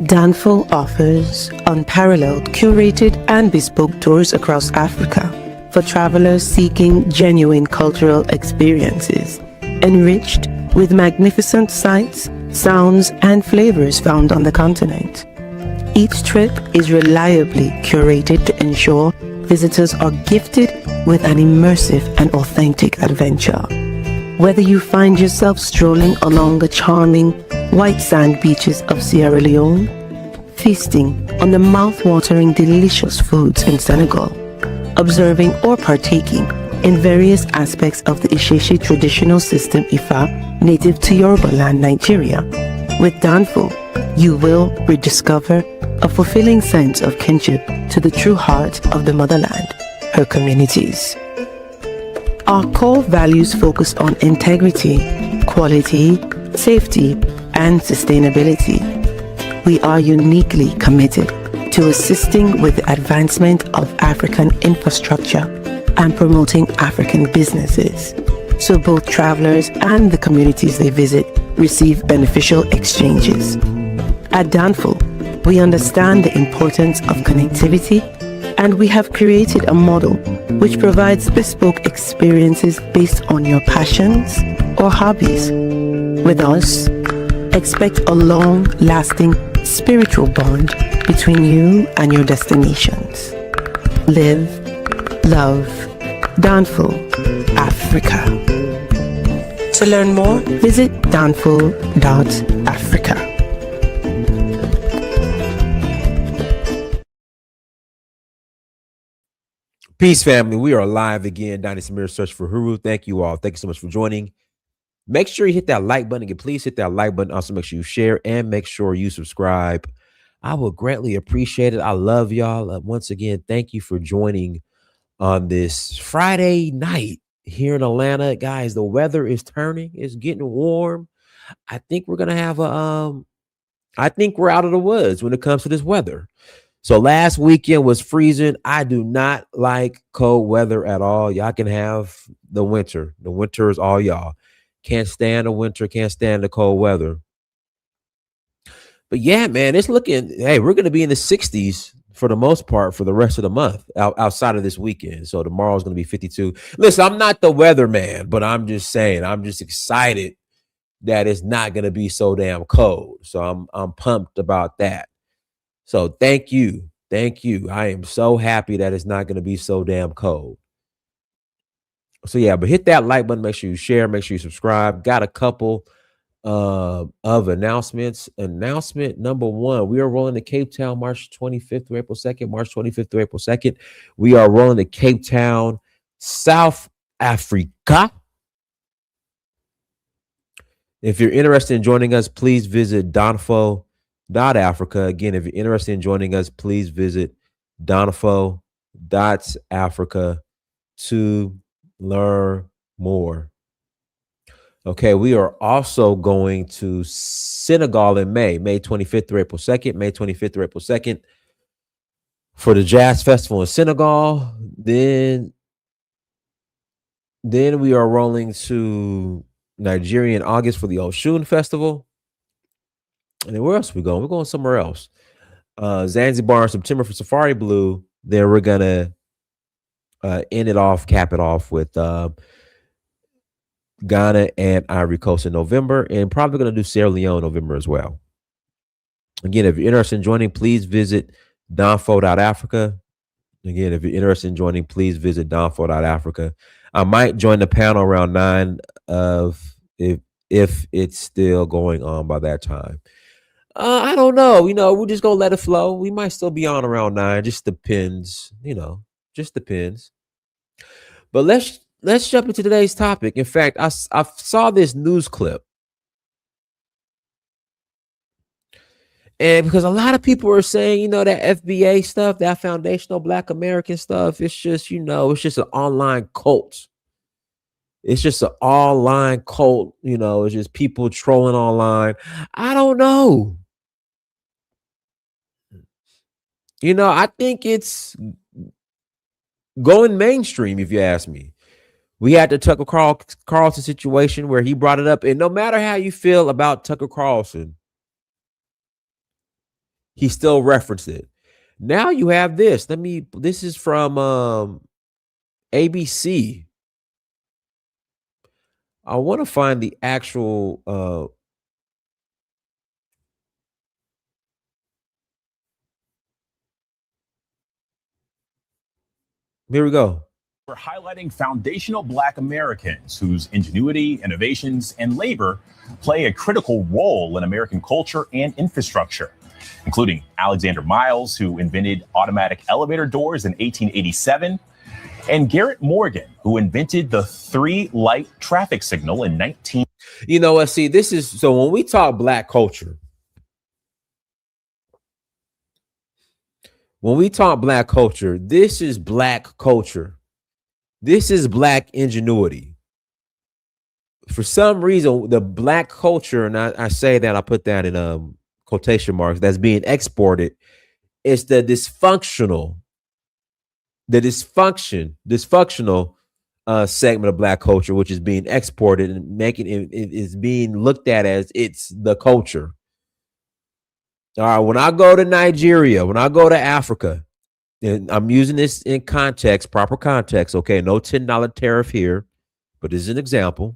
Danfo offers unparalleled, curated, and bespoke tours across Africa for travelers seeking genuine cultural experiences, enriched with magnificent sights, sounds, and flavors found on the continent. Each trip is reliably curated to ensure visitors are gifted with an immersive and authentic adventure. Whether you find yourself strolling along the charming white sand beaches of Sierra Leone, feasting on the mouth-watering delicious foods in Senegal, observing or partaking in various aspects of the Isheshi traditional system Ifa native to Yoruba land, Nigeria, with Danfo, you will rediscover a fulfilling sense of kinship to the true heart of the motherland, her communities. Our core values focus on integrity, quality, safety, and sustainability. We are uniquely committed to assisting with the advancement of African infrastructure and promoting African businesses, so both travelers and the communities they visit receive beneficial exchanges. At Danfo, we understand the importance of connectivity, and we have created a model which provides bespoke experiences based on your passions or hobbies. With us, expect a long-lasting spiritual bond between you and your destinations. Live, love, Danfo, Africa. To learn more, visit danfo.africa. Peace, family. We are live again. Donnie Samir, search for Huru. Thank you all. Thank you so much for joining. Make sure you hit that like button again. Please hit that like button. Also, make sure you share and make sure you subscribe. I will greatly appreciate it. I love y'all. Once again, thank you for joining on this Friday night here in Atlanta. Guys, the weather is turning. It's getting warm. I think we're gonna have I think we're out of the woods when it comes to this weather. So last weekend was freezing. I do not like cold weather at all. Y'all can have the winter. The winter is all y'all. Can't stand the winter, can't stand the cold weather. But yeah, man, it's looking, hey, we're going to be in the 60s for the most part for the rest of the month outside of this weekend. So tomorrow's going to be 52. Listen, I'm not the weatherman, but I'm just saying, I'm just excited that it's not going to be so damn cold. So I'm pumped about that. So thank you. Thank you. I am so happy that it's not going to be so damn cold. So yeah, but hit that like button. Make sure you share. Make sure you subscribe. Got a couple of announcements. Announcement number one, we are rolling to Cape Town March 25th through April 2nd. March 25th through April 2nd. We are rolling to Cape Town, South Africa. If you're interested in joining us, please visit Danfo.Africa. Again, if you're interested in joining us, please visit Danfo.Africa to learn more. Okay, we are also going to Senegal in May 25th through April 2nd, May 25th through April 2nd for the Jazz Festival in Senegal. Then we are rolling to Nigeria in August for the Oshun Festival. And then where else are we going? We're going somewhere else. Zanzibar in September for Safari Blue. Then we're going to cap it off with Ghana and Ivory Coast in November, and probably going to do Sierra Leone in November as well. Again, if you're interested in joining, please visit Danfo.Africa. Again, if you're interested in joining, please visit Danfo.Africa. I might join the panel around 9 of if it's still going on by that time. I don't know. We're just going to let it flow. We might still be on around 9. Just depends, just depends. But let's jump into today's topic. In fact, I saw this news clip. And because a lot of people are saying, that FBA stuff, that foundational Black American stuff, it's just, it's just an online cult. It's just an online cult. It's just people trolling online. I don't know. I think it's going mainstream, if you ask me. We had the Tucker Carlson situation where he brought it up. And no matter how you feel about Tucker Carlson, he still referenced it. Now you have this. This is from ABC. I want to find the actual here we go. We're highlighting foundational Black Americans whose ingenuity, innovations, and labor play a critical role in American culture and infrastructure, including Alexander Miles, who invented automatic elevator doors in 1887, and Garrett Morgan, who invented the 3-light traffic signal in 19. You know what? See, this is so when we talk Black culture, this is Black culture. This is Black ingenuity. For some reason, the Black culture, and I say that, I put that in quotation marks, that's being exported, is the dysfunctional segment of Black culture, which is being exported and making it is being looked at as it's the culture. All right, when I go to Nigeria, when I go to Africa, and I'm using this in context, proper context, okay, no $10 tariff here, but this is an example.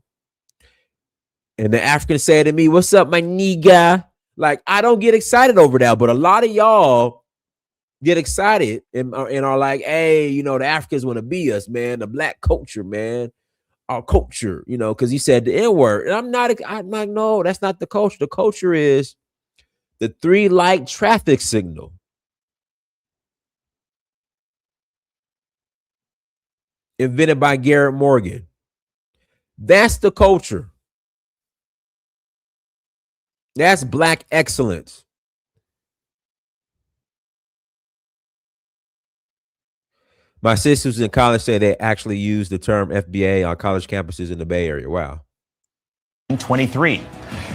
And the African say to me, "What's up, my nigga?" Like, I don't get excited over that, but a lot of y'all get excited and are like, "Hey, you know, the Africans want to be us, man. The Black culture, man, our culture, you know," because he said the N-word. And I'm like, no, that's not the culture. The culture is the 3-light traffic signal. Invented by Garrett Morgan. That's the culture. That's Black excellence. My sisters in college say they actually use the term FBA on college campuses in the Bay Area. Wow. 23.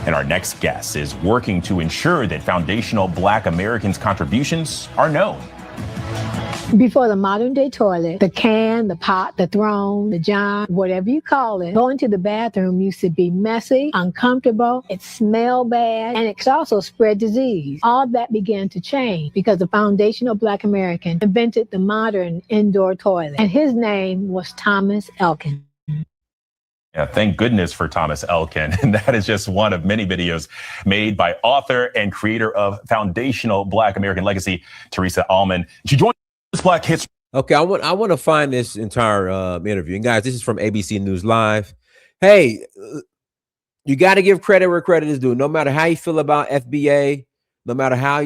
And our next guest is working to ensure that foundational Black Americans' contributions are known. Before the modern day toilet, the can, the pot, the throne, the john, whatever you call it, going to the bathroom used to be messy, uncomfortable, it smelled bad, and it could also spread disease. All that began to change because the foundational Black American invented the modern indoor toilet, and his name was Thomas Elkin. Yeah, thank goodness for Thomas Elkin. And that is just one of many videos made by author and creator of Foundational Black American Legacy, Teresa Allman. She joined Black History. Okay, I want to find this entire interview. And guys, this is from ABC News Live. Hey, you got to give credit where credit is due. No matter how you feel about FBA, no matter how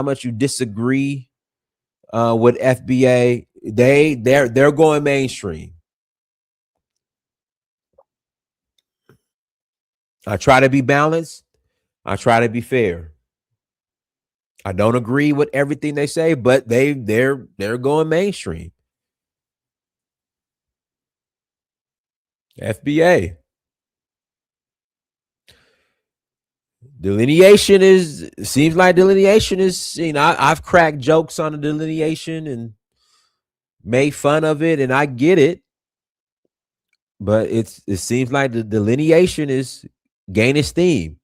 much you disagree with FBA, they're going mainstream. I try to be balanced. I try to be fair. I don't agree with everything they say, but they're going mainstream. FBA. Delineation seems like delineation is, you know, I've cracked jokes on the delineation and made fun of it, and I get it. But it seems like the delineation is gaining steam.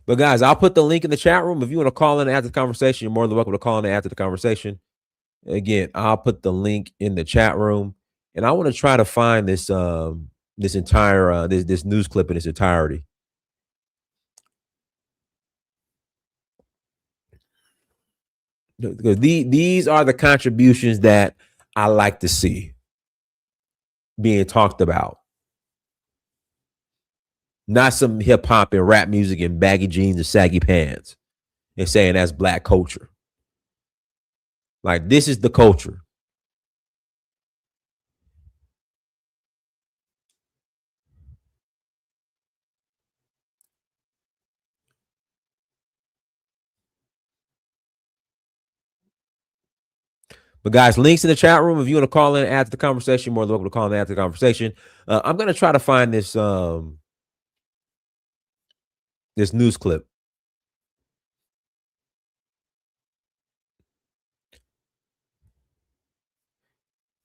But guys, I'll put the link in the chat room. If you want to call in after the conversation, you're more than welcome to call in after the conversation. Again, I'll put the link in the chat room, and I want to try to find this this entire this news clip in its entirety. Because these are the contributions that I like to see being talked about. Not some hip hop and rap music and baggy jeans and saggy pants and saying that's Black culture. Like, this is the culture. But guys, links in the chat room. If you want to call in after the conversation, more than welcome to call in after the conversation. I'm going to try to find this this news clip.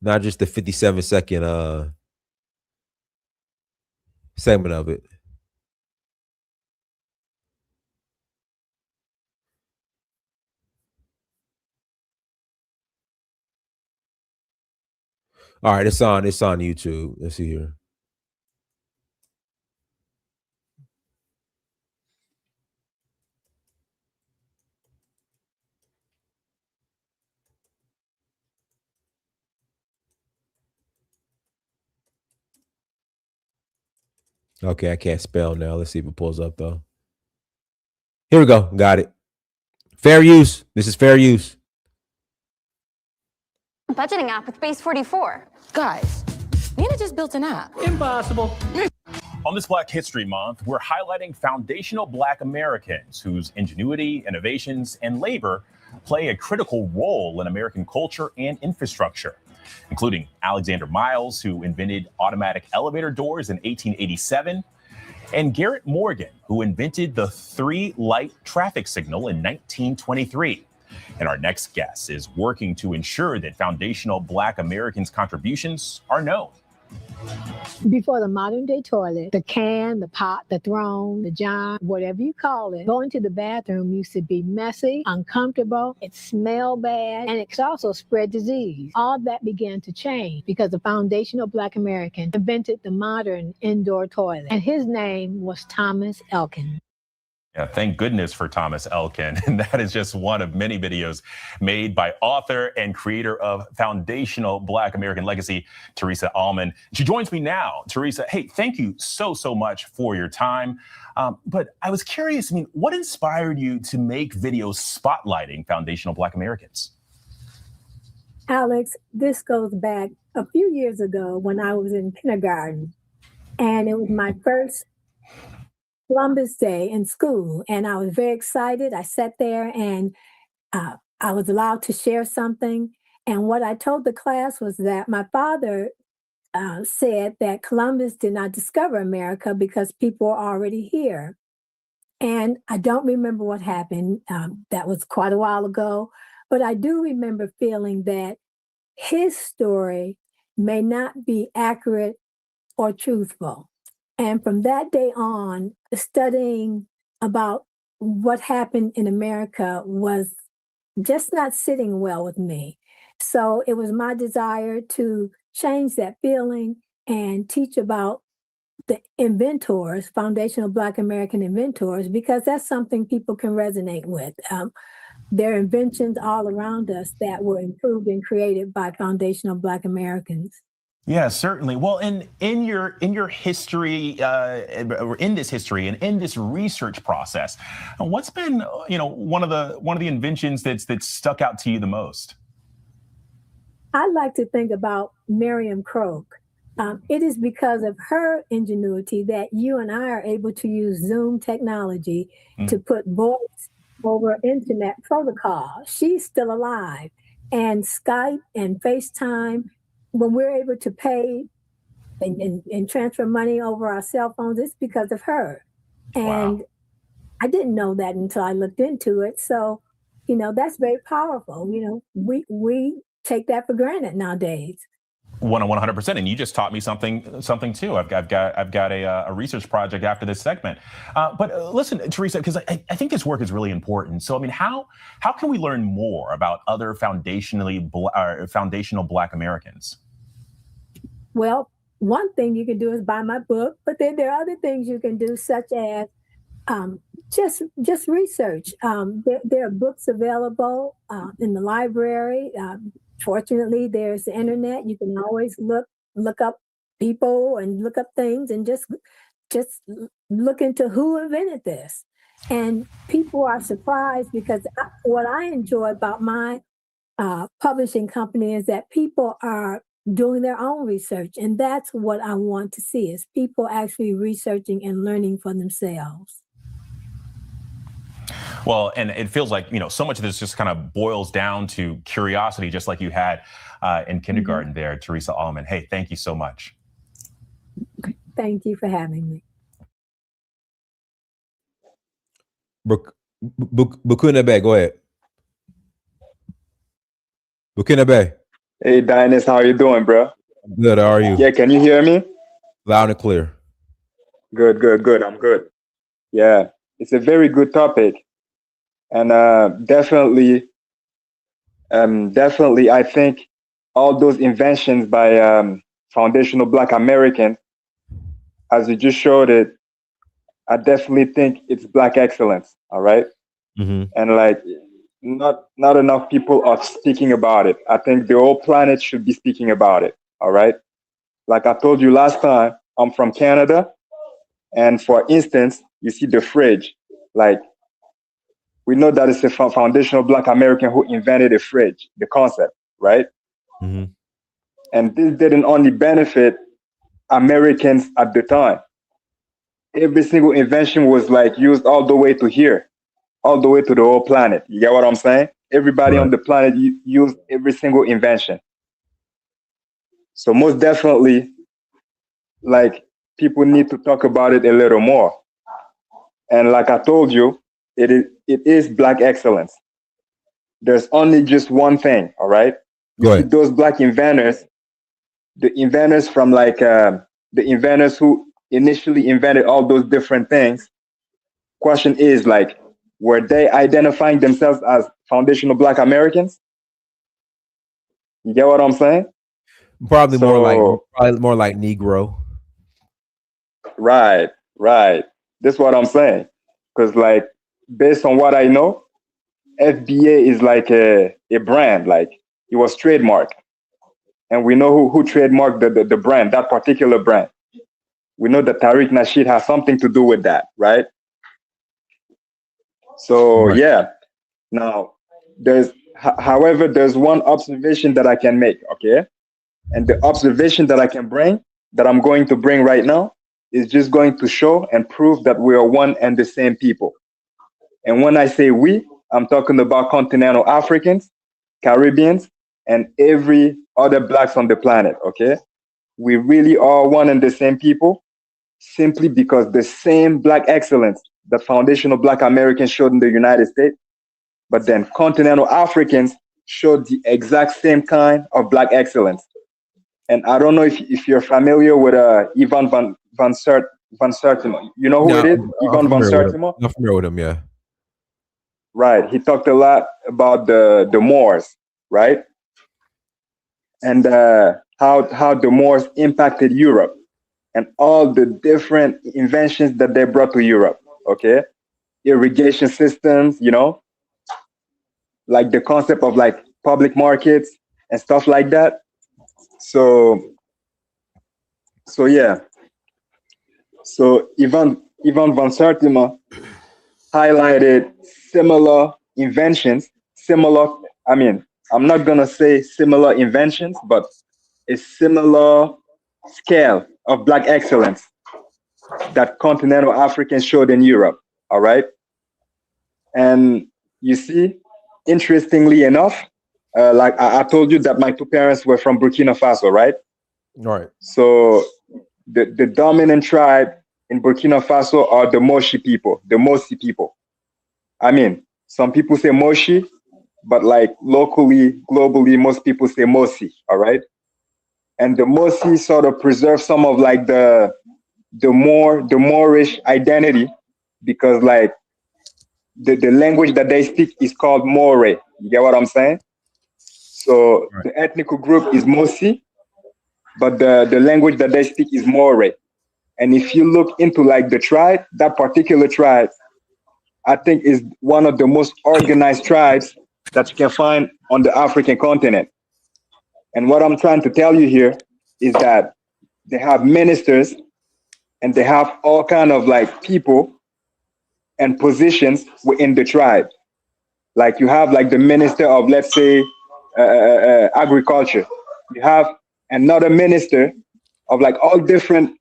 Not just the 57-second segment of it. All right, it's on YouTube. Let's see here. Okay, I can't spell now. Let's see if it pulls up though. Here we go. Got it. Fair use. This is fair use. Budgeting app with Base 44. Guys, Nina just built an app. Impossible. On this Black History Month, we're highlighting foundational Black Americans whose ingenuity, innovations, and labor play a critical role in American culture and infrastructure, including Alexander Miles, who invented automatic elevator doors in 1887, and Garrett Morgan, who invented the 3-light traffic signal in 1923. And our next guest is working to ensure that foundational Black Americans' contributions are known. Before the modern day toilet, the can, the pot, the throne, the john, whatever you call it, going to the bathroom used to be messy, uncomfortable, it smelled bad, and it could also spread disease. All that began to change because the foundational Black American invented the modern indoor toilet, and his name was Thomas Elkin. Yeah, thank goodness for Thomas Elkin. And that is just one of many videos made by author and creator of Foundational Black American Legacy, Teresa Allman. She joins me now. Teresa, hey, thank you so much for your time. But I was curious, what inspired you to make videos spotlighting foundational Black Americans? Alex, this goes back a few years ago when I was in kindergarten, and it was my first Columbus Day in school, and I was very excited. I sat there and I was allowed to share something. And what I told the class was that my father said that Columbus did not discover America because people were already here. And I don't remember what happened. That was quite a while ago. But I do remember feeling that his story may not be accurate or truthful. And from that day on, studying about what happened in America was just not sitting well with me. So it was my desire to change that feeling and teach about the inventors, foundational Black American inventors, because that's something people can resonate with. There are inventions all around us that were improved and created by foundational Black Americans. Yeah, certainly. Well, in your history, or in this history and in this research process, what's been one of the inventions that's stuck out to you the most? I like to think about Miriam Croak. It is because of her ingenuity that you and I are able to use Zoom technology to put voice over internet protocol. She's still alive, and Skype and FaceTime. When we're able to pay and transfer money over our cell phones, it's because of her. And wow. I didn't know that until I looked into it. So, that's very powerful. We take that for granted nowadays. 100%. And you just taught me something too. I've got a research project after this segment. But listen, Teresa, because I think this work is really important. So, how can we learn more about other foundational Black Americans? Well, one thing you can do is buy my book, but then there are other things you can do, such as just research. There are books available in the library. Fortunately, there's the internet. You can always look up people and look up things and just look into who invented this. And people are surprised because what I enjoy about my publishing company is that people are doing their own research. And that's what I want to see, is people actually researching and learning for themselves. Well, and it feels like, so much of this just kind of boils down to curiosity, just like you had in kindergarten there, Teresa Allman. Hey, thank you so much. Thank you for having me. Bukuna Bay, go ahead. Bukuna Bay. Hey, Dynas, how you doing, bro? Good, how are you? Yeah, can you hear me? Loud and clear. Good, good, good. I'm good. Yeah, it's a very good topic, and definitely, I think all those inventions by foundational Black Americans, as you just showed it, I definitely think it's Black excellence. All right, Hmm. and like not enough people are speaking about it. I think the whole planet should be speaking about it. All right, like I told you last time, I'm from Canada, and for instance, you see the fridge, like we know that it's a foundational Black American who invented a fridge, the concept, right? Hmm. And this didn't only benefit Americans at the time. Every single invention was like used all the way to here, all the way to the whole planet. You get what I'm saying? Everybody on Right. the planet used every single invention. So most definitely, like people need to talk about it a little more. And like I told you, it is Black excellence. There's only just one thing, all right? You Go see ahead. those Black inventors, the inventors from like the inventors who initially invented all those different things. Question is like, were they identifying themselves as foundational Black Americans? You get what I'm saying? Probably So more like Negro. right, right. That's what I'm saying. Because like based on what I know, FBA is like a brand, like it was trademarked. And we know who trademarked the brand, that particular brand. We know that Tariq Nasheed has something to do with that, right? So Right. yeah. Now, however, there's one observation that I can make, okay? And the observation that I can bring, that I'm going to bring right now, is just going to show and prove that we are one and the same people. And when I say we, I'm talking about continental Africans, Caribbeans, and every other blacks on the planet, okay? We really are one and the same people simply because the same Black excellence that foundational Black Americans showed in the United States, but then continental Africans showed the exact same kind of Black excellence. And I don't know if you're familiar with Ivan van Sertimo. You know who No, it is? I'm Ivan van familiar with him. Sertimo? I'm familiar with him. Yeah. Right. He talked a lot about the Moors, right? And how the Moors impacted Europe and all the different inventions that they brought to Europe. Okay, irrigation systems, like the concept of like public markets and stuff like that. So yeah. So Ivan van Sertima highlighted similar inventions, similar. I mean, I'm not gonna say similar inventions, but a similar scale of Black excellence that continental Africans showed in Europe. All right. And you see, interestingly enough, like I told you that my two parents were from Burkina Faso, right? All right. So the dominant tribe in Burkina Faso are the Moshi people, the Mosi people. I mean, some people say Moshi, but like locally, globally, most people say Mosi, all right? And the Mosi sort of preserve some of like the Moorish identity because like the language that they speak is called More. You get what I'm saying? So Right. the ethnic group is Mosi, but the language that they speak is More. And if you look into like the tribe, that particular tribe, I think is one of the most organized tribes that you can find on the African continent. And what I'm trying to tell you here is that they have ministers and they have all kind of like people and positions within the tribe. Like you have like the minister of, let's say, agriculture. You have another minister of like all different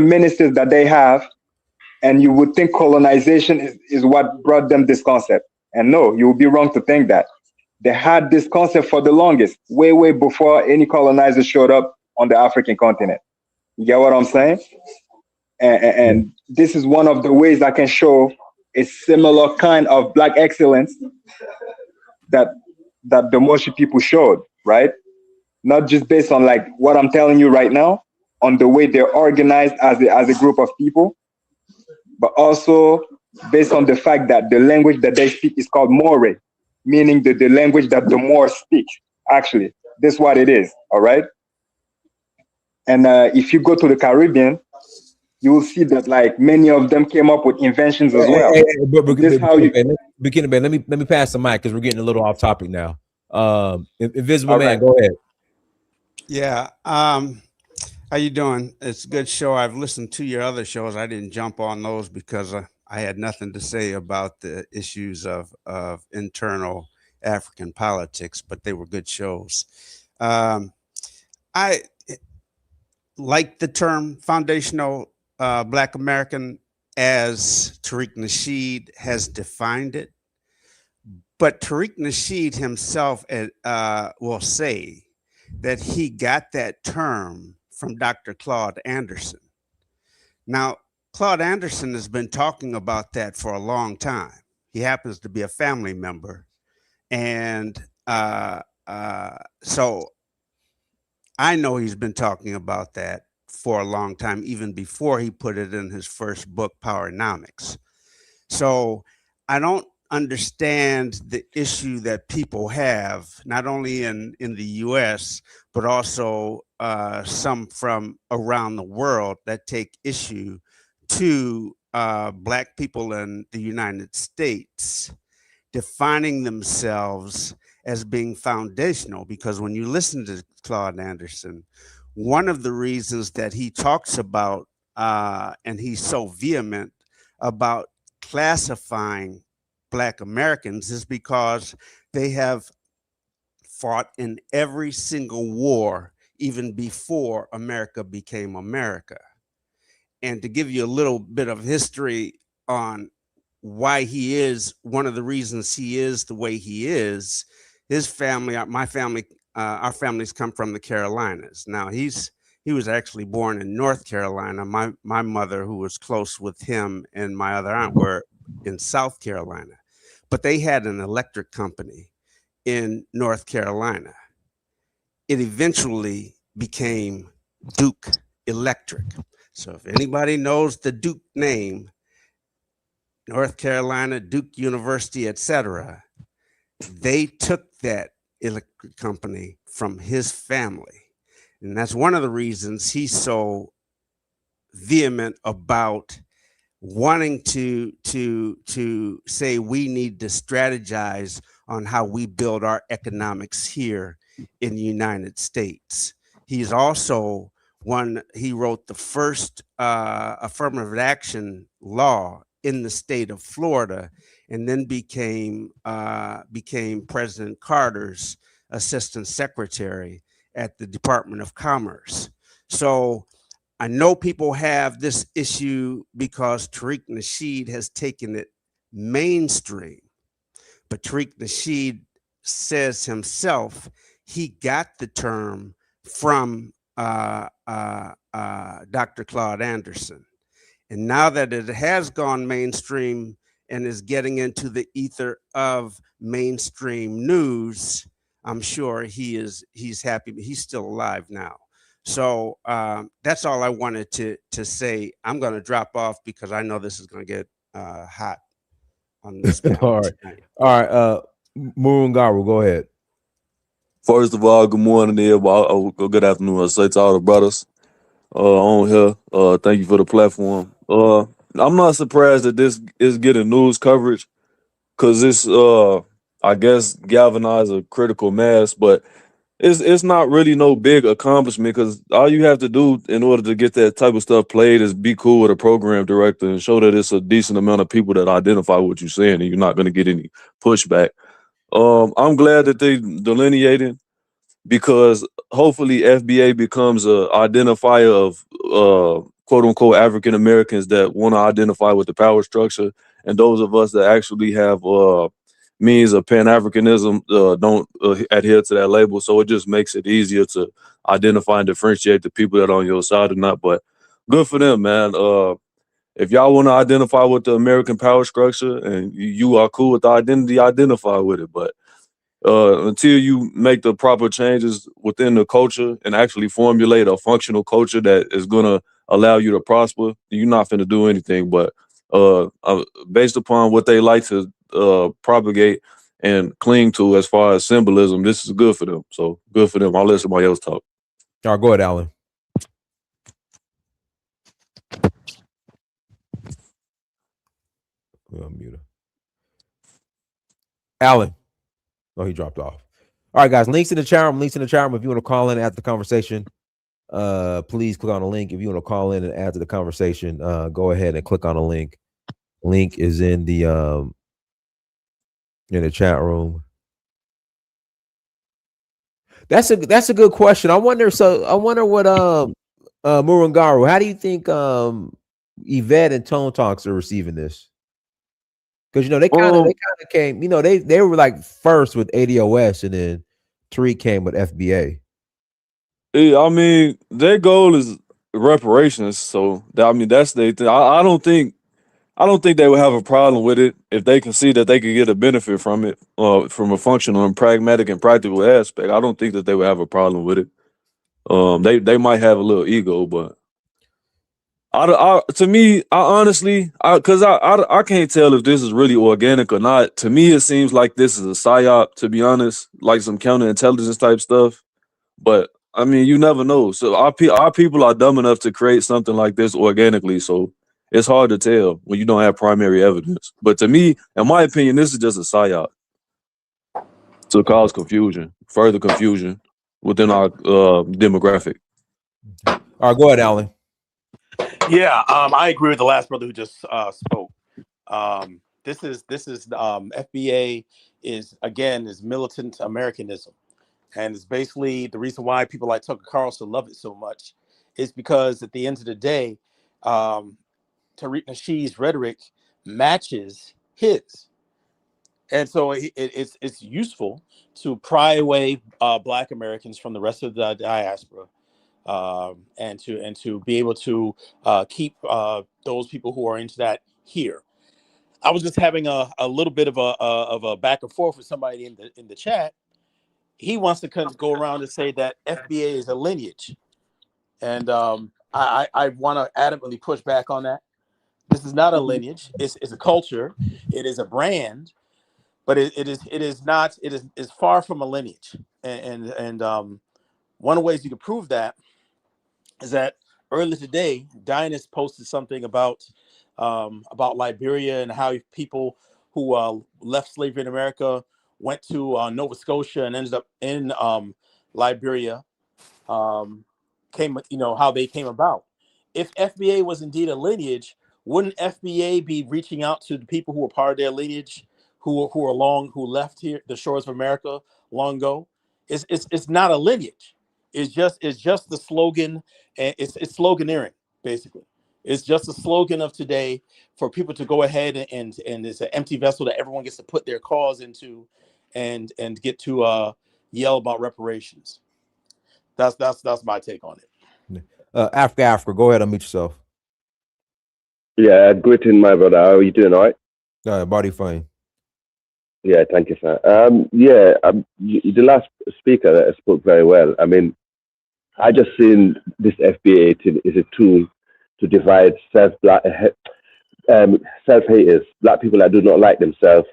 ministers that they have, and you would think colonization is what brought them this concept. And no, you would be wrong to think that. They had this concept for the longest, way before any colonizer showed up on the African continent. You get what I'm saying? Yeah. And this is one of the ways I can show a similar kind of Black excellence that the Moshi people showed, right? Not just based on like what I'm telling you right now, on the way they're organized as a group of people, but also based on the fact that the language that they speak is called Moray, meaning the language that the Moors speak. Actually, that's what it is. All right. And if you go to the Caribbean, you will see that like many of them came up with inventions as well. This how you. Beginning, man. Let me pass the mic because we're getting a little off topic now. Invisible All Man, right. go ahead. Yeah. How you doing? It's a good show. I've listened to your other shows. I didn't jump on those because I had nothing to say about the issues of internal African politics, but they were good shows. I like the term foundational Black American as Tariq Nasheed has defined it. But Tariq Nasheed himself will say that he got that term from Dr. Claude Anderson. Now, Claude Anderson has been talking about that for a long time. He happens to be a family member. And so I know he's been talking about that for a long time, even before he put it in his first book, Powernomics. So I don't understand the issue that people have, not only in the US, but also some from around the world that take issue to Black people in the United States defining themselves as being foundational. Because when you listen to Claude Anderson, one of the reasons that he talks about, and he's so vehement about classifying Black Americans, is because they have fought in every single war, even before America became America. And to give you a little bit of history on why he is, one of the reasons he is the way he is, his family, my family, our families come from the Carolinas. Now he was actually born in North Carolina. My mother, who was close with him, and my other aunt were in South Carolina, but they had an electric company in North Carolina. It eventually became Duke Electric. So if anybody knows the Duke name, North Carolina, Duke University, etc., they took that electric company from his family. And that's one of the reasons he's so vehement about wanting to say we need to strategize on how we build our economics here in the United States. He's also he wrote the first affirmative action law in the state of Florida, and then became President Carter's assistant secretary at the Department of Commerce. So I know people have this issue because Tariq Nasheed has taken it mainstream, but Tariq Nasheed says himself he got the term from Dr. Claude Anderson. And now that it has gone mainstream and is getting into the ether of mainstream news, I'm sure he's happy, but he's still alive now. So that's all I wanted to say. I'm going to drop off because I know this is going to get hot on this. All right. Tonight. All right. Murungaru, go ahead. First of all, good morning, everybody. Good afternoon. I say to all the brothers on here. Thank you for the platform. I'm not surprised that this is getting news coverage because it's, I guess, galvanize a critical mass, but it's not really no big accomplishment because all you have to do in order to get that type of stuff played is be cool with a program director and show that it's a decent amount of people that identify with what you're saying and you're not going to get any pushback. I'm glad that they delineated because hopefully FBA becomes a identifier of quote unquote African Americans that want to identify with the power structure, and those of us that actually have means of Pan-Africanism don't adhere to that label. So it just makes it easier to identify and differentiate the people that are on your side or not. But good for them, man. If y'all want to identify with the American power structure and you are cool with the identity, identify with it. But until you make the proper changes within the culture and actually formulate a functional culture that is going to allow you to prosper, you're not finna do anything. But based upon what they like to propagate and cling to as far as symbolism, this is good for them. So good for them. I'll let somebody else talk. All right, go ahead, Alan. We'll mute her. Alan. Oh, he dropped off. All right, guys. Links in the chat room. Links in the chat room. If you want to call in after the conversation, please click on the link. If you want to call in and add to the conversation, go ahead and click on the link. Link is in the chat room. That's a good question. I wonder what Murangaru, how do you think Yvette and Tone Talks are receiving this? Because they kind of came, they were like first with ADOS, and then Tariq came with FBA. Yeah, I mean, their goal is reparations, so that's their thing. I don't think they would have a problem with it if they can see that they could get a benefit from it, from a functional and pragmatic and practical aspect. I don't think that they would have a problem with it. They might have a little ego, but to me, honestly, because I can't tell if this is really organic or not. To me, it seems like this is a psyop, to be honest, like some counterintelligence type stuff. But I mean, you never know. So our people are dumb enough to create something like this organically. So it's hard to tell when you don't have primary evidence. But to me, in my opinion, this is just a psyop to cause further confusion within our demographic. All right, go ahead, Alan. Yeah, I agree with the last brother who just spoke. This is FBA is militant Americanism, and it's basically the reason why people like Tucker Carlson love it so much is because at the end of the day, Tariq Nasheed's rhetoric matches his, and so it's useful to pry away Black Americans from the rest of the diaspora. And to be able to keep those people who are into that here. I was just having a little bit of a back and forth with somebody in the chat. He wants to kind of go around and say that FBA is a lineage, and I want to adamantly push back on that. This is not a lineage. It's a culture. It is a brand, but it is far from a lineage. And one of the ways you can prove that is that earlier today, Dinus posted something about Liberia and how people who left slavery in America went to Nova Scotia and ended up in Liberia. How they came about. If FBA was indeed a lineage, wouldn't FBA be reaching out to the people who were part of their lineage, who left here the shores of America long ago? It's not a lineage. It's just the slogan, and it's sloganeering basically. It's just a slogan of today for people to go ahead and it's an empty vessel that everyone gets to put their cause into, and get to yell about reparations. That's my take on it. Africa, go ahead and unmute yourself. Yeah, greeting, my brother. How are you doing? All right. Body fine. Yeah, thank you, sir. The last speaker that spoke very well. I mean, I just seen this FBA is a tool to divide self-haters, Black people that do not like themselves.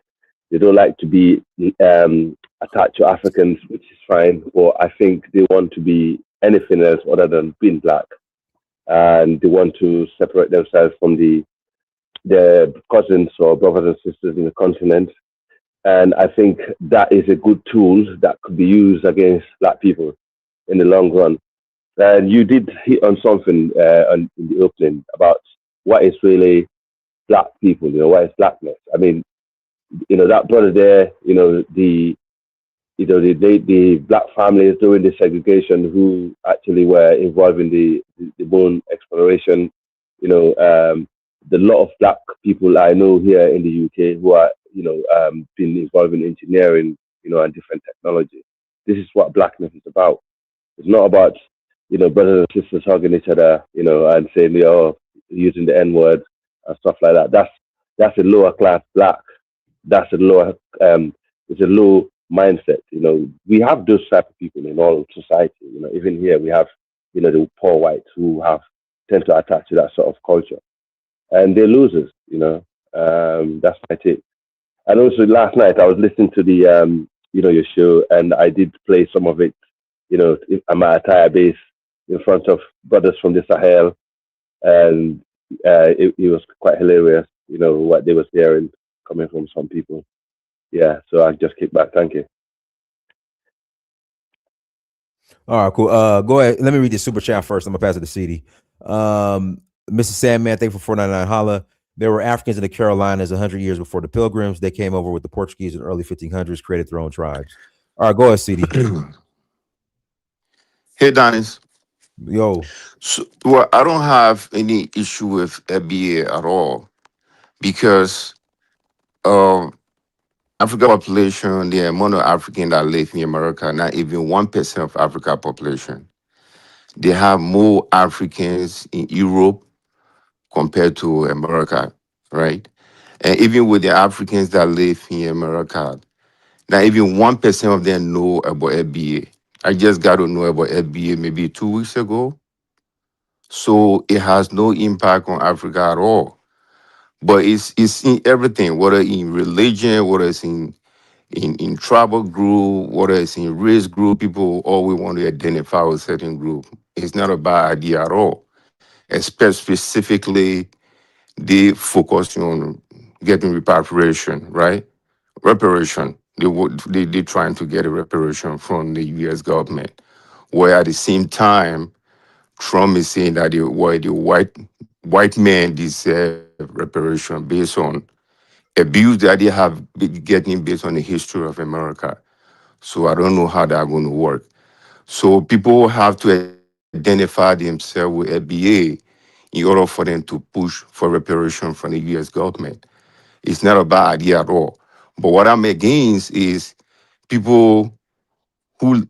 They don't like to be attached to Africans, which is fine. But I think they want to be anything else other than being Black, and they want to separate themselves from their cousins or brothers and sisters in the continent. And I think that is a good tool that could be used against Black people in the long run. And you did hit on something in the opening about what is really Black people, what is Blackness. I mean, that brother there, the Black families during the segregation who actually were involved in the bone exploration, the lot of Black people I know here in the UK who are, been involved in engineering, and different technology. This is what Blackness is about. It's not about, brothers and sisters hugging each other, and saying, using the N-word and stuff like that. That's a lower class Black. That's a lower, it's a low mindset. We have those type of people in all society. Even here we have, the poor whites who have tend to attach to that sort of culture, and they're losers. That's my take. And also last night I was listening to your show, and I did play some of it. I'm at a tire base in front of brothers from the Sahel, and it was quite hilarious. What they was hearing coming from some people. Yeah, so I just kick back. Thank you. All right, cool. Go ahead. Let me read this super chat first. I'm gonna pass it to CD. Mrs. Sandman, thank you for 499 holla. There were Africans in the Carolinas 100 years before the Pilgrims. They came over with the Portuguese in the early 1500s, created their own tribes. All right, go ahead, CD. Hey, Dennis. Yo. So, well, I don't have any issue with FBA at all because African population, the amount of African that live in America, not even 1% of Africa population. They have more Africans in Europe compared to America, right? And even with the Africans that live in America, not even 1% of them know about FBA. I just got to know about FBA maybe 2 weeks ago. So it has no impact on Africa at all. But it's in everything, whether in religion, whether it's in tribal group, whether it's in race group, people always want to identify with a certain group. It's not a bad idea at all. Specifically, they focus on getting repatriation, right? Reparation. They trying to get a reparation from the U.S. government, where at the same time, Trump is saying that the white men deserve reparation based on abuse that they have been getting based on the history of America. So I don't know how that's going to work. So people have to identify themselves with FBA in order for them to push for reparation from the U.S. government. It's not a bad idea at all. But what I'm against is people who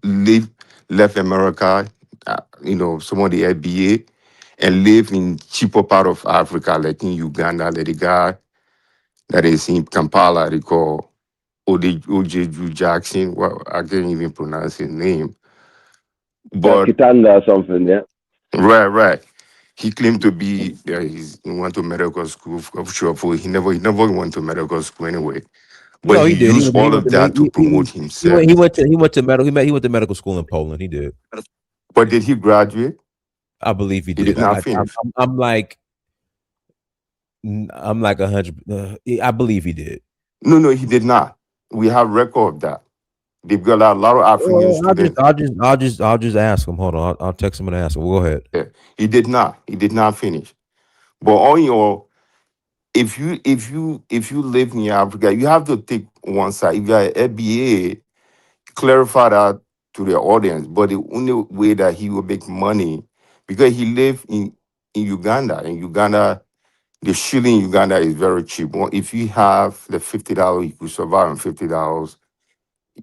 left America, some of the FBA, and live in cheaper part of Africa, like in Uganda, like the guy that is in Kampala, they call OJ Jackson. Well, I can't even pronounce his name. But Kitanda or something, yeah. right. He claimed to be he went to medical school. I'm sure he never went to medical school anyway. But No, he he did. used all of that to promote himself. He went to medical school in Poland. He did. But did he graduate? I believe he did. He did not finish. I'm like 100. I believe he did. No, he did not. We have record of that. They've got a lot of African students. I'll just ask him. Hold on. I'll text him and ask him. Well, go ahead. Yeah, he did not. He did not finish. But on your, if you live in Africa, you have to take one side. If you're an FBA, clarify that to the audience. But the only way that he will make money, because he lived in Uganda. In Uganda, the shilling in Uganda is very cheap. Well, if you have the $50, you could survive on $50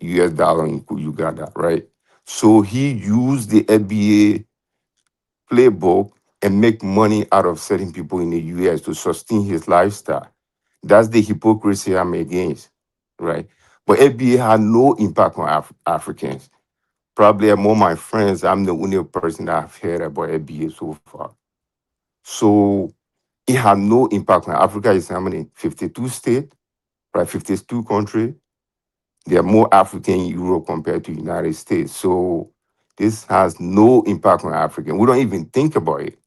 US dollar in Uganda, right? So he used the FBA playbook and make money out of certain people in the US to sustain his lifestyle. That's the hypocrisy I'm against, right? But FBA had no impact on Africans. Probably among my friends, I'm the only person that I've heard about FBA so far. So it had no impact on Africa. Is how many? 52 states, right? 52 countries. There are more African in Europe compared to the United States. So this has no impact on African. We don't even think about it.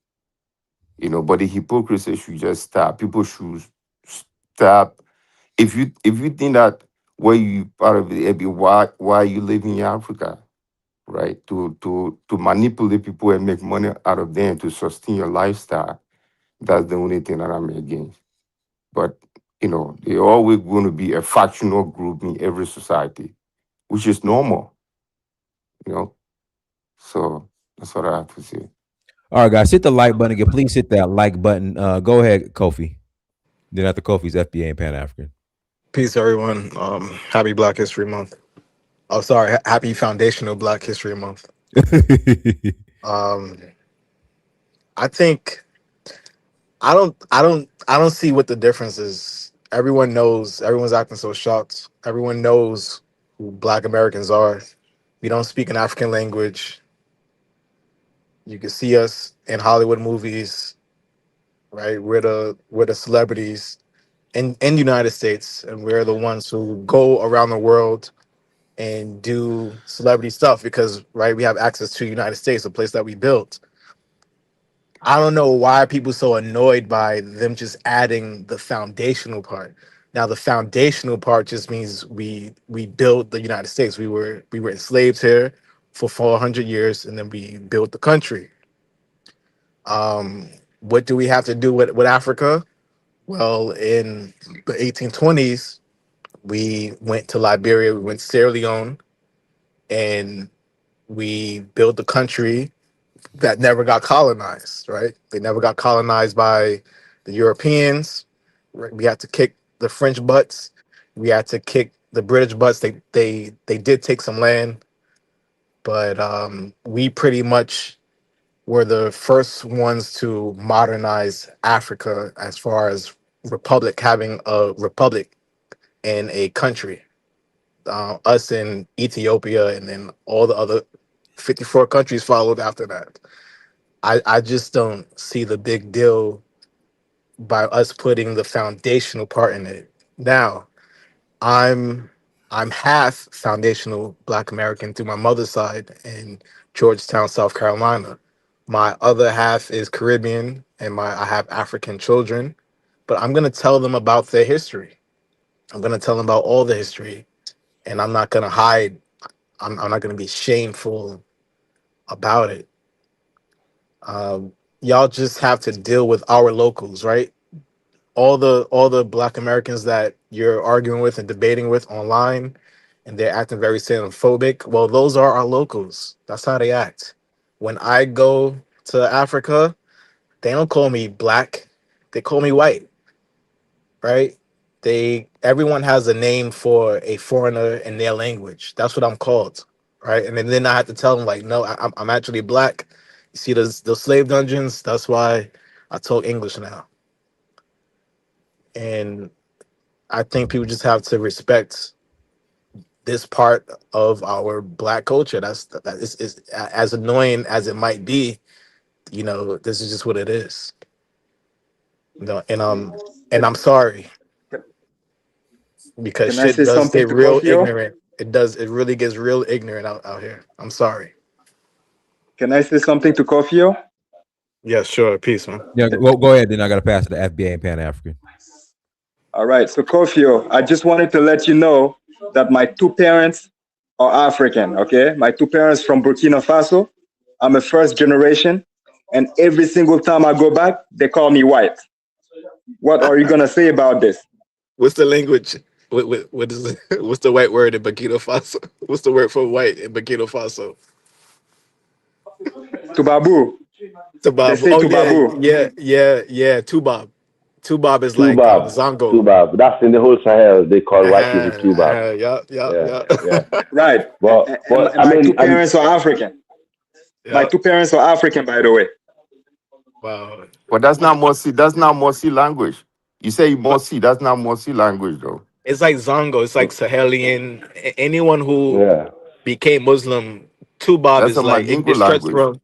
But the hypocrisy should just stop. People should stop. If you think that where you part of the FBA, why you live in Africa, right? To manipulate people and make money out of them to sustain your lifestyle. That's the only thing that I'm against. But they're always going to be a factional group in every society, which is normal. So that's what I have to say. All right, guys, hit the like button again. Please hit that like button. Go ahead, Kofi. Then after Kofi's FBA and Pan African. Peace, everyone. Happy Black History Month. Oh, sorry. Happy Foundational Black History Month. I think I don't see what the difference is. Everyone knows. Everyone's acting so shocked. Everyone knows who Black Americans are. We don't speak an African language. You can see us in Hollywood movies, right? We're the celebrities in the United States, and we're the ones who go around the world and do celebrity stuff because, right, we have access to the United States, a place that we built. I don't know why people so annoyed by them just adding the foundational part. Now, the foundational part just means we built the United States. We were enslaved here for 400 years, and then we built the country. What do we have to do with Africa? Well, in the 1820s, we went to Liberia, we went to Sierra Leone, and we built a country that never got colonized, right? They never got colonized by the Europeans. Right? We had to kick the French butts. We had to kick the British butts. They did take some land, but we pretty much were the first ones to modernize Africa as far as having a republic in a country. Us in Ethiopia, and then all the other 54 countries followed after that. I just don't see the big deal by us putting the foundational part in it. Now, I'm I'm half foundational Black American through my mother's side in Georgetown, South Carolina. My other half is Caribbean, and I have African children. But I'm gonna tell them about their history. I'm gonna tell them about all the history, and I'm not gonna hide. I'm not gonna be shameful about it. Y'all just have to deal with our locals, right? All the Black Americans that you're arguing with and debating with online, and they're acting very xenophobic. Well, those are our locals. That's how they act. When I go to Africa, they don't call me black; they call me white, right? Everyone has a name for a foreigner in their language. That's what I'm called, right? And then I have to tell them like, no, I'm actually black. You see those slave dungeons? That's why I talk English now. And I think people just have to respect this part of our Black culture. That is as annoying as it might be. This is just what it is. And I'm sorry because Can I shit say does something get to real Kofio? ignorant. It does. It really gets real ignorant out here. I'm sorry. Can I say something to Kofio? Yeah, sure. Peace, man. Yeah, go ahead. Then I got to pass to the FBA and Pan African. All right. So Kofio, I just wanted to let you know that my two parents are African. Okay, my two parents from Burkina Faso. I'm a first generation, and every single time I go back, they call me white. What are you gonna say about this? What's the language? What is it? What's the white word in Burkina Faso? What's the word for white in Burkina Faso? Tubabu. They Tubab. say Oh yeah, Tubabu. yeah. Tubab. Tubab is like Tubab, Zongo. Tubab. That's in the whole Sahel. They call white people Tubab. Yeah, Yeah. yeah. Right. But And I my two mean, parents are African. My Yeah. two parents are African, by the way. Wow. But that's not Morsi. That's not Morsi language. You say But Morsi. That's not Morsi language, though. it's like Zongo. It's like Sahelian. Anyone who yeah, became Muslim, Tubab That's a is like it, Mandingo it stretched language. from.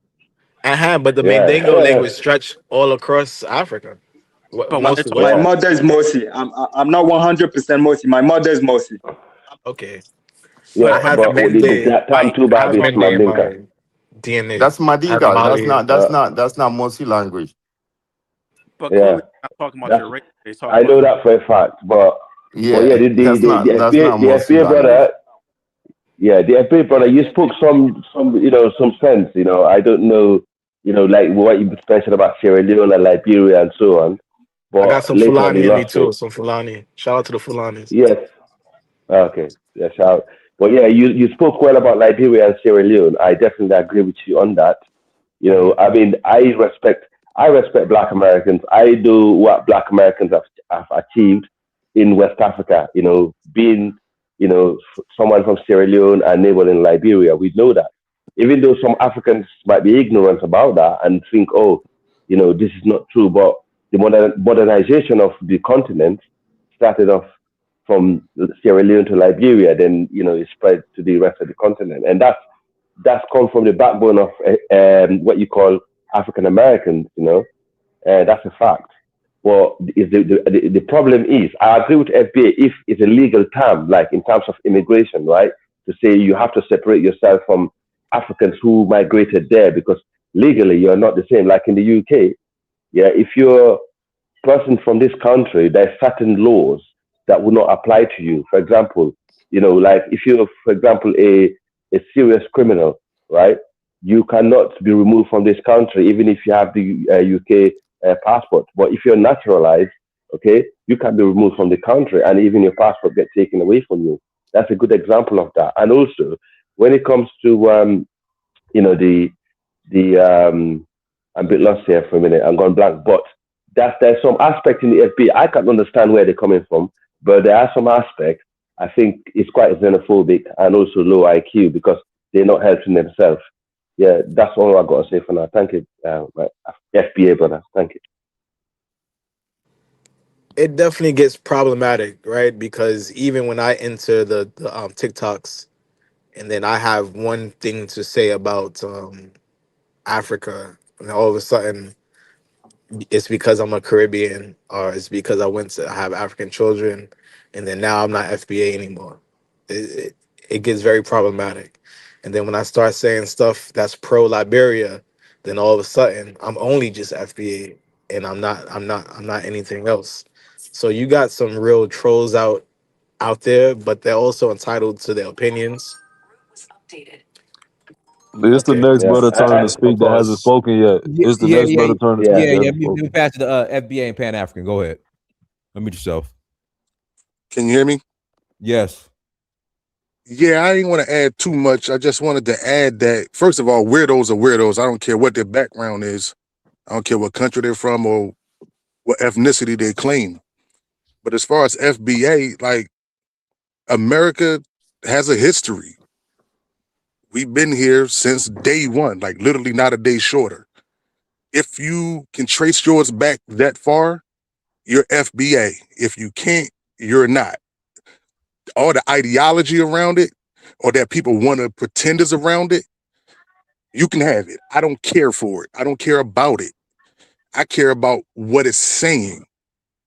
But the Mandingo yeah, language stretched all across Africa, But when most they're of talking West My yeah. Africa. mother is Mosi. I'm not 100% Mosi. My mother is Mosi. Okay, I Yeah, have but Mende. that time I have Tubab is Mende in Mandinka. my DNA. That's I have Mandinga. That's Mali. not. That's not. That's not Morsi language. but Yeah, clearly not talking about that's your race. They're talking I about know your that for a fact. But yeah, Yeah, that's not. That's not The Morsi FBA language. brother, yeah, the FBA brother, you spoke some some sense. I don't know, like what you mentioned about Sierra Leone and Liberia and so on. I But got some later on, you Fulani in me lost too. it. Some Fulani. Shout out to the Fulanis. Yes. Okay. Yeah, shout. But yeah, you spoke well about Liberia and Sierra Leone. I definitely agree with you on that. Hmm. I mean, I respect Black Americans. I do what Black Americans have achieved in West Africa. Being someone from Sierra Leone and neighboring Liberia, we know that. Even though some Africans might be ignorant about that and think, oh, this is not true, but the modernization of the continent started off from Sierra Leone to Liberia, then it spread to the rest of the continent, and that's come from the backbone of what you call African Americans, that's a fact. Well, the problem is, I agree with FBA if it's a legal term, like in terms of immigration, right? To say you have to separate yourself from Africans who migrated there because legally you're not the same. Like in the UK, yeah, if you're a person from this country, there's certain laws that will not apply to you. For example, like if you're, for example, a serious criminal, right? You cannot be removed from this country even if you have the UK passport. But if you're naturalized, okay, you can be removed from the country and even your passport get taken away from you. That's a good example of that. And also, when it comes to I'm a bit lost here for a minute. I'm going blank, but there's some aspect in the FBA. I can't understand where they're coming from, but there are some aspects I think it's quite xenophobic and also low IQ because they're not helping themselves. Yeah, that's all I got to say for now. Thank you, my FBA brother. Thank you. It definitely gets problematic, right? Because even when I enter the TikToks, and then I have one thing to say about Africa, and all of a sudden it's because I'm a Caribbean, or it's because I have African children, and then now I'm not FBA anymore. It gets very problematic. And then when I start saying stuff that's pro Liberia, then all of a sudden I'm only just FBA, and I'm not anything else. So you got some real trolls out there, but they're also entitled to their opinions. It's the Okay. next Yeah, brother turn to of speak that hasn't course. spoken yet. Yeah, It's the yeah, next yeah, brother turn to Yeah. speak that yeah. hasn't We spoken. pass to the FBA and Pan African. Go ahead. Unmute yourself. Can you hear me? Yes. Yeah, I didn't want to add too much. I just wanted to add that, first of all, weirdos are weirdos. I don't care what their background is. I don't care what country they're from or what ethnicity they claim. But as far as FBA, like, America has a history. We've been here since day one, like literally not a day shorter. If you can trace yours back that far, you're FBA. If you can't, you're not. All the ideology around it or that people want to pretend is around it, you can have it. I don't care for it. I don't care about it. I care about what it's saying,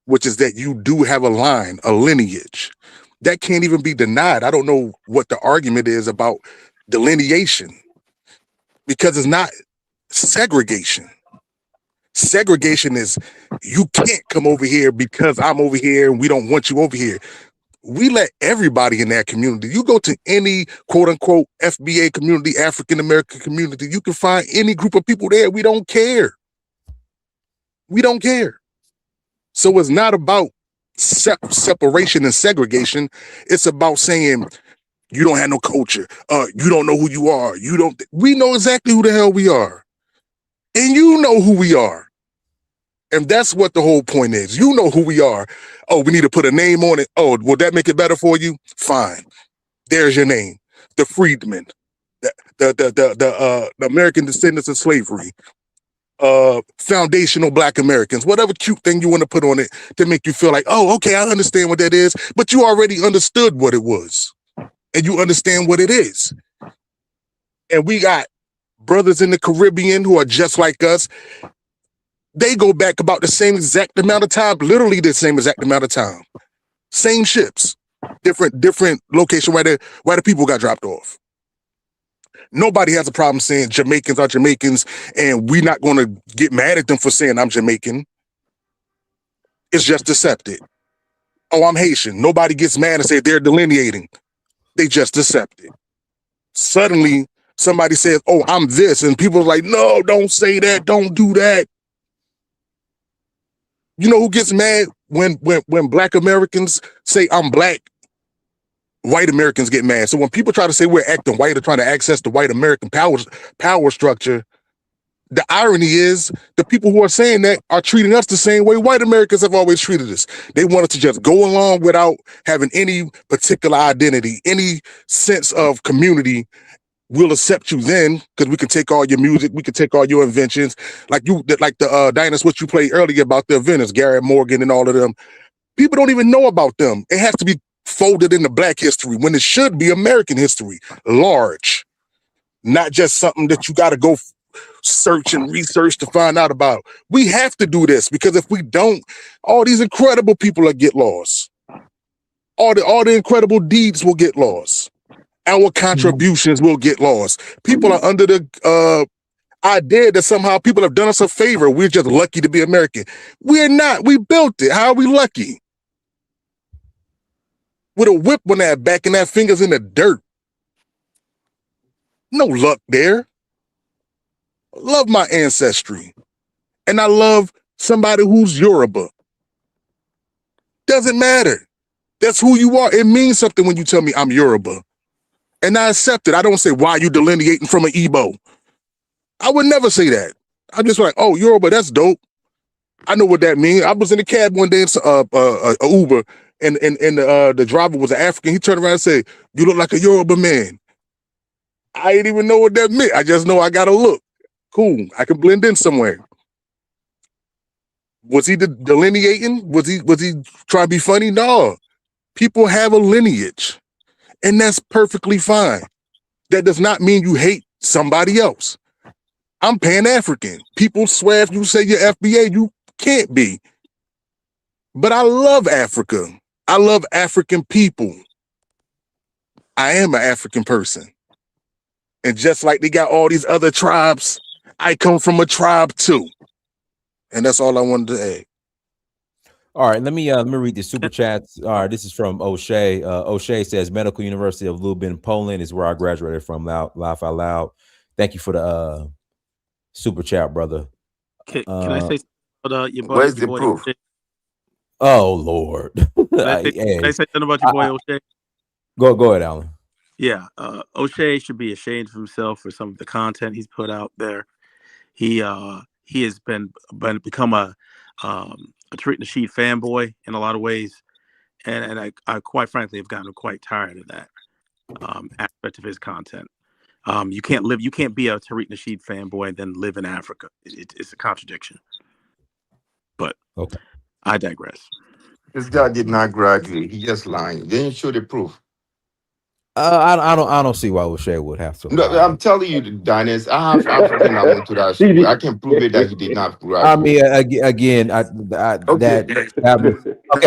which is that you do have a line, a lineage. That can't even be denied. I don't know what the argument is about delineation because it's not segregation. Segregation is you can't come over here because I'm over here and we don't want you over here. We let everybody in that community. You go to any quote unquote FBA community, African American community, you can find any group of people there. We don't care. We don't care. So it's not about separation and segregation. It's about saying you don't have no culture. You don't know who you are. We know exactly who the hell we are. And you know who we are. And that's what the whole point is. You know who we are. Oh, we need to put a name on it. Oh, will that make it better for you? Fine. There's your name. The freedmen. The American descendants of slavery. Foundational Black Americans, whatever cute thing you want to put on it to make you feel like, oh, okay, I understand what that is, but you already understood what it was, and you understand what it is. And we got brothers in the Caribbean who are just like us. They go back about the same exact amount of time, literally the same exact amount of time. Same ships, different location where the people got dropped off. Nobody has a problem saying Jamaicans are Jamaicans, and we're not going to get mad at them for saying I'm Jamaican. It's just accepted. Oh, I'm Haitian. Nobody gets mad and say they're delineating. They just accept it. Suddenly, somebody says, oh, I'm this, and people are like, no, don't say that. Don't do that. You know who gets mad when Black Americans say I'm Black? White Americans get mad. So when people try to say we're acting white or trying to access the white American power structure, the irony is the people who are saying that are treating us the same way white Americans have always treated us. They want us to just go along without having any particular identity, any sense of community. We'll accept you then because we can take all your music, we can take all your inventions, like the Diners, what you played earlier about the inventors, Garrett Morgan and all of them. People don't even know about them. It has to be folded into Black history when it should be American history, large. not just something that you got to go search and research to find out about. We have to do this because if we don't, all these incredible people will get lost. All the incredible deeds will get lost. Our contributions will get lost. People are under the idea that somehow people have done us a favor. We're just lucky to be American. We're not. We built it. How are we lucky? With a whip on that back and that finger's in the dirt. No luck there. Love my ancestry. And I love somebody who's Yoruba. Doesn't matter. That's who you are. It means something when you tell me I'm Yoruba. And I accept it. I don't say, why are you delineating from an Igbo? I would never say that. I'm just like, oh, Yoruba, that's dope. I know what that means. I was in a cab one day in a Uber, and the driver was an African. He turned around and said, you look like a Yoruba man. I didn't even know what that meant. I just know I got to look. Cool. I can blend in somewhere. Was he delineating? Was he trying to be funny? No. People have a lineage, and that's perfectly fine. That does not mean you hate somebody else. I'm Pan-African. People swear if you say you're FBA, you can't be. But I love Africa. I love African people. I am an African person. And just like they got all these other tribes, I come from a tribe too. And that's all I wanted to add. All right, let me read the super chats. All right, this is from O'Shea. O'Shea says Medical University of Lublin, Poland is where I graduated from. Laugh out loud. Thank you for the super chat, brother. Can I say something about your boy? Where's the proof? O'Shea? Oh Lord. Can I say something about your boy O'Shea? Go ahead, Alan. Yeah, O'Shea should be ashamed of himself for some of the content he's put out there. He has become a Tariq Nasheed fanboy in a lot of ways, and I quite frankly have gotten quite tired of that aspect of his content. You can't be a Tariq Nasheed fanboy and then live in Africa. It's a contradiction. But okay, I digress. This guy did not graduate. He just lying. Then you show the proof. I don't see why O'Shea would have to. No, I'm telling you, Dennis, I have African that went to that school. I can prove it that he did not graduate. I mean, again, okay,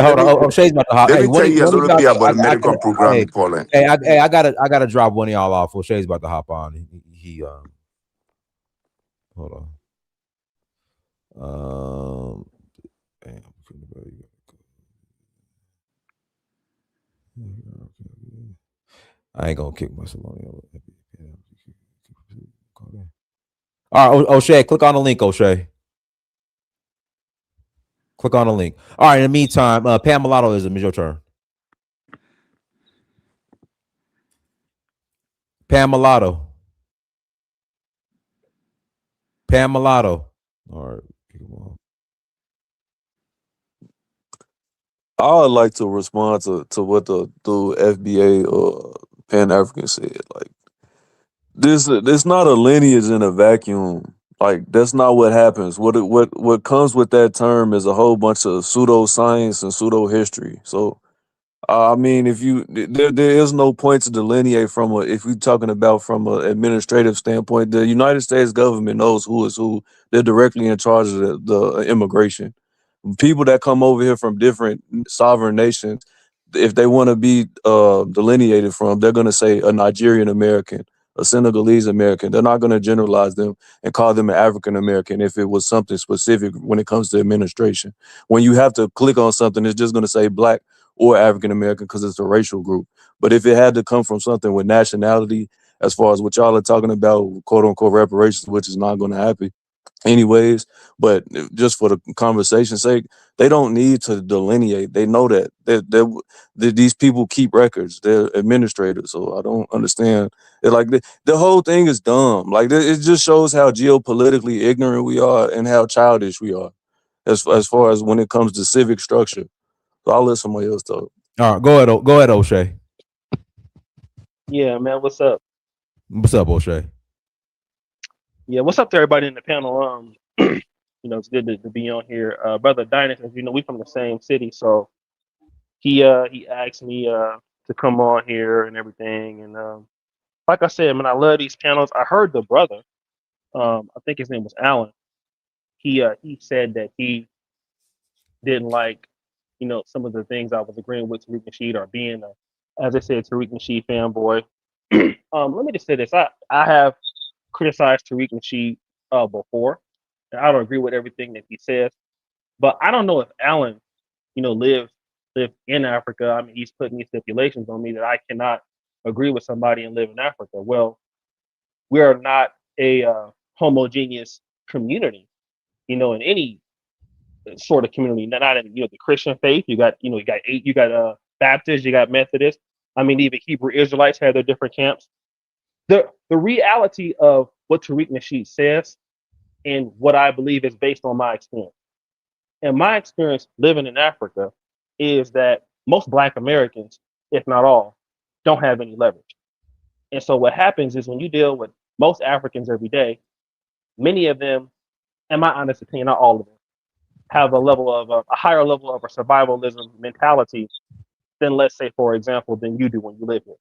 hold on. O'Shea's about to hop. Let me tell you a little bit about the medical program in Poland. Hey, I gotta drop one of y'all off. O'Shea's about to hop on. He hold on. I ain't gonna kick myself on. All right, O'Shea, click on the link, O'Shea. Click on the link. All right, in the meantime, Pam Mulatto is your turn. Pam Mulatto. Pam Mulatto. All right. I would like to respond to what the FBA or Pan African said. Like this not a lineage in a vacuum. Like that's not what happens. What comes with that term is a whole bunch of pseudoscience and pseudo history. So I mean, if there is no point to delineate if you're talking about from an administrative standpoint, the United States government knows who is who. They're directly in charge of the immigration. People that come over here from different sovereign nations, if they want to be delineated from, they're going to say a Nigerian American, a Senegalese American. They're not going to generalize them and call them an African American if it was something specific when it comes to administration. When you have to click on something, it's just going to say Black or African American because it's a racial group. But if it had to come from something with nationality, as far as what y'all are talking about, quote unquote reparations, which is not going to happen anyways, but just for the conversation's sake, they don't need to delineate. They know that these people keep records. They're administrators, so I don't understand. It like the whole thing is dumb. Like it just shows how geopolitically ignorant we are and how childish we are, as far as when it comes to civic structure. So I'll let somebody else talk. All right, go ahead, O'Shea. Yeah, man, what's up? What's up, O'Shea? Yeah, what's up to everybody in the panel? It's good to be on here. Brother Dynas, as you know, we from the same city, so he asked me to come on here and everything, and like I said, man, I love these panels. I heard the brother, I think his name was Alan. He said that he didn't like, some of the things I was agreeing with Tariq Nasheed or being, as I said, Tariq Nasheed fanboy. Let me just say this: I have criticized Tariq Nasheed before, and I don't agree with everything that he says. But I don't know if Alan, lived in Africa. I mean, he's putting these stipulations on me that I cannot agree with somebody and live in Africa. Well, we are not a homogeneous community, in any sort of community. Not in the Christian faith. You got Baptists, you got Methodists. I mean, even Hebrew Israelites have their different camps. The reality of what Tariq Nasheed says and what I believe is based on my experience. And my experience living in Africa is that most Black Americans, if not all, don't have any leverage. And so what happens is when you deal with most Africans every day, many of them, in my honest opinion, not all of them, have a higher level of a survivalism mentality than, let's say, for example, than you do when you live here.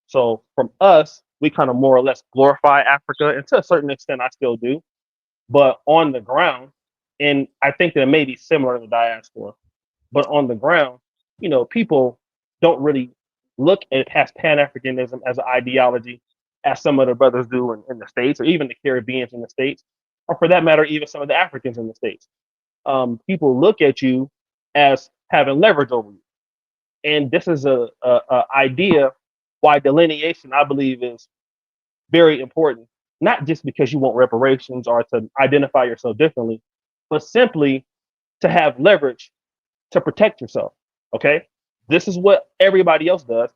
So from us, we kind of more or less glorify Africa, and to a certain extent, I still do. But on the ground, and I think that it may be similar in the diaspora, but on the ground, people don't really look at past Pan-Africanism as an ideology, as some of the brothers do in the States, or even the Caribbeans in the States, or for that matter, even some of the Africans in the States. People look at you as having leverage over you. And this is a idea why delineation, I believe, is very important, not just because you want reparations or to identify yourself differently, but simply to have leverage to protect yourself. Okay. This is what everybody else does.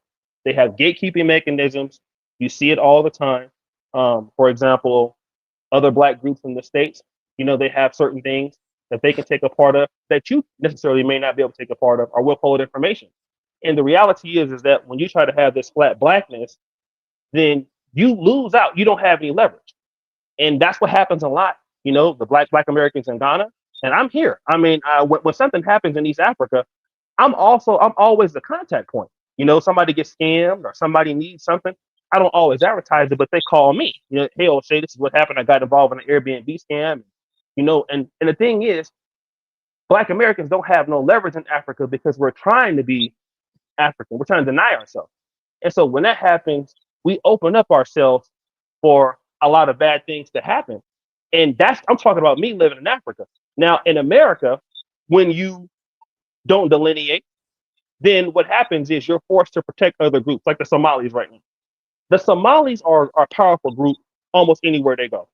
They have gatekeeping mechanisms. You see it all the time. For example, other Black groups in the States, they have certain things that they can take a part of that you necessarily may not be able to take a part of, or withhold information. And the reality is that when you try to have this flat Blackness, then you lose out. You don't have any leverage. And that's what happens a lot, the Black Americans in Ghana. And I'm here. I mean, when something happens in East Africa, I'm always the contact point. Somebody gets scammed or somebody needs something. I don't always advertise it, but they call me. Hey, O'Shea, this is what happened. I got involved in an Airbnb scam. And the thing is, Black Americans don't have no leverage in Africa because we're trying to be African. We're trying to deny ourselves. And so when that happens, we open up ourselves for a lot of bad things to happen. And I'm talking about me living in Africa. Now, in America, when you don't delineate, then what happens is you're forced to protect other groups, like the Somalis right now. The Somalis are a powerful group almost anywhere they go.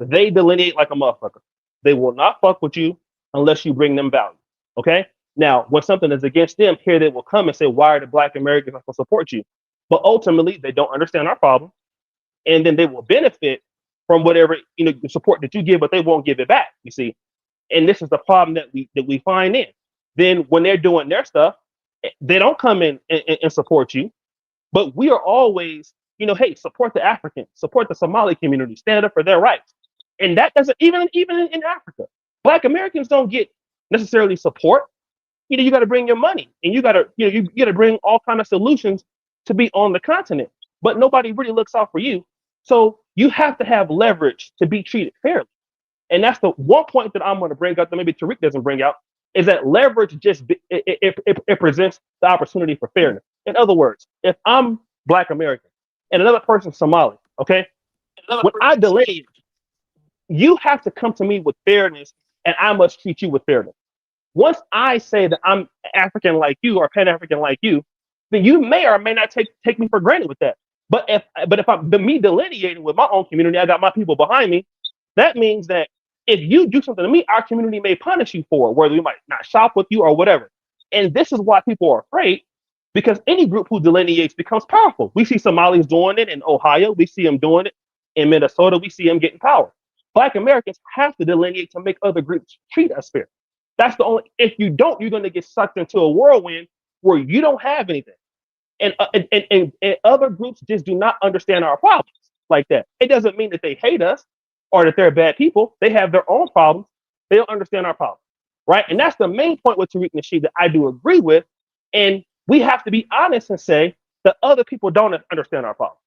They delineate like a motherfucker. They will not fuck with you unless you bring them value. Okay? Now, when something is against them, here they will come and say, why are the Black Americans not going to support you? But ultimately, they don't understand our problem. And then they will benefit from whatever, the support that you give, but they won't give it back, you see. And this is the problem that we find in. Then when they're doing their stuff, they don't come in and support you. But we are always, hey, support the Africans, support the Somali community, stand up for their rights. And that doesn't, even in Africa, Black Americans don't get necessarily support. You got to bring your money, and you got to bring all kind of solutions to be on the continent. But nobody really looks out for you. So you have to have leverage to be treated fairly. And that's the one point that I'm going to bring up that maybe Tariq doesn't bring out, is that leverage it presents the opportunity for fairness. In other words, if I'm Black American and another person's Somali, okay, when I delay, you have to come to me with fairness, and I must treat you with fairness. Once I say that I'm African like you or Pan-African like you, then you may or may not take me for granted with that. But if I'm me delineating with my own community, I got my people behind me. That means that if you do something to me, our community may punish you for it, whether we might not shop with you or whatever. And this is why people are afraid, because any group who delineates becomes powerful. We see Somalis doing it in Ohio. We see them doing it in Minnesota. We see them getting power. Black Americans have to delineate to make other groups treat us fair. That's the only. If you don't, you're going to get sucked into a whirlwind where you don't have anything. And other groups just do not understand our problems like that. It doesn't mean that they hate us or that they're bad people. They have their own problems. They don't understand our problems, right? And that's the main point with Tariq Nasheed that I do agree with. And we have to be honest and say that other people don't understand our problems.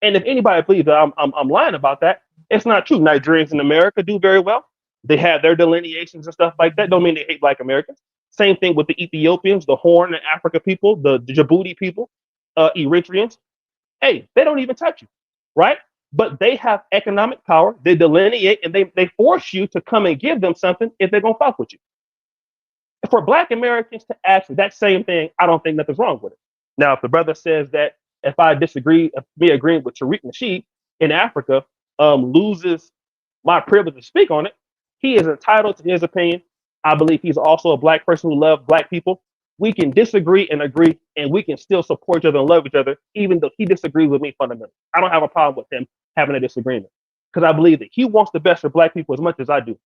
And if anybody believes that I'm lying about that, it's not true. Nigerians in America do very well. They have their delineations and stuff like that. Don't mean they hate Black Americans. Same thing with the Ethiopians, the Horn and Africa people, the Djibouti people, Eritreans. Hey, they don't even touch you, right? But they have economic power. They delineate and they force you to come and give them something if they're gonna fuck with you. For Black Americans to ask for that same thing, I don't think nothing's wrong with it. Now, if the brother says that if I disagree, if me agreeing with Tariq Nasheed in Africa loses my privilege to speak on it, he is entitled to his opinion. I believe he's also a Black person who loves Black people. We can disagree and agree, and we can still support each other and love each other, even though he disagrees with me fundamentally. I don't have a problem with him having a disagreement because I believe that he wants the best for Black people as much as I do.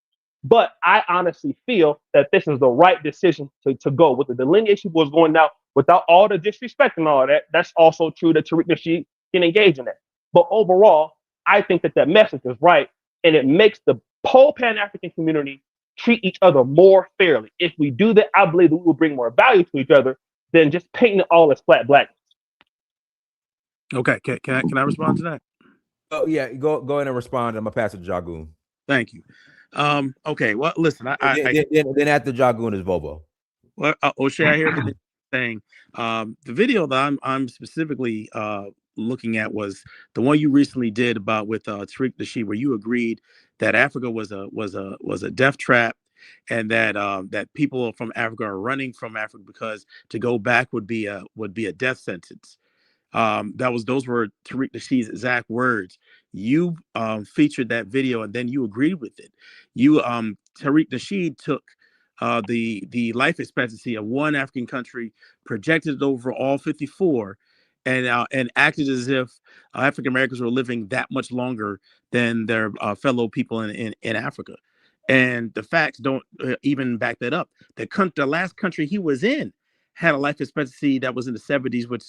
But I honestly feel that this is the right decision to go with the delineation was going now without all the disrespect and all that. That's also true that Tariq Nasheed can engage in that. But overall, I think that message is right, and it makes the whole Pan-African community treat each other more fairly. If we do that, I believe that we will bring more value to each other than just painting it all as flat black. Okay, can I respond to that? Oh yeah, go ahead and respond. I'm gonna pass it to Jagoon. Thank you. Okay, well, listen, then after Jagoon is Bobo. Well, O'Shea, I hear everything you're saying. The video that I'm specifically looking at was the one you recently did about with Tariq Nasheed, where you agreed that Africa was a death trap, and that that people from Africa are running from Africa because to go back would be a death sentence. Those were Tariq Nasheed's exact words. You featured that video and then you agreed with it. Tariq Nasheed took the life expectancy of one African country, projected it over all 54, and acted as if African Americans were living that much longer than their fellow people in Africa. And the facts don't even back that up. The last country he was in had a life expectancy that was in the 70s, which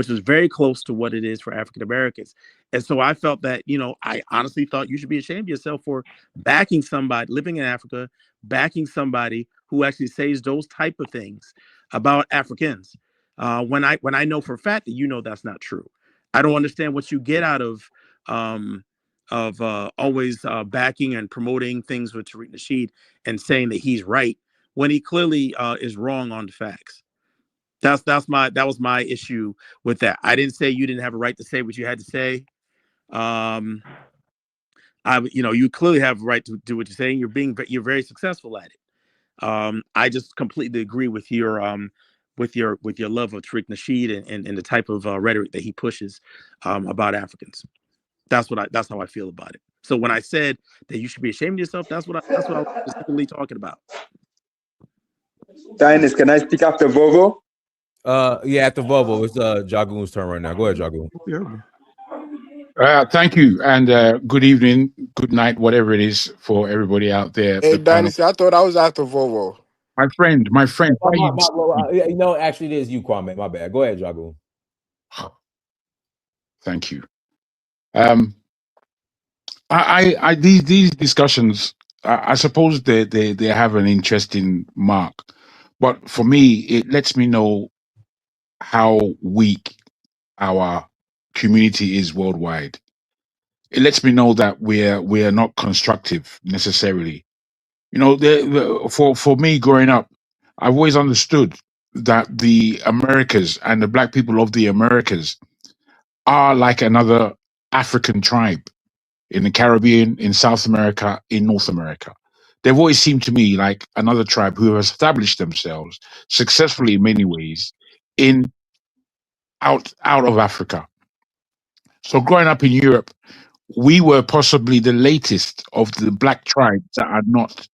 was very close to what it is for African Americans. And so I felt that, I honestly thought you should be ashamed of yourself for backing somebody living in Africa, backing somebody who actually says those type of things about Africans. When I know for a fact that that's not true. I don't understand what you get out of always backing and promoting things with Tariq Nasheed and saying that he's right when he clearly is wrong on the facts. That was my issue with that. I didn't say you didn't have a right to say what you had to say. You clearly have a right to do what you're saying. You're very successful at it. I just completely agree with your love of Tariq Nasheed and the type of rhetoric that he pushes about Africans. That's how I feel about it. So when I said that you should be ashamed of yourself, that's what I was specifically talking about. Tynus, can I speak after Vovo? Yeah, after Vovo, it's Jagoon's turn right now. Go ahead, Jagoon. Thank you, and good evening, good night, whatever it is for everybody out there. Hey, Dynasty, I thought I was after Vovo. My friend. Actually, it is you, Kwame. My bad. Go ahead, Jagoon. Thank you. These discussions, I suppose they have an interesting mark, but for me, it lets me know how weak our community is worldwide. It lets me know that we're not constructive necessarily. For me growing up, I've always understood that the Americas and the black people of the Americas are like another African tribe in the Caribbean, in South America, in North America. They've always seemed to me like another tribe who have established themselves successfully in many ways out of Africa. So growing up in Europe, we were possibly the latest of the black tribes that are not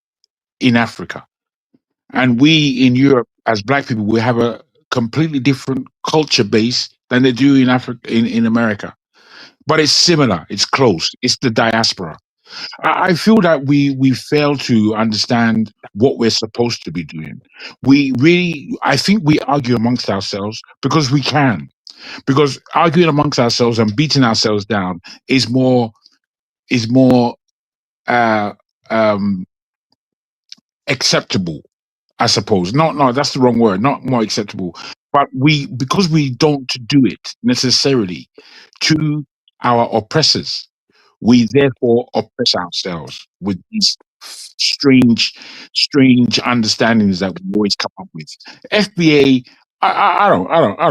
in Africa. And we in Europe, as black people, we have a completely different culture base than they do in Africa, in America. But it's similar, it's close, it's the diaspora. I feel that we fail to understand what we're supposed to be doing. I think we argue amongst ourselves because we can. Because arguing amongst ourselves and beating ourselves down is more acceptable, I suppose. No, that's the wrong word. Not more acceptable, but because we don't do it necessarily to our oppressors. We therefore oppress ourselves with these strange understandings that we always come up with. FBA, I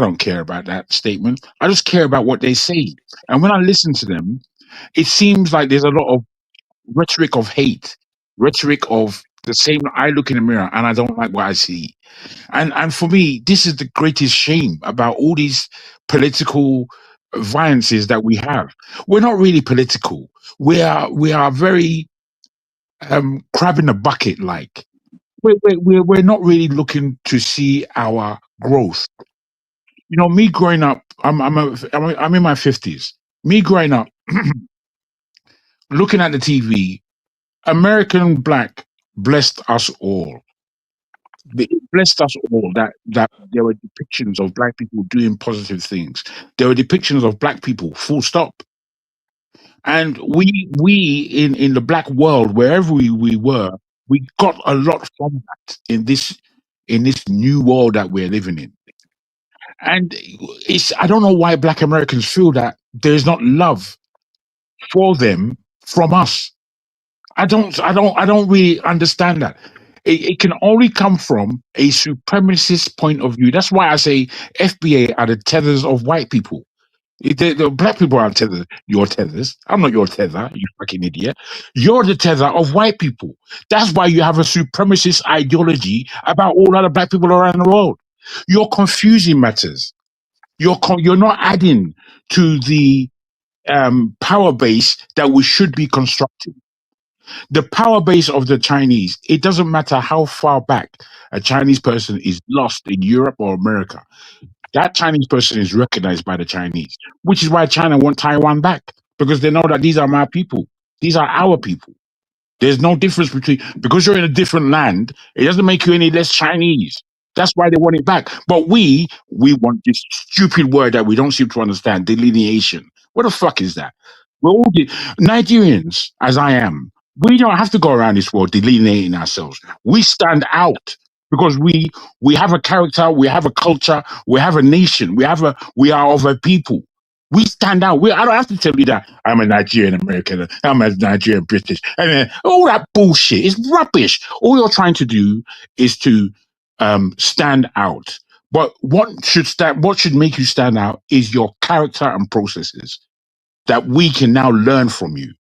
don't care about that statement. I just care about what they say. And when I listen to them, it seems like there's a lot of rhetoric of hate, rhetoric of the same. I look in the mirror and I don't like what I see. And for me, this is the greatest shame about all these political variances that we have. We're not really political. We are very crab in the bucket like. We're not really looking to see our growth. You know, me growing up, I'm in my 50s. Me growing up, looking at the TV, American Black blessed us all. It blessed us all that there were depictions of black people doing positive things. There were depictions of black people, full stop. And we in the black world, wherever we were, we got a lot from that in this new world that we're living in. And I don't know why black Americans feel that there's not love for them from us. I don't really understand that. It can only come from a supremacist point of view. That's why I say FBA are the tethers of white people. The black people are tethered. Your tethers. I'm not your tether, you fucking idiot. You're the tether of white people. That's why you have a supremacist ideology about all other black people around the world. You're confusing matters. You're not adding to the power base that we should be constructing. The power base of the Chinese, it doesn't matter how far back a Chinese person is lost in Europe or America. That Chinese person is recognized by the Chinese, which is why China want Taiwan back, because they know that these are my people. These are our people. There's no difference because you're in a different land, it doesn't make you any less Chinese. That's why they want it back. But we want this stupid word that we don't seem to understand, delineation. What the fuck is that? We're all Nigerians, as I am. We don't have to go around this world delineating ourselves. We stand out because we have a character, we have a culture, we have a nation, we are of a people. We stand out. I don't have to tell you that I'm a Nigerian American, I'm a Nigerian British, and all that bullshit is rubbish. All you're trying to do is to stand out. But what should make you stand out is your character and processes that we can now learn from you.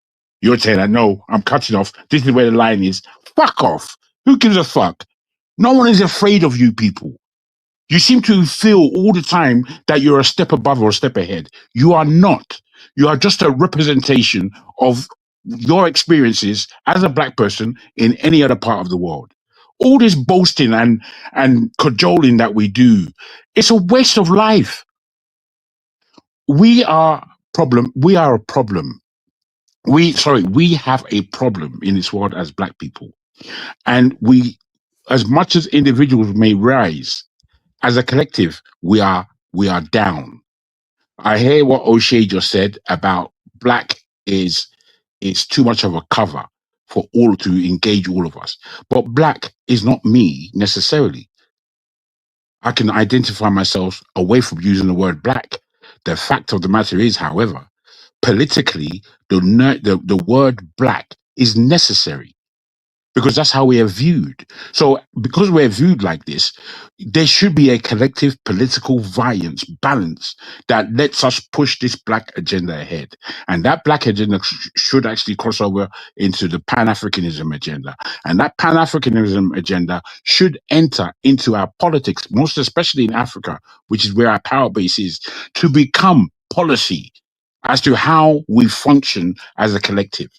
You're saying that no, I'm cutting off. This is where the line is. Fuck off. Who gives a fuck? No one is afraid of you people. You seem to feel all the time that you're a step above or a step ahead. You are not. You are just a representation of your experiences as a black person in any other part of the world. All this boasting and cajoling that we do, it's a waste of life. We are a problem. We have a problem in this world as black people. And as much as individuals may rise, as a collective, we are down. I hear what O'Shea just said about black is too much of a cover for all to engage all of us. But black is not me necessarily. I can identify myself away from using the word black. The fact of the matter is, however, politically, the word black is necessary because that's how we are viewed. So because we're viewed like this, there should be a collective political balance that lets us push this black agenda ahead. And that black agenda should actually cross over into the Pan-Africanism agenda. And that Pan-Africanism agenda should enter into our politics, most especially in Africa, which is where our power base is, to become policy as to how we function as a collective.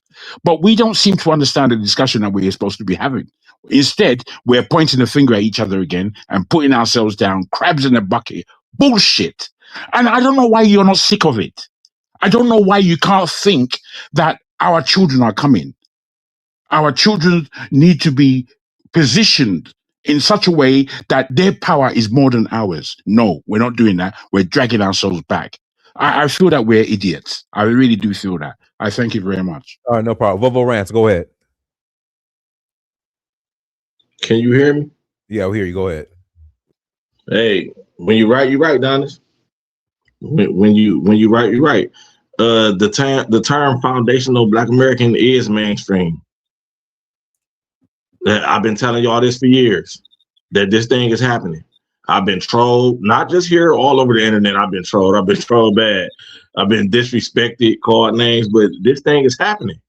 But we don't seem to understand the discussion that we're supposed to be having. Instead, we're pointing the finger at each other again and putting ourselves down, crabs in a bucket. Bullshit. And I don't know why you're not sick of it. I don't know why you can't think that our children are coming. Our children need to be positioned in such a way that their power is more than ours. No, we're not doing that. We're dragging ourselves back. I feel that we're idiots. I really do feel that. I thank you very much. All right, no problem. Vovo Rants, go ahead. Can you hear me? Yeah, I'll hear you. Go ahead. Hey, when you write, Donis. When you write, you right. the term foundational Black American is mainstream. I've been telling y'all this for years, that this thing is happening. I've been trolled, not just here, all over the internet. I've been trolled. I've been trolled bad. I've been disrespected, called names, but this thing is happening.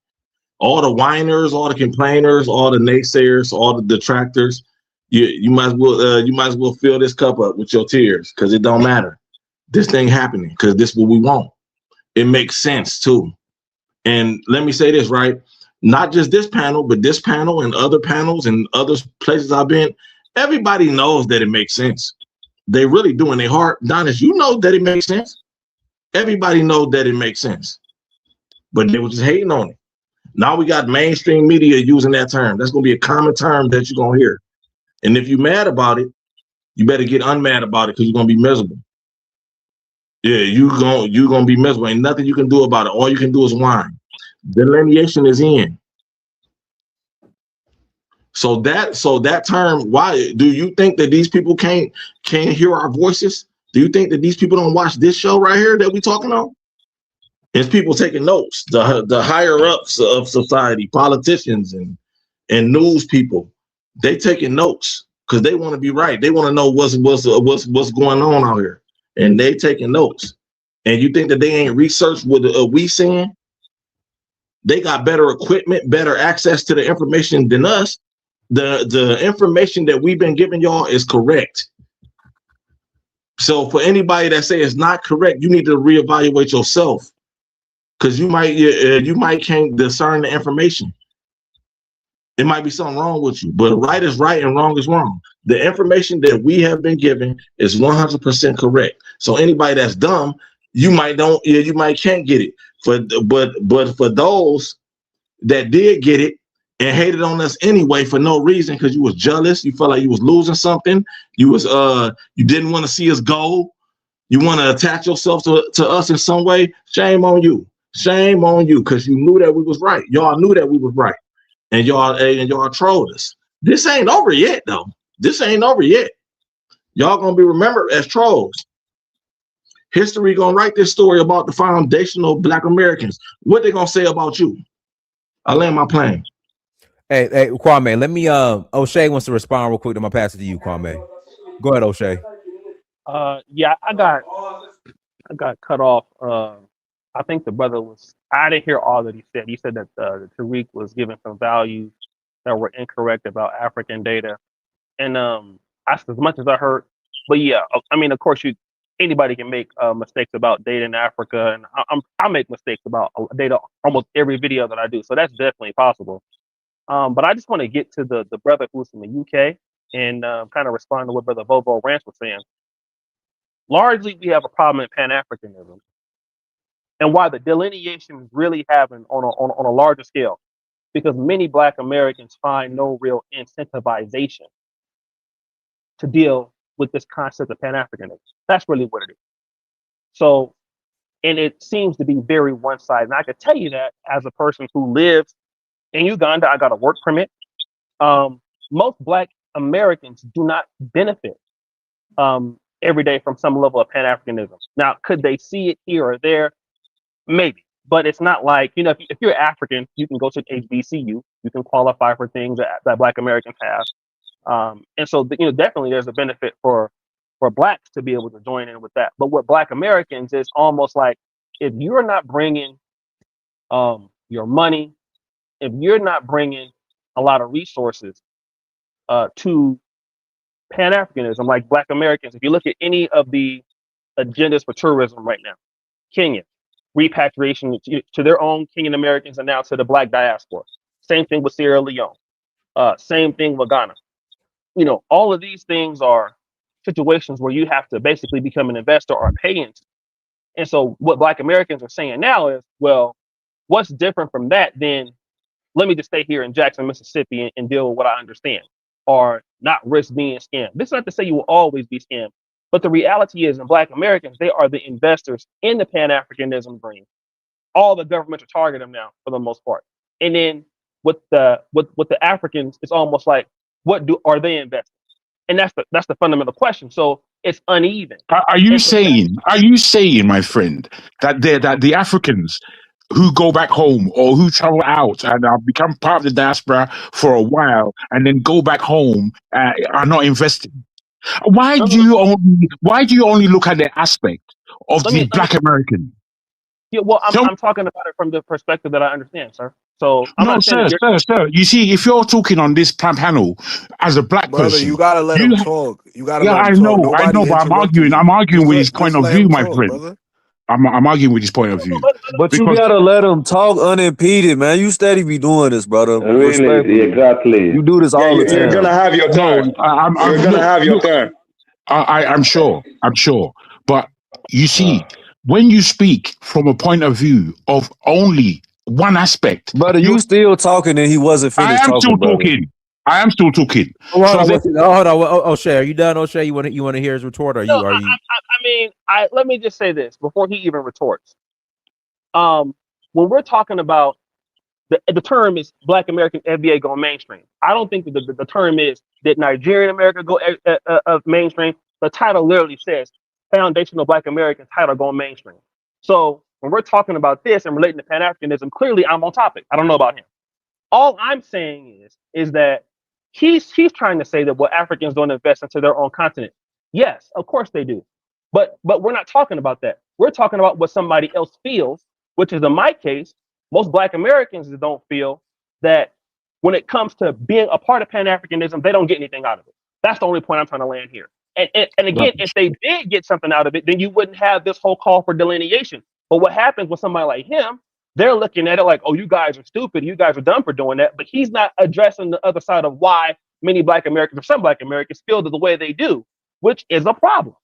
All the whiners, all the complainers, all the naysayers, all the detractors, you might as well fill this cup up with your tears, because it don't matter. This thing happening because this is what we want. It makes sense too. And let me say this, right? Not just this panel, but this panel and other panels and other places I've been, everybody knows that it makes sense. They really do in their heart. Donis, you know that it makes sense. Everybody knows that it makes sense. But they were just hating on it. Now we got mainstream media using that term. That's going to be a common term that you're going to hear. And if you're mad about it, you better get unmad about it, because you're going to be miserable. Yeah, you're gonna be miserable. Ain't nothing you can do about it. All you can do is whine. Delineation is in. So that term, why do you think that these people can't hear our voices? Do you think that these people don't watch this show right here that we talking on? It's people taking notes. The higher ups of society, politicians and news people, they taking notes because they want to be right. They want to know what's going on out here, and they taking notes. And you think that they ain't researched what we seeing? They got better equipment, better access to the information than us. The information that we've been giving y'all is correct. So for anybody that say it's not correct, you need to reevaluate yourself, because you might can't discern the information. It might be something wrong with you, but right is right and wrong is wrong. The information that we have been given is 100% correct. So anybody that's dumb, you might can't get it. But for those that did get it and hated on us anyway for no reason, because you was jealous, you felt like you was losing something, you didn't want to see us go, you want to attach yourself to us in some way. Shame on you. Shame on you, because you knew that we was right. Y'all knew that we was right. And y'all trolled us. This ain't over yet, though. This ain't over yet. Y'all gonna be remembered as trolls. History gonna write this story about the foundational Black Americans. What they gonna say about you? I land my plane. Hey, Kwame, let me O'Shea wants to respond real quick. I'm gonna pass it to you, Kwame. Go ahead, O'Shea. Yeah, I got cut off. I think the brother I didn't hear all that he said. He said that Tariq was giving some values that were incorrect about African data. And as much as I heard, but yeah, I mean, of course, anybody can make mistakes about data in Africa, and I make mistakes about data almost every video that I do. So that's definitely possible. But I just want to get to the brother who's from the UK and kind of respond to what Brother Bobo Ranch was saying. Largely, we have a problem in Pan-Africanism, and why the delineation is really happening on a larger scale, because many Black Americans find no real incentivization to deal with this concept of Pan-Africanism. That's really what it is. So, and it seems to be very one-sided. And I can tell you that as a person who lives in Uganda, I got a work permit. Most Black Americans do not benefit every day from some level of Pan-Africanism. Now, could they see it here or there? Maybe. But it's not like, if you're African, you can go to HBCU, you can qualify for things that Black Americans have. And so, definitely there's a benefit for Blacks to be able to join in with that. But with Black Americans, it's almost like, if you're not bringing your money, if you're not bringing a lot of resources to Pan-Africanism, like Black Americans, if you look at any of the agendas for tourism right now, Kenya, repatriation to their own Kenyan Americans and now to the Black diaspora. Same thing with Sierra Leone. Same thing with Ghana. All of these things are situations where you have to basically become an investor or pay into. And so what Black Americans are saying now is, well, what's different from that than, let me just stay here in Jackson, Mississippi and deal with what I understand, or not risk being scammed. This is not to say you will always be scammed, but the reality is, in Black Americans, they are the investors in the Pan-Africanism dream. All the governments are targeting them now for the most part. And then with the Africans, it's almost like, are they investing? And that's the fundamental question. So it's uneven. Are you saying, my friend, that the Africans who go back home or who travel out and become part of the diaspora for a while and then go back home are not investing? Why do you only look at the aspect of Let the me Black American? Yeah, well, Don't I'm talking about it from the perspective that I understand, sir. So I'm No, not saying that you're. sir. You see, if you're talking on this panel as a black Brother, you person, gotta let you him talk. You gotta yeah, let him I talk. know, Nobody but I'm interrupting arguing. you. With his point Just of let view, him my talk, friend. brother. I'm arguing with his point of view But you because gotta let him talk unimpeded, man. You steady be doing this, brother. Really, Respectfully, exactly. you do this Yeah, all the you're gonna time. have your no, turn. I'm You're gonna have your look. turn. I'm sure, but you Uh, see, when you speak from a point of view of only one aspect, Brother, you still talking and he wasn't I finished am still talking, brother. talking. I am still talking. Oh, hold So on. then, Hold on. O'Shea, are you done? O'Shea, you want to hear his retort? Or are No, you? Are you? I mean, let me just say this before he even retorts. When we're talking about the term is Black American FBA going mainstream. I don't think that the term is that Nigerian America go mainstream. The title literally says Foundational Black American title going mainstream. So when we're talking about this and relating to Pan Africanism, clearly I'm on topic. I don't know about him. All I'm saying is that he's trying to say that what Africans don't invest into their own continent. Yes, of course they do. But we're not talking about that. We're talking about what somebody else feels, which is in my case, most Black Americans don't feel that when it comes to being a part of Pan Africanism, they don't get anything out of it. That's the only point I'm trying to land here. And again, if they did get something out of it, then you wouldn't have this whole call for delineation. But what happens with somebody like him, they're looking at it like, oh, you guys are stupid. You guys are dumb for doing that. But he's not addressing the other side of why many Black Americans or some Black Americans feel the way they do, which is a problem.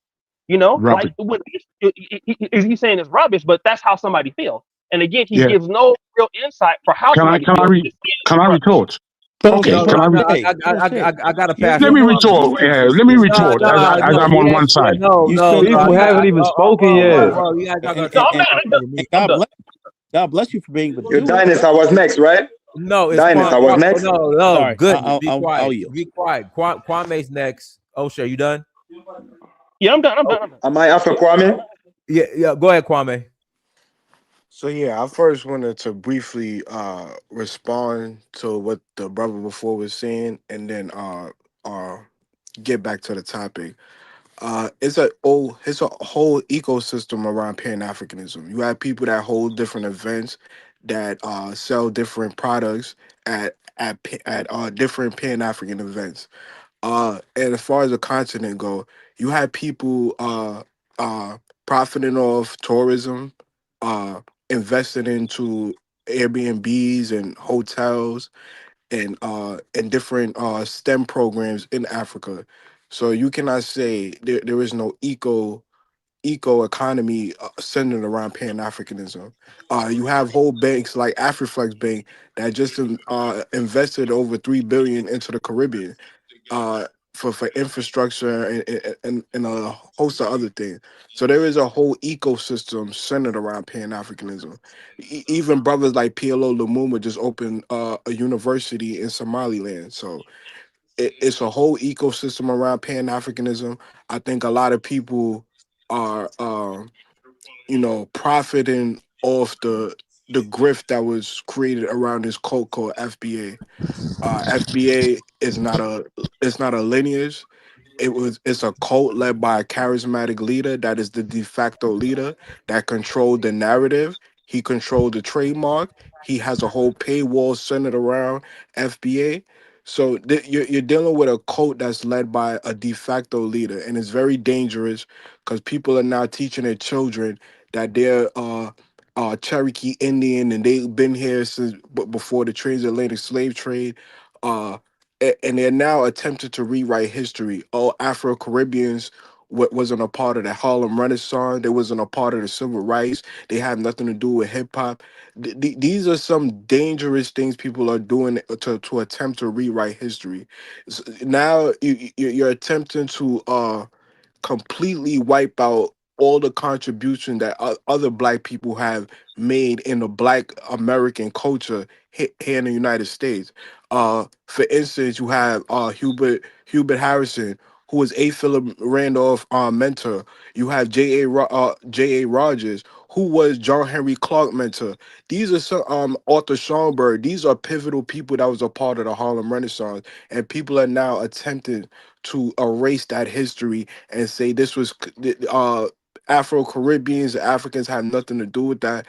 You know, rubbish. like when he's saying it's rubbish, but that's how somebody feels. And again, he Yeah. gives no real insight for how somebody feels. Just saying it's Can I rubbish. retort? Okay. No, Can I? I gotta pass Let it. me retort. Let me retort as I'm on one side. No. People haven't even spoken yet. Bro, you guys not gonna No, talk I'm not. in front of me. I'm done. God bless you for being able to Your do it. Dynasty, I was next, right? No, it's Dynasty, I was next. No, Sorry, goodness. Be quiet. I'll yield. Be quiet. Kwame's next. O'Shea, you done? Yeah, I'm done. I'm done. Am I after Kwame? Yeah. Go ahead, Kwame. So yeah, I first wanted to briefly respond to what the brother before was saying, and then get back to the topic. It's a whole ecosystem around Pan Africanism. You have people that hold different events that sell different products at different Pan African events. And as far as the continent go, you have people profiting off tourism, investing into Airbnbs and hotels and different STEM programs in Africa. So you cannot say there is no eco economy centered around Pan Africanism. You have whole banks like Afriflex Bank that just invested over 3 billion into the Caribbean for infrastructure and a host of other things. So there is a whole ecosystem centered around Pan Africanism. Even brothers like PLO Lumumba just opened a university in Somaliland. So it's a whole ecosystem around Pan Africanism. I think a lot of people are, profiting off the grift that was created around this cult called FBA. FBA is not a lineage. It's a cult led by a charismatic leader that is the de facto leader that controlled the narrative. He controlled the trademark. He has a whole paywall centered around FBA. So you're dealing with a cult that's led by a de facto leader, and it's very dangerous because people are now teaching their children that they're Cherokee Indian and they've been here since before the transatlantic slave trade. Uh, and they're now attempting to rewrite history. Oh, Afro Caribbeans wasn't a part of the Harlem Renaissance. They wasn't a part of the civil rights. They have nothing to do with hip hop. These are some dangerous things people are doing to attempt to rewrite history. Now you're attempting to completely wipe out all the contribution that other black people have made in the black American culture here in the United States. For instance, you have Hubert Harrison, who was A. Philip Randolph mentor. You have J.A. Rogers, who was John Henry Clark mentor. These are some Arthur Schomburg. These are pivotal people that was a part of the Harlem Renaissance, and people are now attempting to erase that history and say this was Afro Caribbeans, Africans have nothing to do with that.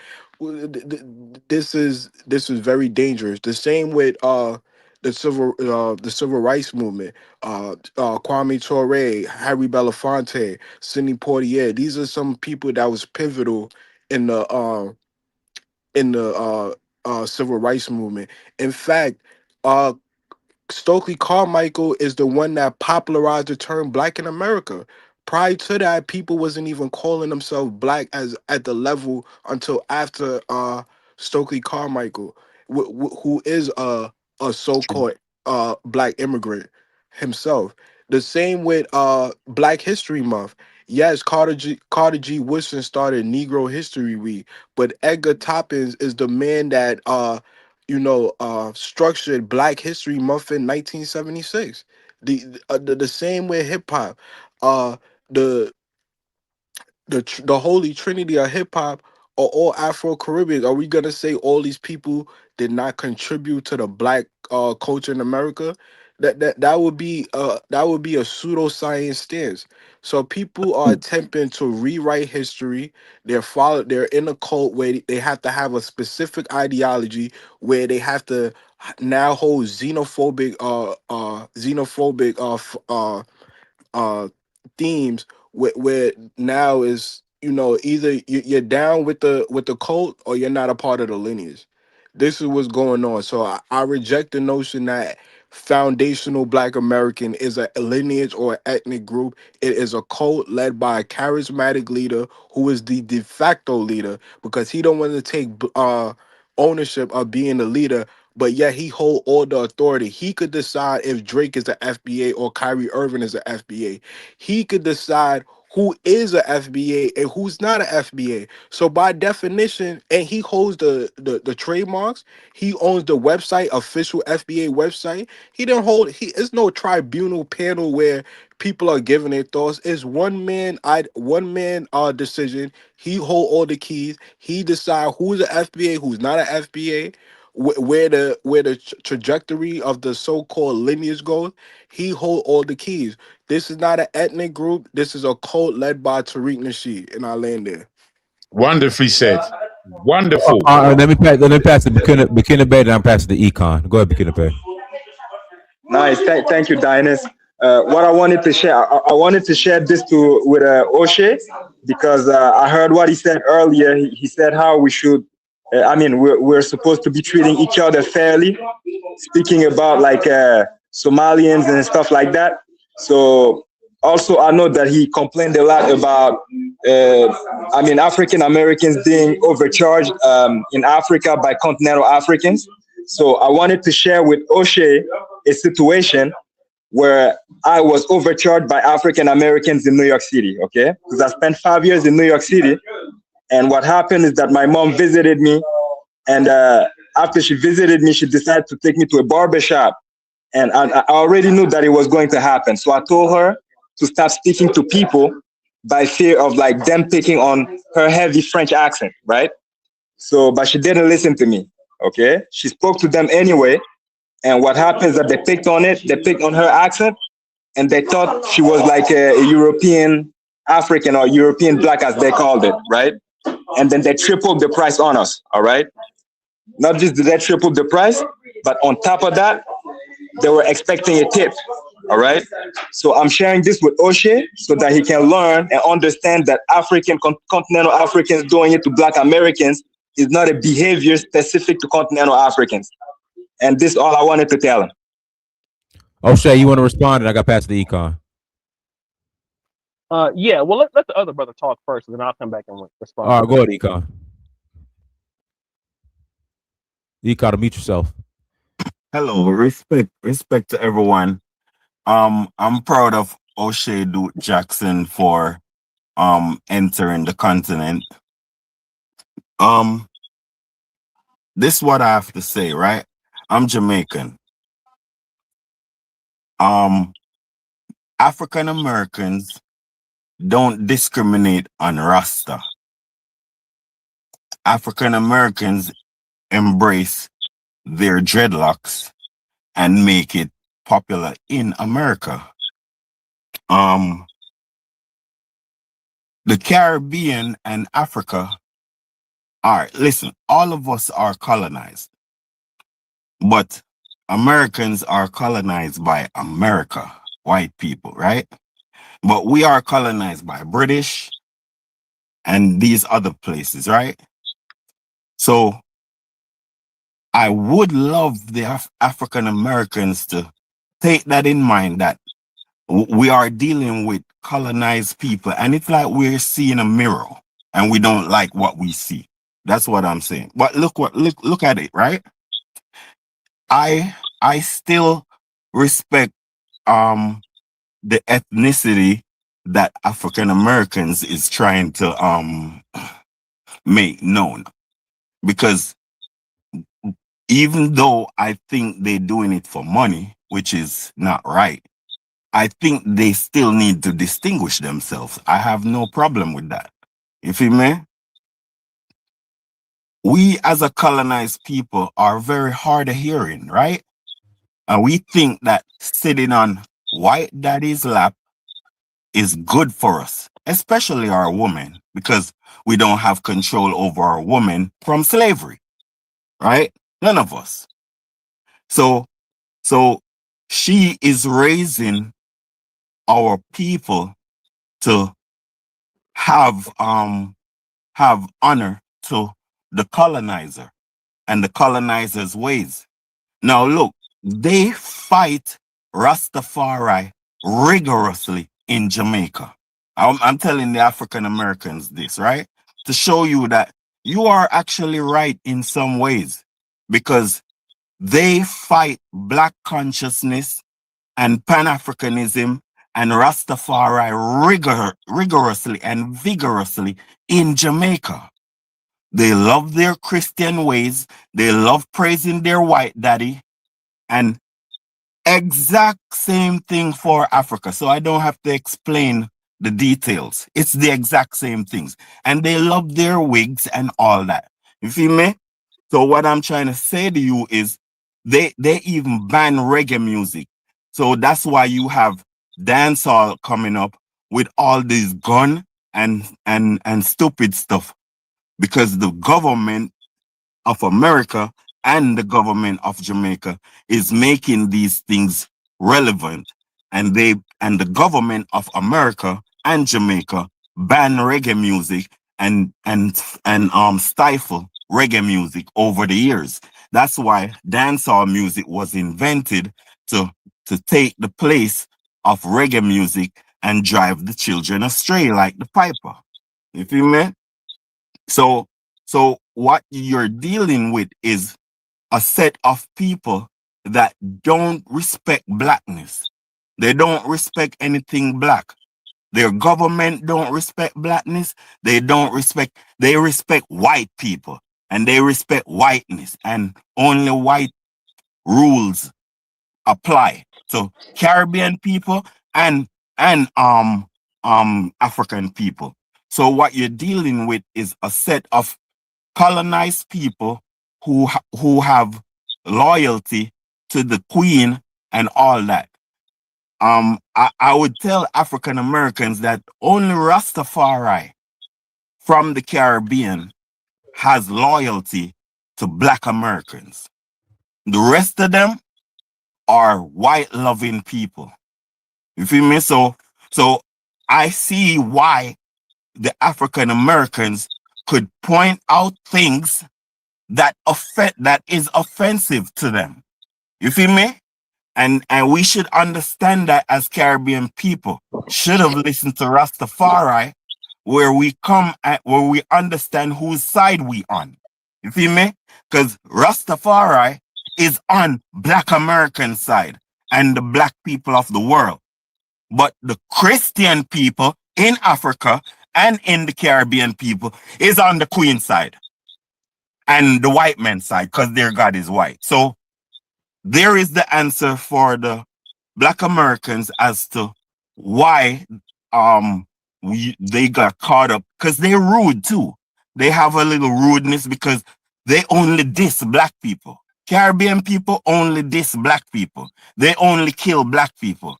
This is very dangerous. The same with the civil rights movement. Kwame Ture, Harry Belafonte, Sidney Poitier. These are some people that was pivotal in the civil rights movement. In fact, uh, Stokely Carmichael is the one that popularized the term black in America. Prior to that, people wasn't even calling themselves black as at the level until after Stokely Carmichael, who is a so-called black immigrant himself. The same with Black History Month. Yes, Carter G. Woodson started Negro History Week, but Edgar Toppins is the man that structured Black History Month in 1976. The same way hip hop, uh, the the holy trinity of hip hop are all Afro Caribbean. Are we gonna say all these people did not contribute to the black culture in America? That would be a pseudoscience stance. So people are attempting to rewrite history. They're in a cult where they have to have a specific ideology where they have to now hold uh themes where now is either you're down with the cult or you're not a part of the lineage. This is what's going on. So I reject the notion that foundational Black American is a lineage or an ethnic group. It is a cult led by a charismatic leader who is the de facto leader because he don't want to take ownership of being the leader, but yet he hold all the authority. He could decide if Drake is an FBA or Kyrie Irving is an FBA. He could decide who is a FBA and who's not a FBA. So by definition, and he holds the trademarks, he owns the website, official FBA website. He didn't hold it's no tribunal panel where people are giving their thoughts. It's one man decision. He hold all the keys. He decide who's a FBA, who's not a FBA, where the trajectory of the so-called lineage goes. He hold all the keys. This is not an ethnic group. This is a cult led by Tariq Nasheed, and I land there. Wonderfully said. Wonderful. Let me pass the Bikini Bay, and I'm passing the econ. Go ahead, Bikini Bay. Nice. Thank you, Dinus. What I wanted to share, I wanted to share this with O'Shea because I heard what he said earlier. He said how we should, we're supposed to be treating each other fairly, speaking about like Somalians and stuff like that. So also, I know that he complained a lot about, African Americans being overcharged in Africa by continental Africans. So I wanted to share with O'Shea a situation where I was overcharged by African Americans in New York City, okay? Because I spent 5 years in New York City. And what happened is that my mom visited me. And after she visited me, she decided to take me to a barber shop. And I already knew that it was going to happen. So I told her to stop speaking to people by fear of like them picking on her heavy French accent, right? So, but she didn't listen to me, okay? She spoke to them anyway. And what happens is that they picked on it, they picked on her accent, and they thought she was like a European African or European black, as they called it, right? And then they tripled the price on us, all right? Not just did they triple the price, but on top of that, they were expecting a tip, all right? So I'm sharing this with O'Shea so that he can learn and understand that continental Africans doing it to Black Americans is not a behavior specific to continental Africans. And this is all I wanted to tell him. O'Shea, you want to respond? And I got past the econ. Yeah. Well, let the other brother talk first, and then I'll come back and respond. All right, go ahead, econ. Econ, mute yourself. Hello, respect to everyone. I'm proud of O'Shea Duke Jackson for entering the continent. This is what I have to say, right? I'm Jamaican. African Americans don't discriminate on Rasta. African Americans embrace their dreadlocks and make it popular in America. The Caribbean and Africa listen, all of us are colonized, but Americans are colonized by America, white people, right? But we are colonized by British and these other places, right? So I would love the African Americans to take that in mind, that we are dealing with colonized people, and it's like we're seeing a mirror and we don't like what we see. That's what I'm saying. But look at it, right? I still respect the ethnicity that African Americans is trying to make known, because even though I think they're doing it for money, which is not right, I think they still need to distinguish themselves. I have no problem with that. You feel me? We as a colonized people are very hard of hearing, right? And we think that sitting on white daddy's lap is good for us, especially our women, because we don't have control over our women from slavery, right? None of us. So she is raising our people to have honor to the colonizer and the colonizer's ways. Now look, they fight Rastafari rigorously in Jamaica. I'm telling the African Americans this, right? To show you that you are actually right in some ways, because they fight Black consciousness and Pan-Africanism and Rastafari rigorously and vigorously in Jamaica. They love their Christian ways. They love praising their white daddy. And exact same thing for Africa. So I don't have to explain the details. It's the exact same things. And they love their wigs and all that. You feel me? So what I'm trying to say to you is they even ban reggae music. So that's why you have dancehall coming up with all this gun and stupid stuff, because the government of America and the government of Jamaica is making these things relevant, and the government of America and Jamaica ban reggae music and stifle reggae music over the years. That's why dancehall music was invented to take the place of reggae music and drive the children astray like the piper. You feel me? So what you're dealing with is a set of people that don't respect blackness. They don't respect anything black. Their government don't respect blackness. They respect white people, and they respect whiteness, and only white rules apply to Caribbean people and African people. So what you're dealing with is a set of colonized people who have loyalty to the queen and all that. I would tell African Americans that only Rastafari from the Caribbean has loyalty to Black Americans. The rest of them are white loving people. You feel me? So I see why the African Americans could point out things that is offensive to them. You feel me? And we should understand that as Caribbean people should have listened to Rastafari, where we understand whose side we on. You feel me? Because Rastafari is on Black American side and the Black people of the world. But the Christian people in Africa and in the Caribbean people is on the Queen side and the white man's side, because their God is white. So there is the answer for the Black Americans as to why they got caught up, because they're rude too. They have a little rudeness because they only diss black people. Caribbean people only diss black people. They only kill black people.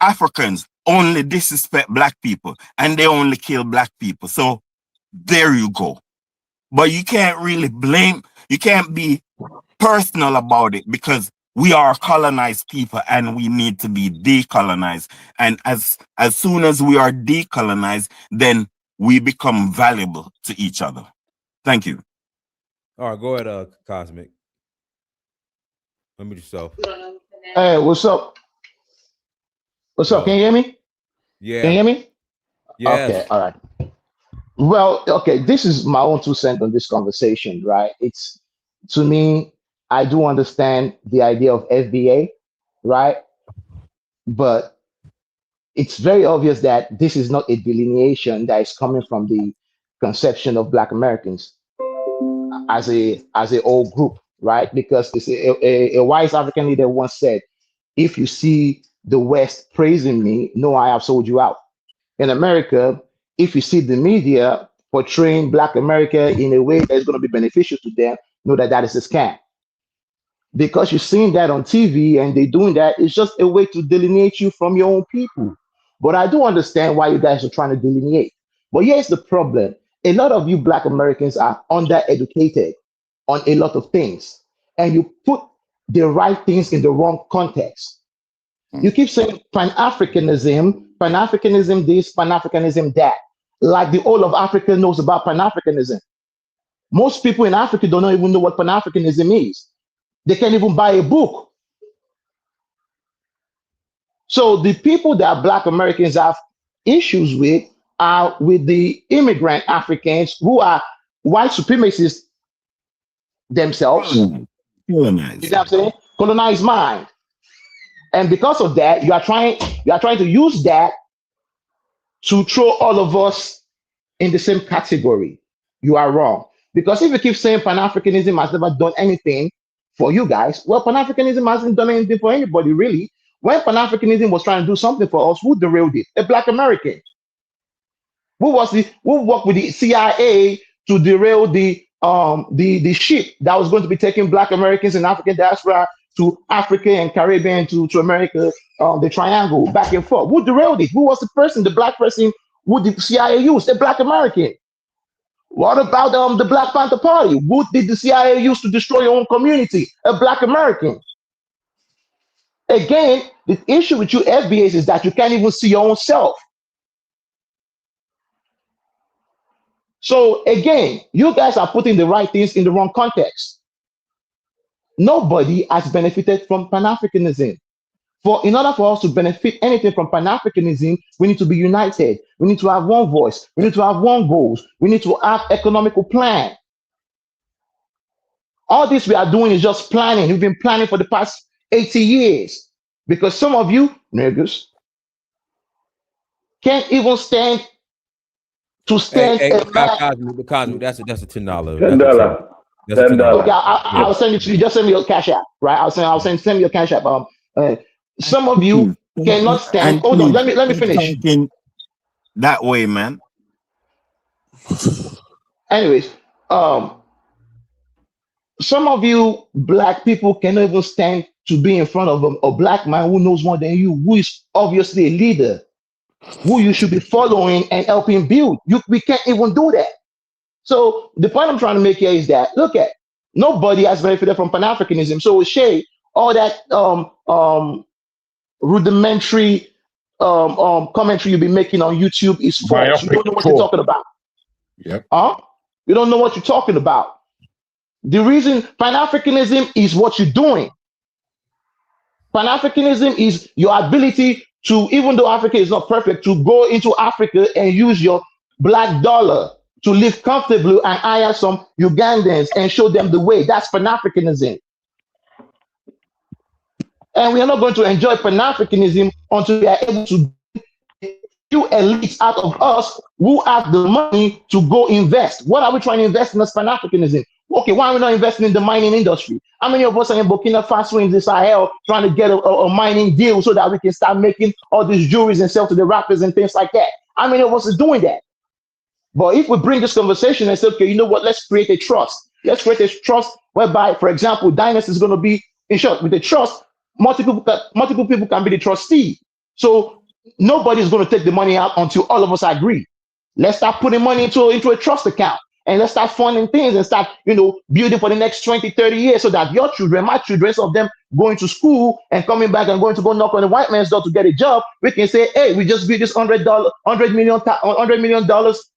Africans only disrespect black people and they only kill black people. So there you go. But you can't really blame, you can't be personal about it, because we are colonized people and we need to be decolonized. And as soon as we are decolonized, then we become valuable to each other. Thank you. All right, go ahead, Cosmic. Unmute yourself. Hey, what's up? What's up? Can you hear me? Yeah. Can you hear me? Yes. Okay, all right. Well, okay, this is my own 2 cents on this conversation, right? It's, to me, I do understand the idea of FBA, right? But it's very obvious that this is not a delineation that is coming from the conception of Black Americans as a whole group, right? Because it's a wise African leader once said, if you see the West praising me, know I have sold you out. In America, if you see the media portraying Black America in a way that's going to be beneficial to them, know that that is a scam. Because you're seeing that on TV and they're doing that, it's just a way to delineate you from your own people. But I do understand why you guys are trying to delineate. But here's the problem. A lot of you Black Americans are undereducated on a lot of things, and you put the right things in the wrong context. You keep saying Pan-Africanism, Pan-Africanism this, Pan-Africanism that, like the whole of Africa knows about Pan-Africanism. Most people in Africa don't even know what Pan-Africanism is. They can't even buy a book. So the people that Black Americans have issues with are with the immigrant Africans who are white supremacists themselves. Colonized. You know what I'm saying? Colonized mind. And because of that, you are trying to use that to throw all of us in the same category. You are wrong. Because if you keep saying Pan-Africanism has never done anything for you guys, well, Pan-Africanism hasn't done anything for anybody, really. When Pan-Africanism was trying to do something for us, who derailed it? A Black American. Who worked with the CIA to derail the ship that was going to be taking Black Americans and African diaspora to Africa and Caribbean to America, the triangle, back and forth? Who derailed it? Who was the person, the Black person who the CIA used? A Black American. What about the Black Panther Party? Who did the CIA use to destroy your own community? A Black American. Again, the issue with you FBAs is that you can't even see your own self. So again, you guys are putting the right things in the wrong context. Nobody has benefited from Pan-Africanism. In order for us to benefit anything from Pan-Africanism, we need to be united. We need to have one voice. We need to have one goals. We need to have economical plan. All this we are doing is just planning. We've been planning for the past 80 years because some of you niggas can't even stand to stand. Hey, Cosmic, that's a $10. $10. That's a $10. Okay, I'll send it to you. Just send me your cash app, right? I'll send me your cash app. Some of you cannot stand. And Hold on, let me finish. That way, man. Anyways, some of you Black people cannot even stand to be in front of a Black man who knows more than you, who is obviously a leader, who you should be following and helping build. We can't even do that. So the point I'm trying to make here is that, look at, nobody has benefited from Pan-Africanism. So Shay, all that rudimentary commentary you'll be making on YouTube is false. You don't know what you're talking about. Yep. You don't know what you're talking about. The reason Pan-Africanism is what you're doing. Pan-Africanism is your ability to, even though Africa is not perfect, to go into Africa and use your black dollar to live comfortably and hire some Ugandans and show them the way. That's Pan-Africanism. And we are not going to enjoy Pan-Africanism until we are able to get few elites out of us who have the money to go invest. What are we trying to invest in as Pan-Africanism? Okay, why are we not investing in the mining industry? How many of us are in Burkina Faso in the Sahel trying to get a mining deal so that we can start making all these jewelries and sell to the rappers and things like that? How many of us are doing that? But if we bring this conversation and say, okay, you know what, let's create a trust. Let's create a trust whereby, for example, Dynasty is going to be, in short, with the trust, multiple people can be the trustee. So nobody's going to take the money out until all of us agree. Let's start putting money into a trust account. And let's start funding things and start, building for the next 20, 30 years so that your children, my children, some of them going to school and coming back and going to go knock on the white man's door to get a job, we can say, hey, we just built this $100 million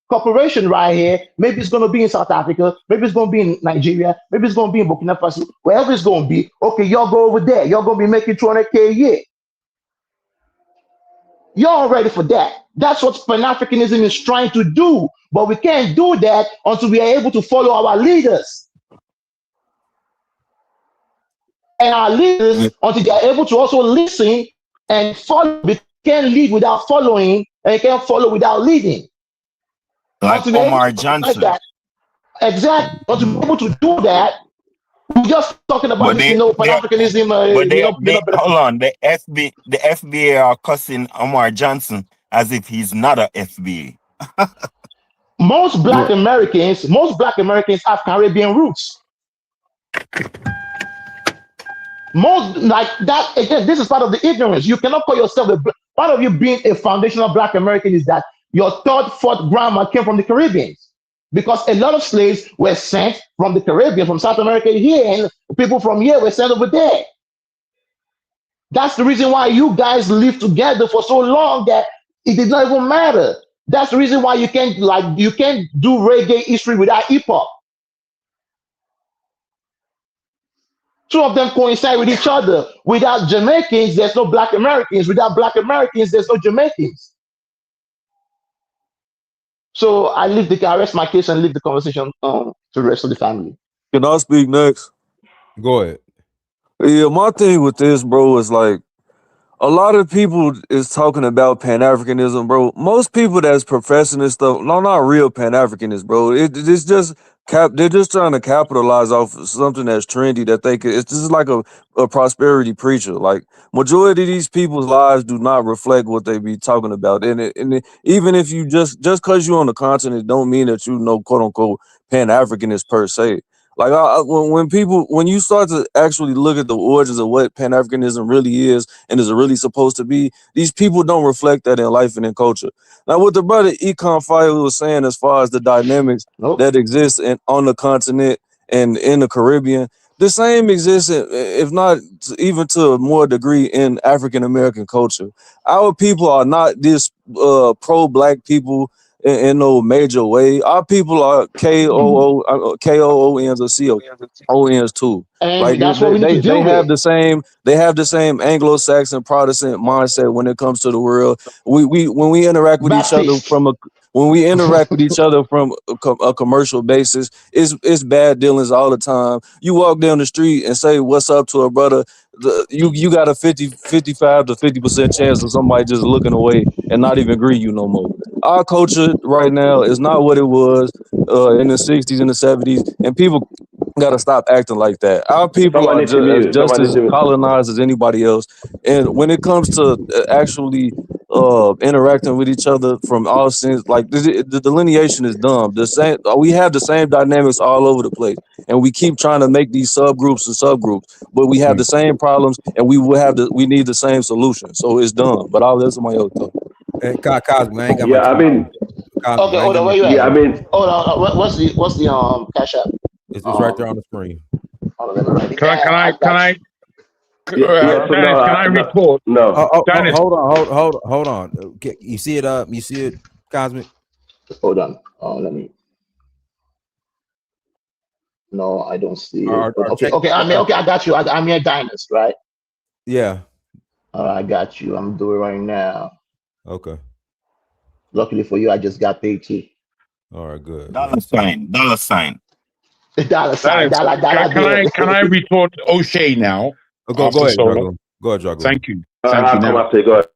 corporation right here. Maybe it's going to be in South Africa. Maybe it's going to be in Nigeria. Maybe it's going to be in Burkina Faso. Wherever it's going to be. Okay, y'all go over there. Y'all going to be making $200K a year. Y'all ready for that? That's what Pan-Africanism is trying to do. But we can't do that until we are able to follow our leaders. And our leaders, until they are able to also listen and follow. We can't lead without following, and you can't follow without leading. Like Omar Johnson. Like exactly. Until we're able to do that, we're just talking about this, Pan-Africanism. Hold on. The FBA are cussing Omar Johnson as if he's not a FBA. Most black Americans have Caribbean roots. Most like that, again, this is part of the ignorance. You cannot call yourself part of you being a foundational black American is that your third, fourth grandma came from the Caribbean. Because a lot of slaves were sent from the Caribbean, from South America here, and people from here were sent over there. That's the reason why you guys lived together for so long that it did not even matter. That's the reason why you can't do reggae history without hip hop. Two of them coincide with each other. Without Jamaicans, there's no Black Americans. Without Black Americans, there's no Jamaicans. So I rest my case and leave the conversation to the rest of the family. Can I speak next? Go ahead. Yeah, my thing with this, bro, is like a lot of people is talking about Pan-Africanism, bro. Most people that's professing this stuff, no, not real Pan-Africanists, bro. It's just they're just trying to capitalize off of something that's trendy that they could. It's just like a prosperity preacher. Like majority of these people's lives do not reflect what they be talking about, and even if you just because you're on the continent, don't mean that you know quote unquote Pan-Africanist per se. Like when you start to actually look at the origins of what Pan-Africanism really is and is really supposed to be, these people don't reflect that in life and in culture. Now, what the brother Econ Fire was saying as far as the dynamics that exist on the continent and in the Caribbean, the same exists, if not even to a more degree, in African American culture. Our people are not this pro-black people in no major way. Our people are KOONs or CONs too. And Like that's what we need to deal they have with. the same Anglo-Saxon Protestant mindset when it comes to the world. When we interact with each other from a commercial basis, it's bad dealings all the time. You walk down the street and say what's up to a brother, you got a 55 to 50% chance of somebody just looking away and not even greet you no more. Our culture right now is not what it was in the 60s and the 70s, and people gotta stop acting like that. Our people are just as colonized as anybody else, and when it comes to actually interacting with each other from all sense, like the delineation is dumb. We have the same dynamics all over the place, and we keep trying to make these subgroups, but we have the same problems, and we need the same solution. So it's dumb. But I'll let somebody else talk. Hey, Cosmo, I ain't got Yeah, I mean, Okay, hold on, where you at? yeah, I mean, Hold on, what's the cash app? It's right there on the screen. Hold on, let me write it Can down. I so Dennis, can I report? No. Dennis, Hold on. Okay, you see it? You see it, Cosmic? Hold on. Let me. No, I don't see it. Okay. I got you. I'm here, Dynast, right? Yeah. I got you. I'm doing it right now. Okay. Luckily for you, I just got paid too. All right, good. $. $. Dollar sign. Can I retort O'Shea now? Go ahead, Drago. Go ahead, Drago. Thank you. I'll come after you. Go ahead.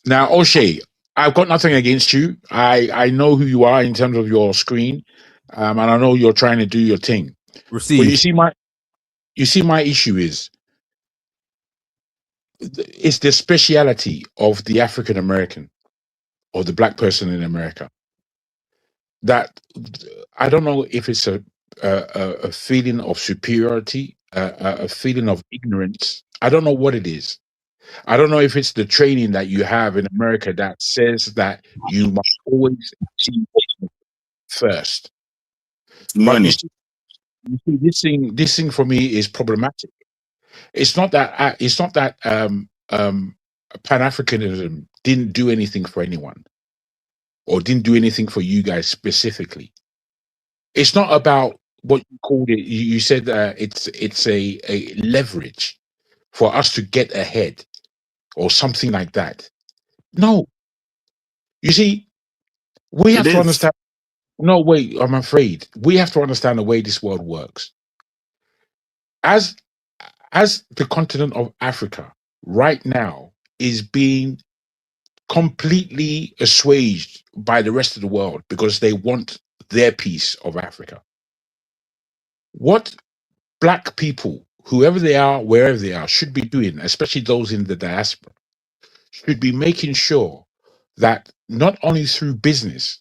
Now, O'Shea, I've got nothing against you. I know who you are in terms of your screen. and I know you're trying to do your thing. But you Receive. see, my issue is it's the speciality of the African American or the black person in America that I don't know if it's a feeling of superiority, a feeling of ignorance. I don't know what it is. I don't know if it's the training that you have in America that says that you must always see first. But Money. you see, this thing for me is problematic. It's not that Pan Africanism didn't do anything for anyone or didn't do anything for you guys specifically. It's not about what you called it. You said it's a leverage for us to get ahead or something like that. No, you see, we It have to is. understand. No, wait, I'm afraid we have to understand the way this world works. As the continent of Africa right now is being completely assuaged by the rest of the world because they want their piece of Africa. What black people, whoever they are, wherever they are, should be doing, especially those in the diaspora, should be making sure that not only through business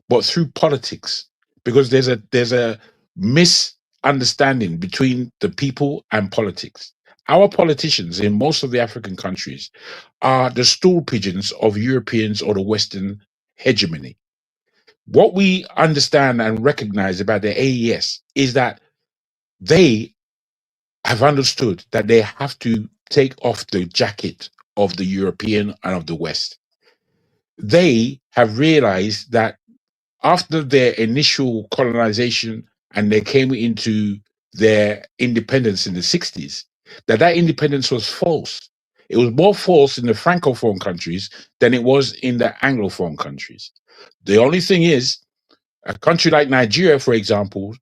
but through politics, because there's a misunderstanding between the people and politics. Our politicians in most of the African countries are the stool pigeons of Europeans or the Western hegemony. What we understand and recognize about the AES is that they have understood that they have to take off the jacket of the European and of the West. They have realized that after their initial colonization and they came into their independence in the 60s, that independence was false. It was more false in the Francophone countries than it was in the Anglophone countries. The only thing is, a country like Nigeria, for example,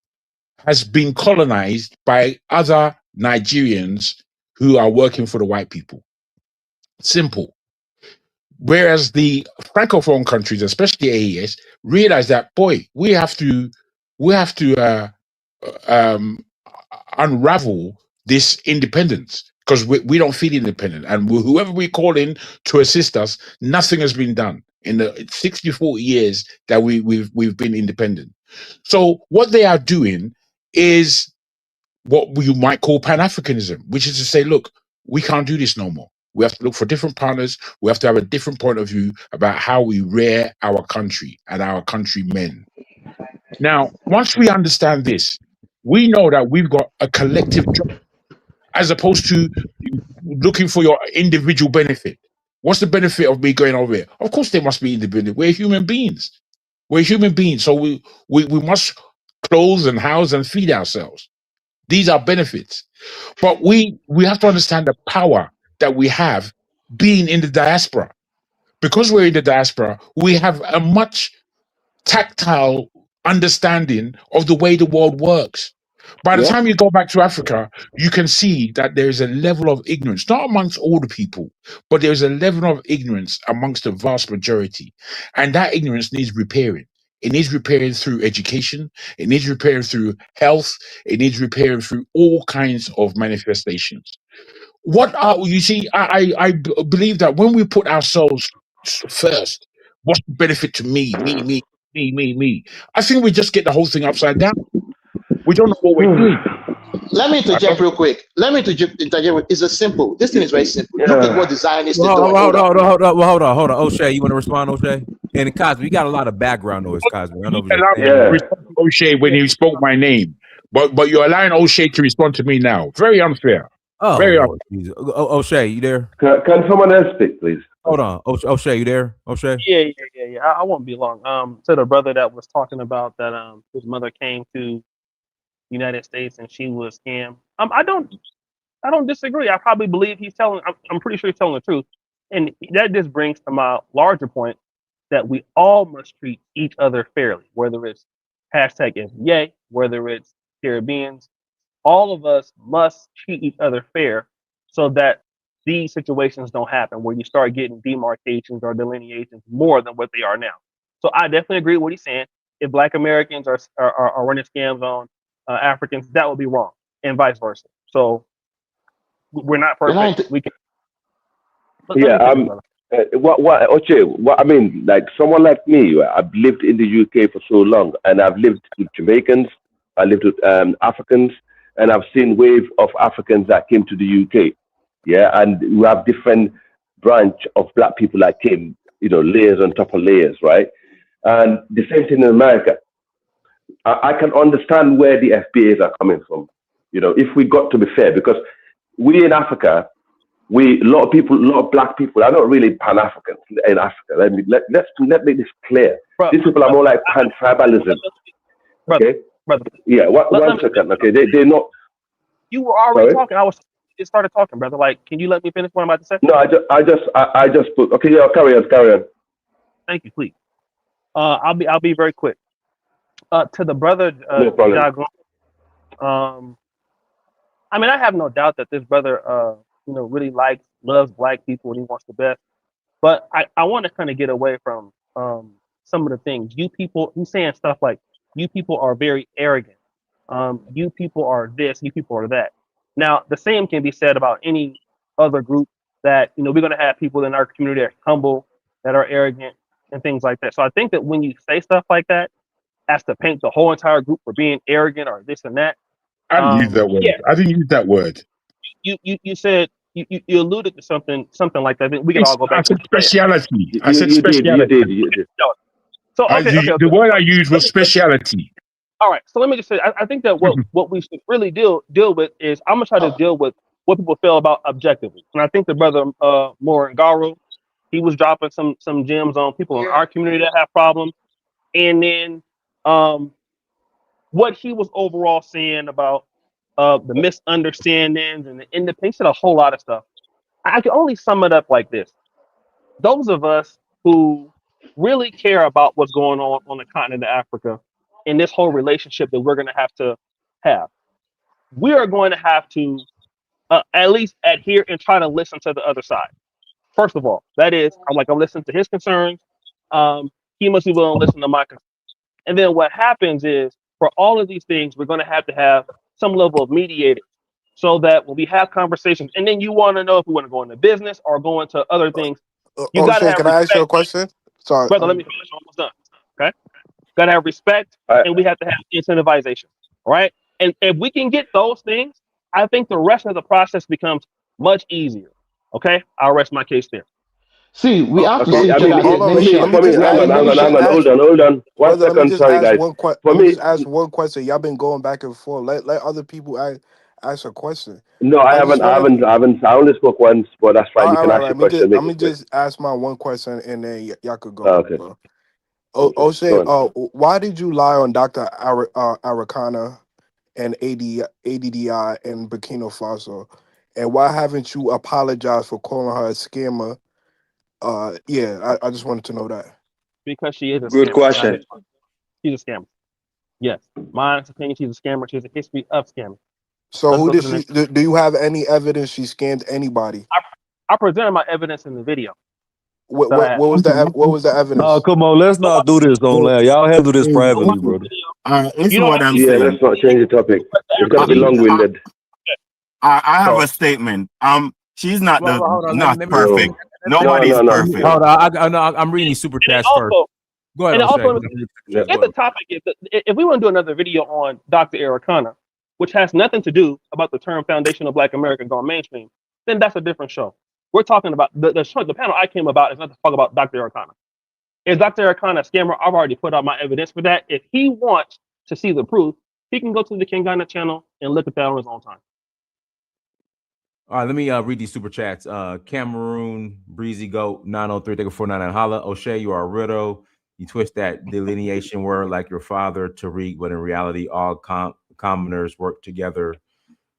has been colonized by other Nigerians who are working for the white people. Simple. Whereas the francophone countries, especially AES, realize that boy, we have to um, unravel this independence because we don't feel independent, and whoever we call in to assist us, nothing has been done in the 64 years that we've been independent. So what they are doing is what you might call Pan-Africanism, which is to say, look, we can't do this no more. We have to look for different partners. We have to have a different point of view about how we rear our country and our countrymen. Now, once we understand this, we know that we've got a collective job as opposed to looking for your individual benefit. What's the benefit of me going over here? Of course, they must be independent. We're human beings. We're human beings. So we must clothe and house and feed ourselves. These are benefits. But we have to understand the power that we have being in the diaspora. Because we're in the diaspora, we have a much tactile understanding of the way the world works. By the Yeah. time you go back to Africa, you can see that there is a level of ignorance, not amongst all the people, but there is a level of ignorance amongst the vast majority. And that ignorance needs repairing. It needs repairing through education. It needs repairing through health. It needs repairing through all kinds of manifestations. What are you see? Believe that when we put ourselves first, what's the benefit to me? I think we just get the whole thing upside down. We don't know what we're doing. Let me I interject don't. real quick. It's a simple. This thing is very simple. Look at what the Zionists are Well, doing. Hold on. hold on. O'Shea, you want to respond, O'Shea? And Cosby, you got a lot of background noise, Cosby. I don't know You if it's allow your me thing to or. respond to O'Shea when he spoke my name, but you're allowing O'Shea to respond to me now. Very unfair. Oh Very unfair. Lord, Jesus. O'Shea, you there? Can someone else speak, please? Hold on, O'Shea, you there? O'Shea. Yeah. I won't be long. To the brother that was talking about that, his mother came to United States and she was scammed. I don't disagree. I probably believe he's telling. I'm pretty sure he's telling the truth, and that just brings to my larger point that we all must treat each other fairly, whether it's hashtag FBA, whether it's Caribbeans. All of us must treat each other fair, so that these situations don't happen where you start getting demarcations or delineations more than what they are now. So I definitely agree with what he's saying. if Black Americans are running scams on Africans, that would be wrong, and vice versa. So we're not perfect. We can. Yeah. What I mean, like someone like me, right, I've lived in the UK for so long, and I've lived with Jamaicans, I lived with Africans, and I've seen wave of Africans that came to the UK. Yeah, and we have different branch of black people that came, layers on top of layers, right? And the same thing in America. I can understand where the FBAs are coming from. If we got to be fair, because we in Africa, a lot of black people are not really Pan-Africans in Africa. Let's make this clear. These people are more like pan-tribalism. Okay? Yeah, one second. Okay, they're not. You were already Sorry? talking. I just started talking, brother. Like, can you let me finish what I'm about to say? No, I just put. Okay, yeah, carry on. Thank you, please. I'll be very quick. To the brother, No problem. Jagon, I mean, I have no doubt that this brother, really loves black people and he wants the best. But I want to kind of get away from some of the things. You people, he's saying stuff like, you people are very arrogant. You people are this, you people are that. Now, the same can be said about any other group that, we're going to have people in our community that are humble, that are arrogant, and things like that. So I think that when you say stuff like that, as to paint the whole entire group for being arrogant or this and that. I didn't use that word. Yeah. I didn't use that word. You said you alluded to something like that. We can all go back. I said speciality. I said speciality. You did. So okay. The word I used was speciality. All right. So let me just say, I think that what we should really deal with is I'm gonna try to deal with what people feel about objectively. And I think the brother Morangaro, he was dropping some gems on people in our community that have problems, and then what he was overall saying about the misunderstandings and the independence, he said a whole lot of stuff. I can only sum it up like this: those of us who really care about what's going on the continent of Africa in this whole relationship that we're going to have, we are going to have to at least adhere and try to listen to the other side. First of all, that is, I'm listening to his concerns. He must be willing to listen to my concerns. And then what happens is, for all of these things, we're going to have some level of mediator, so that when we have conversations, and then you want to know if we want to go into business or go into other things, you got to have can I ask you a question? Sorry. Brother, let me finish. I'm almost done. Okay? Got to have respect, and we have to have incentivization. All right? And if we can get those things, I think the rest of the process becomes much easier. Okay? I'll rest my case there. See, we have to Okay, see I mean, for me, hang on, hold on. One second, sorry guys. For me, just ask one question. Y'all been going back and forth. Let other people ask a question. No, I haven't. I only spoke once, but that's fine. You can ask your question. Let me just ask my one question, and then y'all could go. Okay. O'Shea, why did you lie on Dr. Arikana and ADDI in Burkina Faso, and why haven't you apologized for calling her a scammer? I just wanted to know that. Because she is a good scammer. question. She's a scammer. Yes, my opinion, she's a scammer. She has a history of scamming. So who did she? Do you have any evidence she scammed anybody? I presented my evidence in the video. What was the evidence? Oh, come on, let's not do this on land. Y'all handle this privately, brother. Listen what I'm saying. Let's not change the topic. It's gonna be long-winded. I have a statement. She's not not perfect. Nobody's perfect. Hold on, I'm reading these super chats first. Go ahead. And also, if the topic is, if we want to do another video on Dr. Arikana, which has nothing to do about the term foundational Black America going mainstream, then that's a different show. We're talking about the panel I came about is not to talk about Dr. Arikana. Is Dr. Arikana a scammer? I've already put out my evidence for that. If he wants to see the proof, he can go to the Kingana channel and look at that on his own time. All right, let me read these super chats. Cameroon, Breezy Goat, 903, thank you for 499. Holla, O'Shea, you are a riddle. You twist that delineation word like your father, Tariq, but in reality, all commoners work together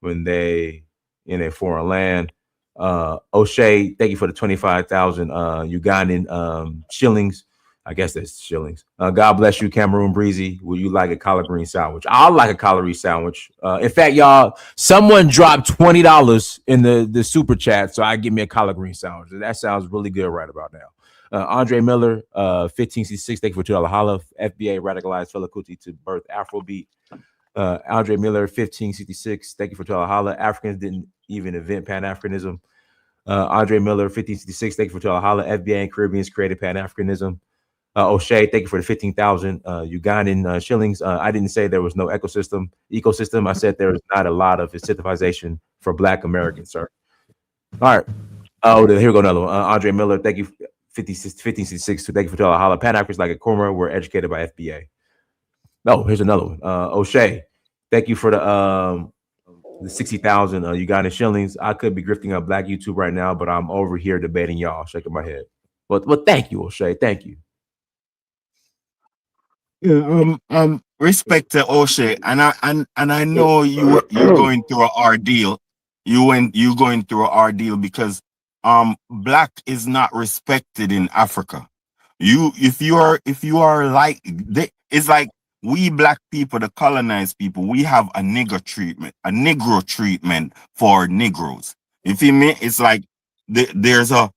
when they in a foreign land. O'Shea, thank you for the 25,000 Ugandan shillings. I guess that's shillings. God bless you, Cameroon Breezy. Will you like a collard green sandwich? I like a collard green sandwich. In fact, y'all, someone dropped $20 in the super chat, so I give me a collard green sandwich. That sounds really good right about now. Andre Miller, 1566, thank you for $2 holla. FBA radicalized Fela Kuti to birth Afrobeat. Andre Miller, 1566, thank you for $2 holla. Africans didn't even invent Pan Africanism. Andre Miller, 1566, thank you for $2 holla. FBA and Caribbeans created Pan Africanism. O'Shea, thank you for the 15,000 Ugandan shillings. I didn't say there was no ecosystem. I said there is not a lot of incentivization for Black Americans, sir. All right. Oh, here we go another one. Andre Miller, thank you. 1566, thank you for $2 holla. Pan Africans like a Kurma were educated by FBA. No, here's another one. O'Shea, thank you for the 60,000 Ugandan shillings. I could be grifting on Black YouTube right now, but I'm over here debating y'all, shaking my head. Well, thank you, O'Shea. Thank you. Yeah, respect to O'Shea, and I know you're going through an ordeal. You going through an ordeal because Black is not respected in Africa. If you are like it's like we Black people, the colonized people, we have a Negro treatment for Negroes. You feel me? It's like there's a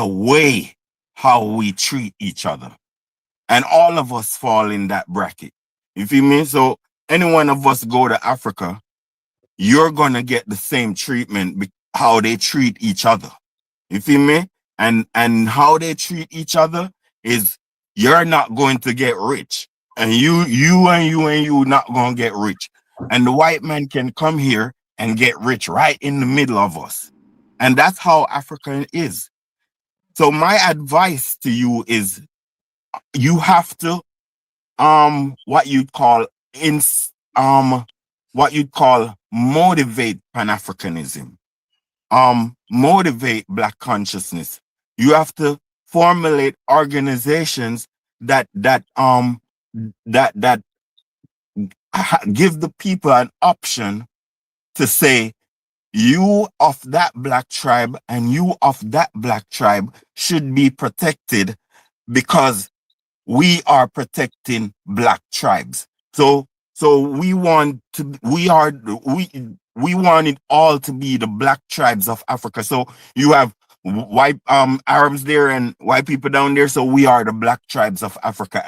way how we treat each other. And all of us fall in that bracket. You feel me? So any one of us go to Africa, you're gonna get the same treatment how they treat each other. You feel me? And how they treat each other is you're not going to get rich. And you not gonna get rich. And the white man can come here and get rich right in the middle of us. And that's how Africa is. So my advice to you is you have to what you'd call motivate Pan-Africanism, motivate Black consciousness. You have to formulate organizations that give the people an option to say, you of that Black tribe and you of that Black tribe should be protected because we are protecting Black tribes. So we want it all to be the Black tribes of Africa. So you have white Arabs there and white people down there. So we are the Black tribes of Africa,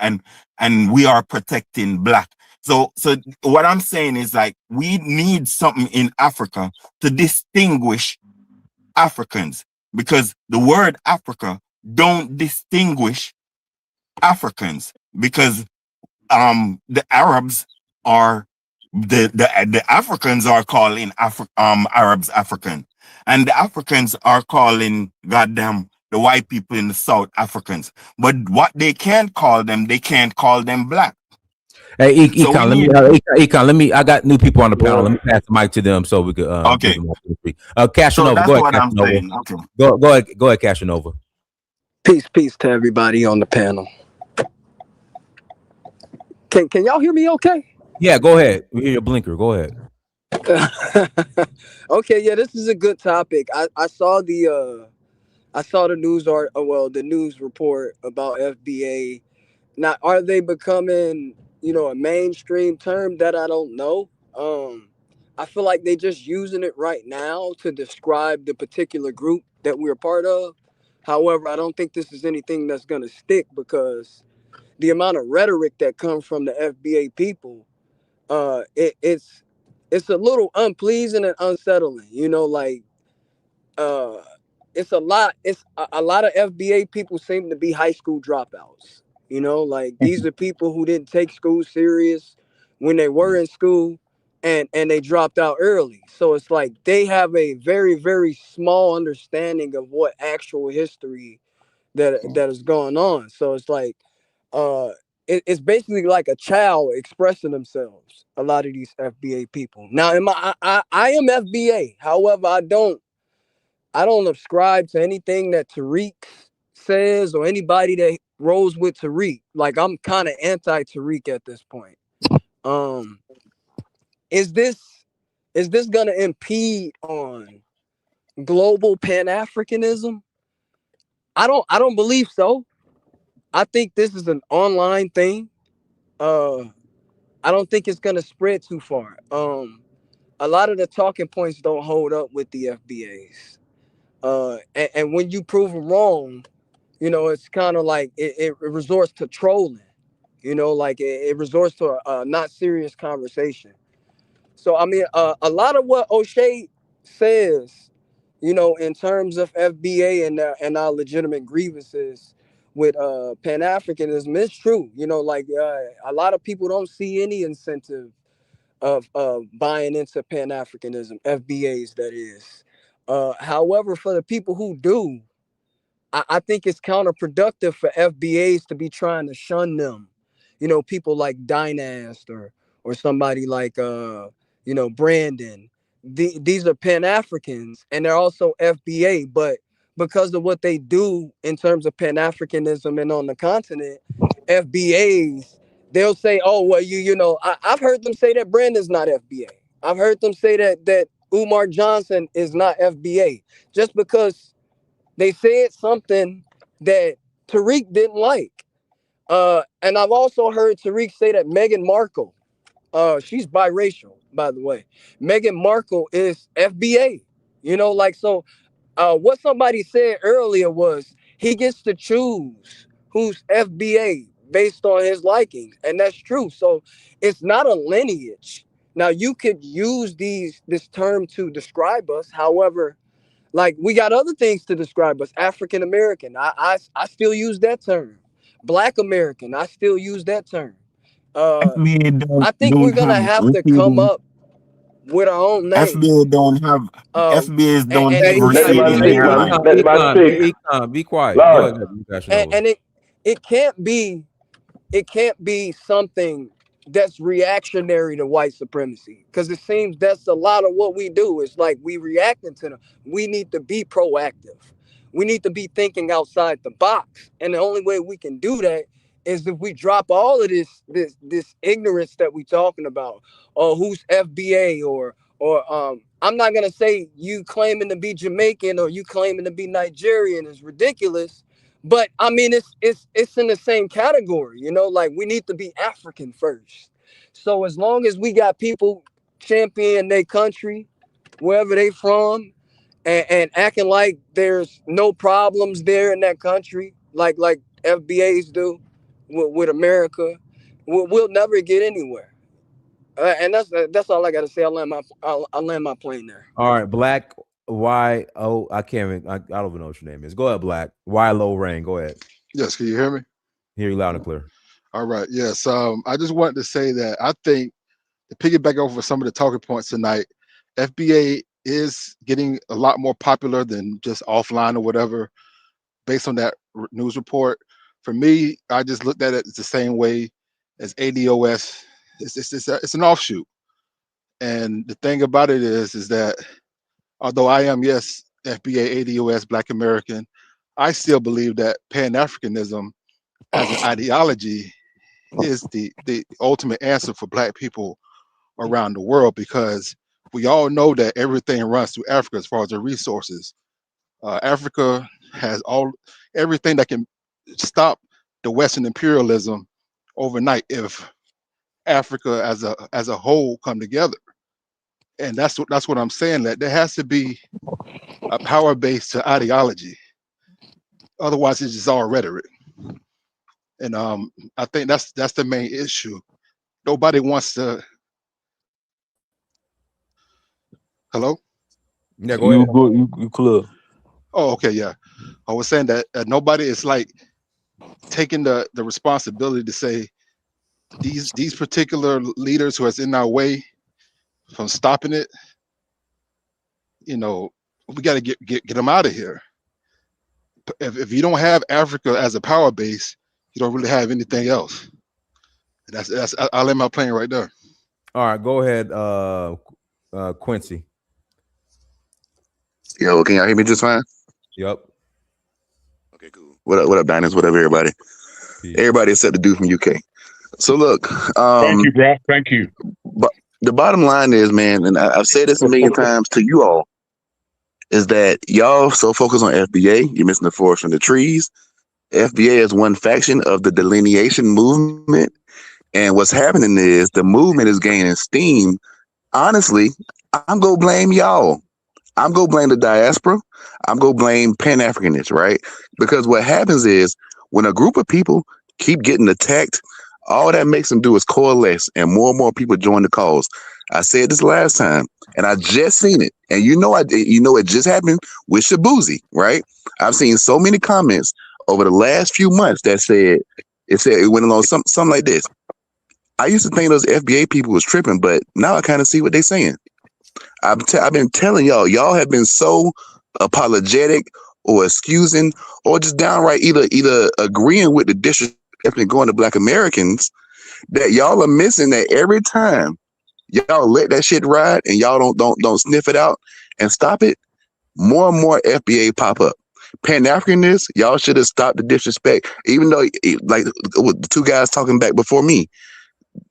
and we are protecting Black. So what I'm saying is, like, we need something in Africa to distinguish Africans, because the word Africa don't distinguish Africans, because the Arabs are the Africans are calling Arabs African, and the Africans are calling goddamn the white people in the South Africans. But what they can't call them Black. Hey, So Econ, we need Econ, let me. I got new people on the panel. Let me pass the mic to them so we could okay. give them opportunity. Cashinova, So go that's ahead, what I'm Cashinova. saying. Okay. Go ahead, Cashinova. Peace to everybody on the panel. Can y'all hear me okay? Yeah, go ahead. We hear your blinker. Go ahead. Okay, yeah, this is a good topic. I saw the the news report about FBA. Now, are they becoming, a mainstream term? That I don't know. I feel like they just using it right now to describe the particular group that we're part of. However, I don't think this is anything that's gonna stick, because the amount of rhetoric that comes from the FBA people, it's a little unpleasing and unsettling. Uh, it's a lot of FBA people seem to be high school dropouts. Like, these are people who didn't take school serious when they were in school, and they dropped out early. So it's like they have a very, very small understanding of what actual history that is going on. So it's like, uh it's basically like a child expressing themselves, a lot of these FBA people. Now, I am FBA. However, I don't subscribe to anything that Tariq says, or anybody that rolls with Tariq. Like, I'm kind of anti-Tariq at this point. Is this gonna impede on global Pan-Africanism? I don't believe so. I think this is an online thing. Uh, I don't think it's gonna spread too far. A lot of the talking points don't hold up with the FBAs. And when you prove them wrong, it's kind of like it resorts to trolling. Like it resorts to a not serious conversation. So I mean, a lot of what O'Shea says, in terms of FBA and our legitimate grievances with Pan Africanism is true. Like a lot of people don't see any incentive of buying into Pan Africanism, FBAs that is. However, for the people who do, I think it's counterproductive for FBAs to be trying to shun them. People like Dynast or somebody like Brandon. These are Pan Africans and they're also FBA, but because of what they do in terms of Pan Africanism and on the continent, FBAs, they'll say, "Oh, well, I've heard them say that Brandon's not FBA. I've heard them say that Umar Johnson is not FBA, just because they said something that Tariq didn't like." And I've also heard Tariq say that Meghan Markle, she's biracial, by the way. Meghan Markle is FBA. So what somebody said earlier was he gets to choose who's FBA based on his likings, and that's true. So it's not a lineage. Now you could use this term to describe us. However, like we got other things to describe us. African American, I still use that term. Black American, I still use that term. Uh, FBA don't I think we're don't have gonna have to come receiving. up with our own name. FBA don't have FBAs And, don't and have it Let the can't man receiving speak, be, man. hairline. Let the man speak. Be quiet. Go Lord. ahead, you Fashion and, Nova. and it can't be something that's reactionary to white supremacy, because it seems that's a lot of what we do. It's like we reacting to them. We need to be proactive. We need to be thinking outside the box, and the only way we can do that is if we drop all of this ignorance that we talking about, or who's FBA, or I'm not gonna say you claiming to be Jamaican or you claiming to be Nigerian is ridiculous. But I mean, it's in the same category, like we need to be African first. So as long as we got people champion their country, wherever they from, and acting like there's no problems there in that country, like FBAs do with America, we'll never get anywhere. And that's all I got to say. I'll land my plane there. All right, Black I can't even, I don't even know what your name is. Go ahead, Black. Y Low Rain. Go ahead. Yes, can you hear me? Hear you loud and clear. All right. Yes. I just wanted to say that I think to piggyback over some of the talking points tonight, FBA is getting a lot more popular than just offline or whatever, based on that news report. For me, I just looked at it the same way as ADOS. It's an offshoot. And the thing about it is that although I am, yes, FBA, ADOS, Black American, I still believe that Pan-Africanism as an ideology is the ultimate answer for Black people around the world, because we all know that everything runs through Africa as far as the resources. Africa has everything that can stop the Western imperialism overnight if Africa as a whole come together. And that's what I'm saying, that there has to be a power base to ideology. Otherwise, it's just all rhetoric. And I think that's the main issue. Nobody wants to. Hello? Yeah, go You ahead. go, you clear. Oh, okay, yeah. I was saying that nobody is like taking the responsibility to say these particular leaders who is in our way from stopping it. We got to get them out of here. If you don't have Africa as a power base, you don't really have anything else. I'll end my plane right there. All right, go ahead, Quincy. Yo, can y'all hear me just fine? Yep. Okay, cool. What up, Diners? What up, everybody? Peace. Everybody except the dude from UK. So look, Thank you, bro. Thank you. But the bottom line is, man, and I've said this a million times to you all, is that y'all so focused on FBA, you're missing the forest from the trees. FBA is one faction of the delineation movement. And what's happening is the movement is gaining steam. Honestly, I'm going to blame y'all. I'm going to blame the diaspora. I'm going to blame Pan Africanists, right? Because what happens is when a group of people keep getting attacked, all that makes them do is coalesce and more people join the cause. I said this last time and I just seen it. And it just happened with Shabuzi, right? I've seen so many comments over the last few months that it went along something like this. I used to think those FBA people was tripping, but now I kind of see what they're saying. I've been telling y'all have been so apologetic or excusing or just downright either agreeing with the disrespect and going to Black Americans that y'all are missing that every time y'all let that shit ride and y'all don't sniff it out and stop it, more and more FBA pop up. Pan Africanists, y'all should have stopped the disrespect, even though like the two guys talking back before me,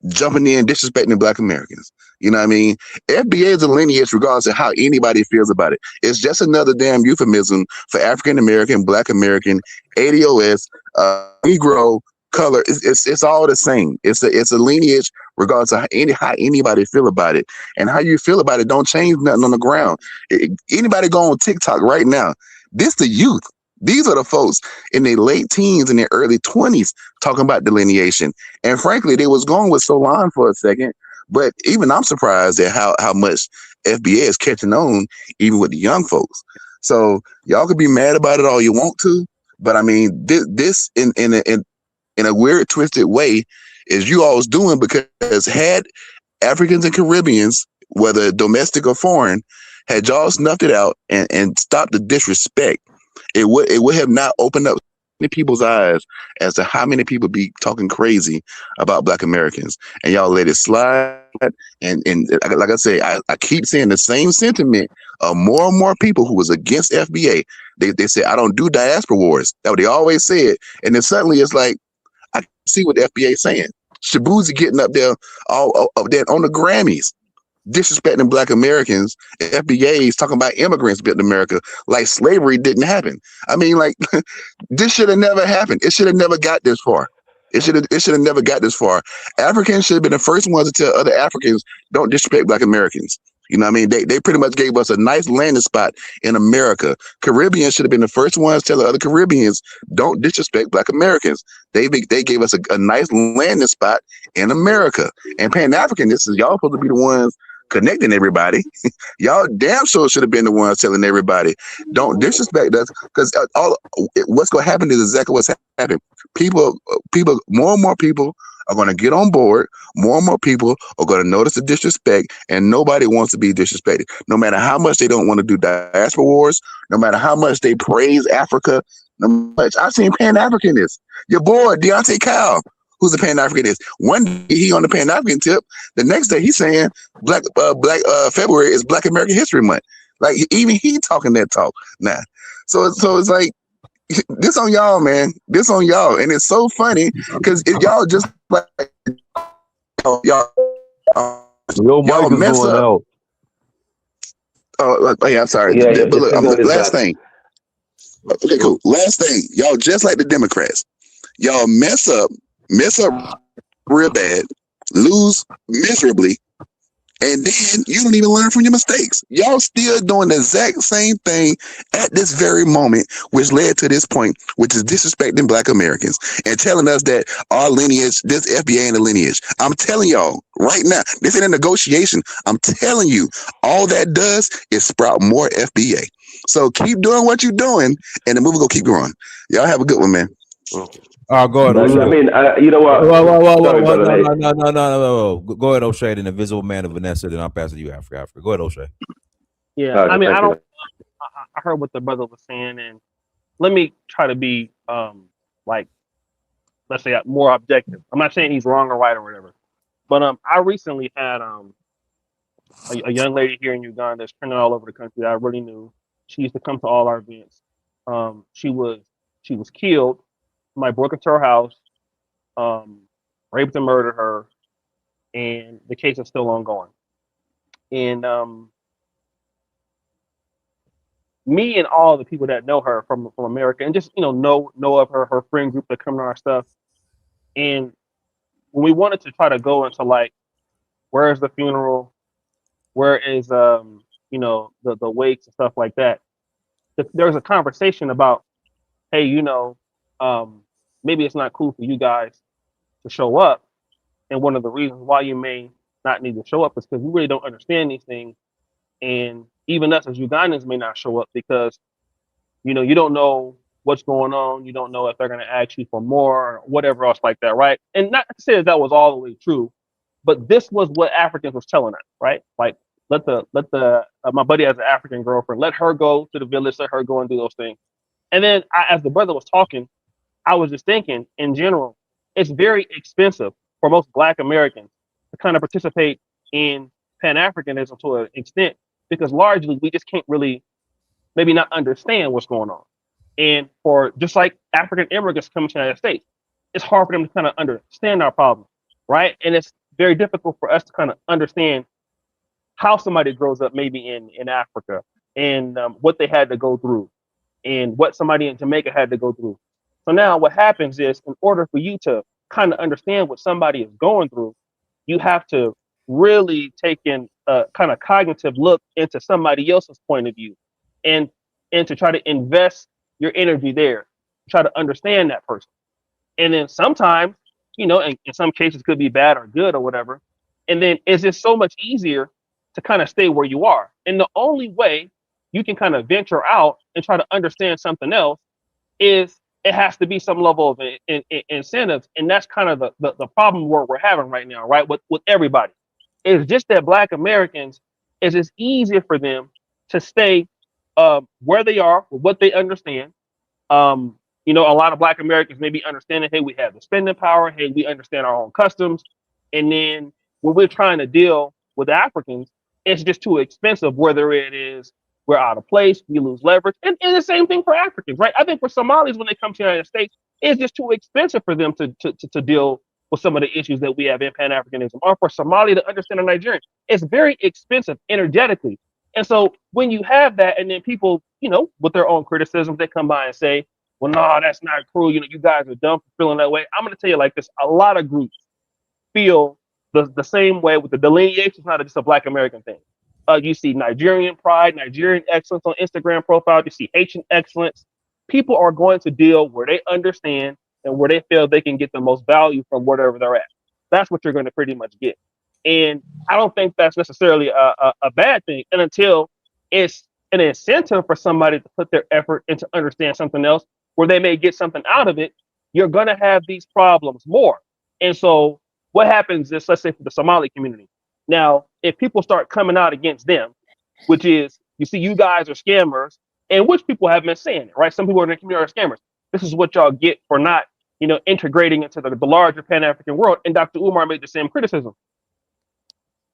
jumping in, disrespecting Black Americans. You know what I mean? FBA is a lineage regardless of how anybody feels about it. It's just another damn euphemism for African American, Black American, ADOS, Negro, color. It's all the same. It's a lineage regardless of how anybody feel about it. And how you feel about it don't change nothing on the ground. Anybody go on TikTok right now, this the youth. These are the folks in their late teens and their early 20s talking about delineation. And frankly, they was going with Solon for a second, but even I'm surprised at how much FBA is catching on, even with the young folks. So y'all could be mad about it all you want to, but I mean, this in a weird, twisted way is you all's doing because had Africans and Caribbeans, whether domestic or foreign, had y'all snuffed it out and stopped the disrespect, it would have not opened up many people's eyes as to how many people be talking crazy about Black Americans, and y'all let it slide. And like I say, I keep saying the same sentiment of more and more people who was against FBA. They say I don't do diaspora wars. That's what they always said, and then suddenly it's like I see what the FBA is saying. Shabuzi getting up there all up there on the Grammys, disrespecting Black Americans. FBA is talking about immigrants built in America like slavery didn't happen. I mean, like this should have never happened. It should have never got this far. It should have never got this far. Africans should have been the first ones to tell other Africans don't disrespect Black Americans. You know what I mean? They pretty much gave us a nice landing spot in America. Caribbeans should have been the first ones to tell the other Caribbeans don't disrespect Black Americans. They gave us a nice landing spot in America. And Pan Africanists, y'all supposed to be the ones connecting everybody. Y'all damn sure should have been the ones telling everybody don't disrespect us, because what's going to happen is exactly what's happening. People, more and more people are going to get on board. More and more people are going to notice the disrespect, and nobody wants to be disrespected. No matter how much they don't want to do diaspora wars, no matter how much they praise Africa, no much. I've seen Pan Africanists. Your boy Deontay Kyle, who's a Pan Africanist. One day he on the Pan African tip. The next day he's saying Black February is Black American History Month. Like even he talking that talk now. So it's like this on y'all, man. This on y'all, and it's so funny because y'all just like y'all Your mic is mess going up. out. Oh, yeah, I'm sorry. Yeah, But the look, signal is last bad. thing. Okay, cool. Last thing, y'all just like the Democrats. Y'all mess up real bad, lose miserably, and then you don't even learn from your mistakes. Y'all still doing the exact same thing at this very moment, which led to this point, which is disrespecting Black Americans and telling us that our lineage, this FBA ain't a lineage. I'm telling y'all right now, this ain't a negotiation. I'm telling you, all that does is sprout more FBA. So keep doing what you're doing, and the movie will keep growing. Y'all have a good one, man. Go ahead, I O'Shea. mean, you know what? Sorry, Whoa, brother. Hey, no. Go ahead, O'Shea, and the Invisible Man of Vanessa, then I'll pass it to you, Africa. Go ahead, O'Shea. Yeah, I okay, mean, I thank you. don't. I heard what the brother was saying, and let me try to be like, let's say, more objective. I'm not saying he's wrong or right or whatever, but I recently had a young lady here in Uganda that's trending all over the country that I really knew. She used to come to all our events. She was killed. Somebody broke into her house, um, raped and murdered her, and the case is still ongoing. And me and all the people that know her from America and just know of her friend group that come to our stuff. And when we wanted to try to go into like, where is the funeral, where is the wakes and stuff like that, there was a conversation about, hey, maybe it's not cool for you guys to show up, and one of the reasons why you may not need to show up is because we really don't understand these things, and even us as Ugandans may not show up because you don't know what's going on. You don't know if they're going to ask you for more or whatever else like that, right? And not to say that was all the way true, but this was what Africans was telling us, right? Like, let the my buddy has an African girlfriend. Let her go to the village. Let her go and do those things. And then as the brother was talking, I was just thinking, in general, it's very expensive for most Black Americans to kind of participate in Pan Africanism to an extent because largely we just can't really maybe not understand what's going on. And for just like African immigrants coming to the United States, it's hard for them to kind of understand our problem, right? And it's very difficult for us to kind of understand how somebody grows up maybe in Africa and what they had to go through and what somebody in Jamaica had to go through. So now what happens is, in order for you to kind of understand what somebody is going through, you have to really take in a kind of cognitive look into somebody else's point of view and to try to invest your energy there, try to understand that person. And then sometimes, in some cases could be bad or good or whatever. And then it's just so much easier to kind of stay where you are. And the only way you can kind of venture out and try to understand something else is it has to be some level of incentives. And that's kind of the problem we're having right now, right? With everybody. It's just that Black Americans, it's just easier for them to stay where they are with what they understand. A lot of Black Americans may be understanding, hey, we have the spending power, hey, we understand our own customs. And then when we're trying to deal with Africans, it's just too expensive, whether it is we're out of place, we lose leverage. And the same thing for Africans, right? I think for Somalis, when they come to the United States, it's just too expensive for them to deal with some of the issues that we have in Pan Africanism. Or for Somali to understand a Nigerian, it's very expensive energetically. And so when you have that, and then people, with their own criticisms, they come by and say, well, no, that's not true. You guys are dumb for feeling that way. I'm going to tell you like this. A lot of groups feel the same way with the delineation. It's not just a Black American thing. You see Nigerian pride, Nigerian excellence on Instagram profile. You see Haitian excellence. People are going to deal where they understand and where they feel they can get the most value from whatever they're at. That's what you're going to pretty much get. And I don't think that's necessarily a bad thing. And until it's an incentive for somebody to put their effort into understand something else where they may get something out of it, you're going to have these problems more. And so what happens is, let's say for the Somali community, now, if people start coming out against them, which is, you see, you guys are scammers, and which people have been saying it, right? Some people in the community are scammers. This is what y'all get for not, integrating into the larger Pan-African world. And Dr. Umar made the same criticism.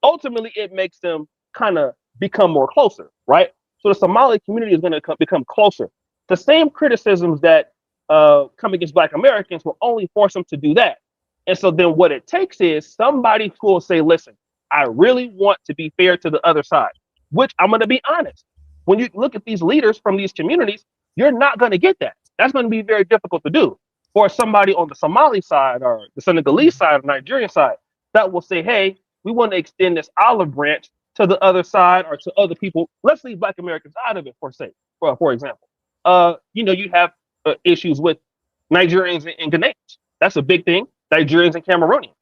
Ultimately, it makes them kind of become more closer, right? So the Somali community is going to become closer. The same criticisms that come against Black Americans will only force them to do that. And so then what it takes is somebody who will say, listen, I really want to be fair to the other side, which I'm going to be honest. When you look at these leaders from these communities, you're not going to get that. That's going to be very difficult to do. For somebody on the Somali side or the Senegalese side or Nigerian side that will say, hey, we want to extend this olive branch to the other side or to other people. Let's leave Black Americans out of it, for example. You have issues with Nigerians and Ghanaians. That's a big thing. Nigerians and Cameroonians.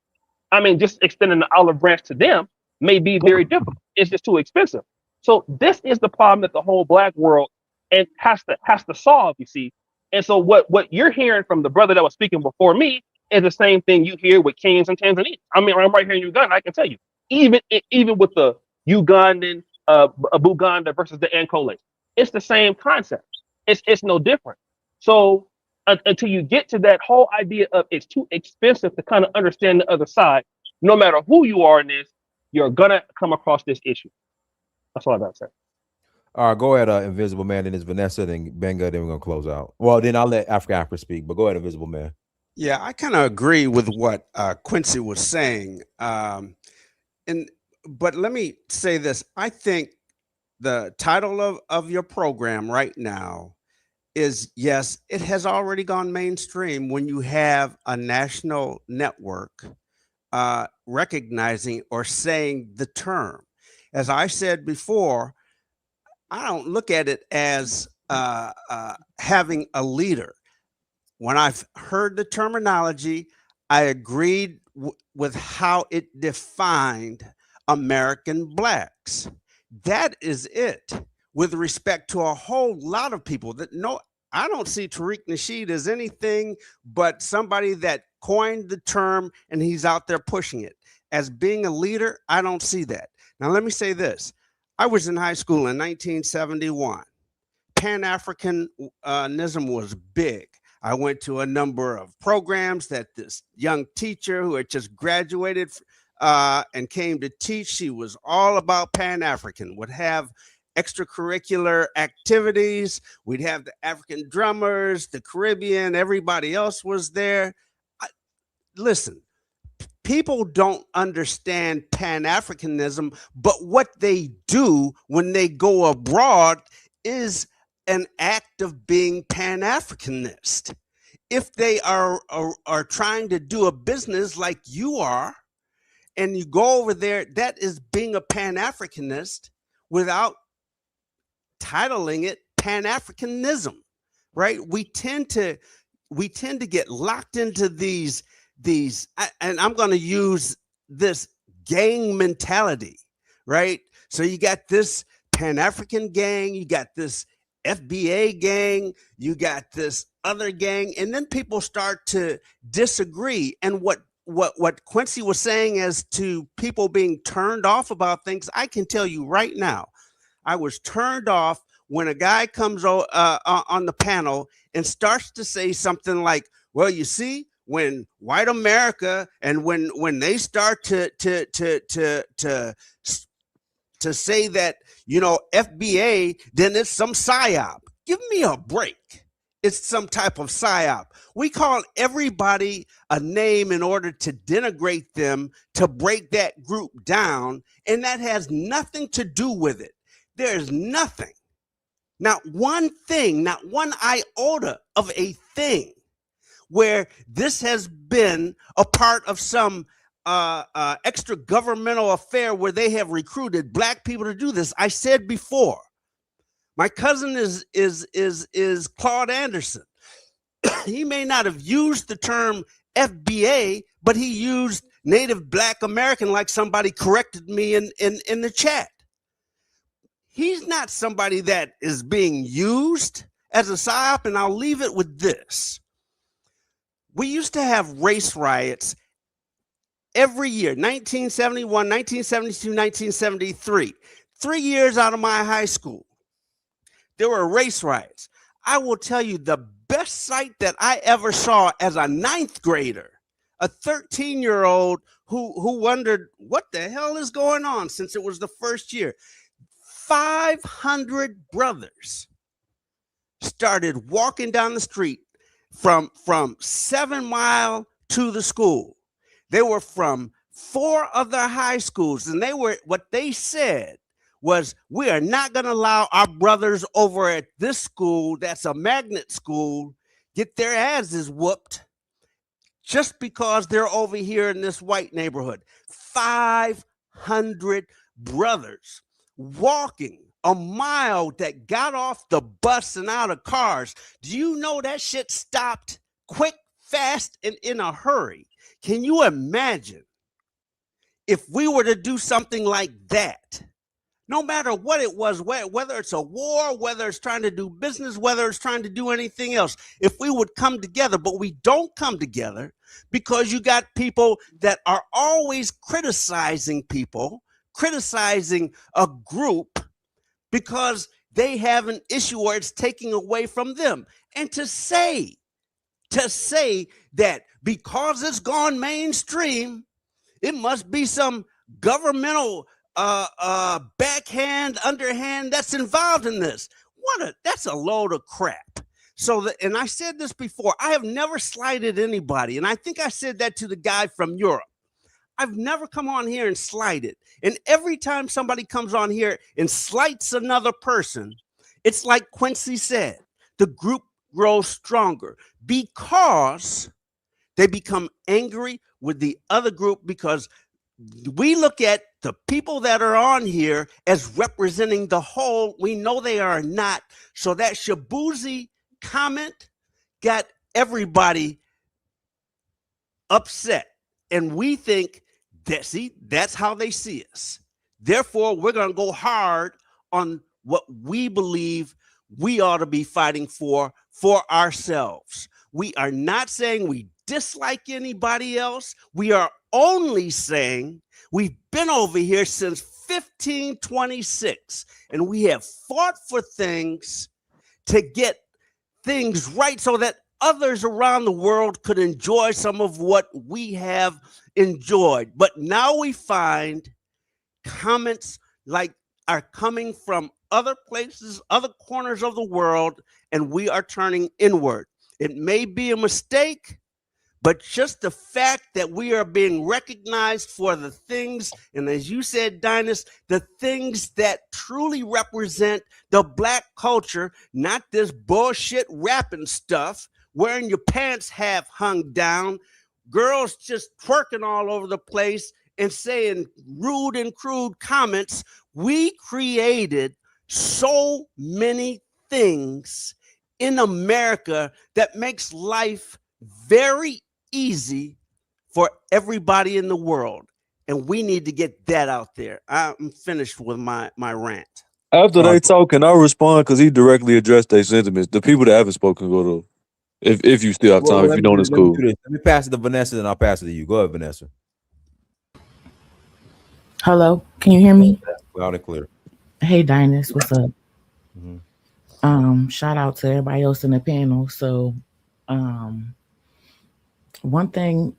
I mean, just extending the olive branch to them may be very difficult. It's just too expensive. So this is the problem that the whole Black world and has to solve. You see, and so what you're hearing from the brother that was speaking before me is the same thing you hear with Kenyans and Tanzanians. I mean, I'm right here in Uganda. I can tell you, even with the Ugandan Buganda versus the Ankole, it's the same concept. It's no different. So until you get to that whole idea of it's too expensive to kind of understand the other side, no matter who you are in this, you're gonna come across this issue. That's all I gotta say. All right, go ahead, Invisible Man, then it's Vanessa, then Benga, then we're gonna close out. Well, then I'll let Africa speak, but go ahead, Invisible Man. Yeah, I kind of agree with what Quincy was saying. But let me say this. I think the title of your program right now is, yes, it has already gone mainstream when you have a national network recognizing or saying the term. As I said before, I don't look at it as having a leader. When I've heard the terminology, I agreed with how it defined American blacks. That is it. With respect to a whole lot of people that no, I don't see Tariq Nasheed as anything but somebody that coined the term and he's out there pushing it. As being a leader, I don't see that. Now, let me say this. I was in high school in 1971. Pan-Africanism was big. I went to a number of programs that this young teacher who had just graduated and came to teach, she was all about Pan-African, would have extracurricular activities. We'd have the African drummers, the Caribbean, everybody else was there. Listen, people don't understand Pan-Africanism, but what they do when they go abroad is an act of being Pan-Africanist. If they are trying to do a business like you are, and you go over there, that is being a Pan-Africanist without titling it Pan-Africanism, right? We tend to get locked into these, and I'm going to use this gang mentality, right? So you got this Pan-African gang, you got this FBA gang, you got this other gang, and then people start to disagree. And what Quincy was saying as to people being turned off about things, I can tell you right now, I was turned off when a guy comes on the panel and starts to say something like, well, you see, when white America and when they start to say that, you know, FBA, then it's some psyop. Give me a break. It's some type of psyop. We call everybody a name in order to denigrate them, to break that group down, and that has nothing to do with it. There's nothing, not one thing, not one iota of a thing where this has been a part of some extra governmental affair where they have recruited black people to do this. I said before, my cousin is Claude Anderson. He may not have used the term FBA, but he used Native Black American, like somebody corrected me in the chat. He's not somebody that is being used as a psyop, and I'll leave it with this. We used to have race riots every year, 1971, 1972, 1973. 3 years out of my high school, there were race riots. I will tell you the best sight that I ever saw as a ninth grader, a 13-year-old who wondered what the hell is going on since it was the first year. 500 brothers started walking down the street from 7 Mile to the school. They were from 4 other high schools, and what they said was, we are not going to allow our brothers over at this school that's a magnet school get their asses whooped just because they're over here in this white neighborhood. 500 brothers walking a mile that got off the bus and out of cars. Do you know that shit stopped quick, fast, and in a hurry? Can you imagine if we were to do something like that? No matter what it was, whether it's a war, whether it's trying to do business, whether it's trying to do anything else, if we would come together, but we don't come together because you got people that are always criticizing people, criticizing a group because they have an issue or it's taking away from them. And to say that because it's gone mainstream, it must be some governmental backhand, underhand that's involved in this. That's a load of crap. So, and I said this before, I have never slighted anybody. And I think I said that to the guy from Europe. I've never come on here and slighted. And every time somebody comes on here and slights another person, it's like Quincy said, the group grows stronger because they become angry with the other group, because we look at the people that are on here as representing the whole. We know they are not. So that Shabuzi comment got everybody upset. And we think that, see, that's how they see us. Therefore, we're going to go hard on what we believe we ought to be fighting for ourselves. We are not saying we dislike anybody else. We are only saying we've been over here since 1526, and we have fought for things to get things right so that others around the world could enjoy some of what we have enjoyed. But now we find comments like are coming from other places, other corners of the world, and we are turning inward. It may be a mistake, but just the fact that we are being recognized for the things, and as you said, Dinus, the things that truly represent the Black culture, not this bullshit rapping stuff, wearing your pants half hung down, girls just twerking all over the place and saying rude and crude comments. We created so many things in America that makes life very easy for everybody in the world, and we need to get that out there. I'm finished with my rant. After they talk, can I respond? Because he directly addressed their sentiments. The people that haven't spoken go to. If you still have Well, time, if let you me don't, do, it's let me cool. do this. Let me pass it to Vanessa, and I'll pass it to you. Go ahead, Vanessa. Hello, can you hear me? Loud and clear. Hey, Dinus, what's up? Mhm. Shout out to everybody else in the panel. So, um, one thing,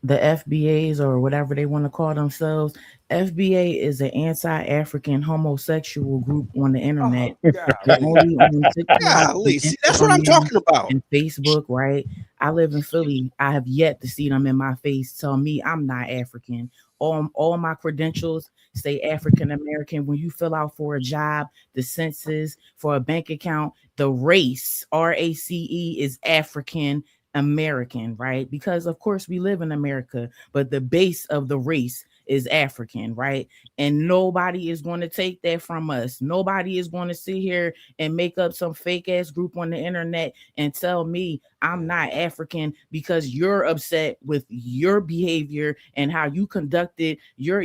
the FBAs or whatever they want to call themselves, FBA is an anti-African homosexual group on the internet. Oh, They're golly. only on TikTok Golly. and See, that's what I'm Instagram talking about. and Facebook, right? I live in Philly. I have yet to see them in my face tell me I'm not African. All my credentials say African American. When you fill out for a job, the census, for a bank account, the race, RACE, is African American, right? Because of course we live in America, but the base of the race is African, right? And nobody is going to take that from us. Nobody is going to sit here and make up some fake ass group on the internet and tell me I'm not African because you're upset with your behavior and how you conducted your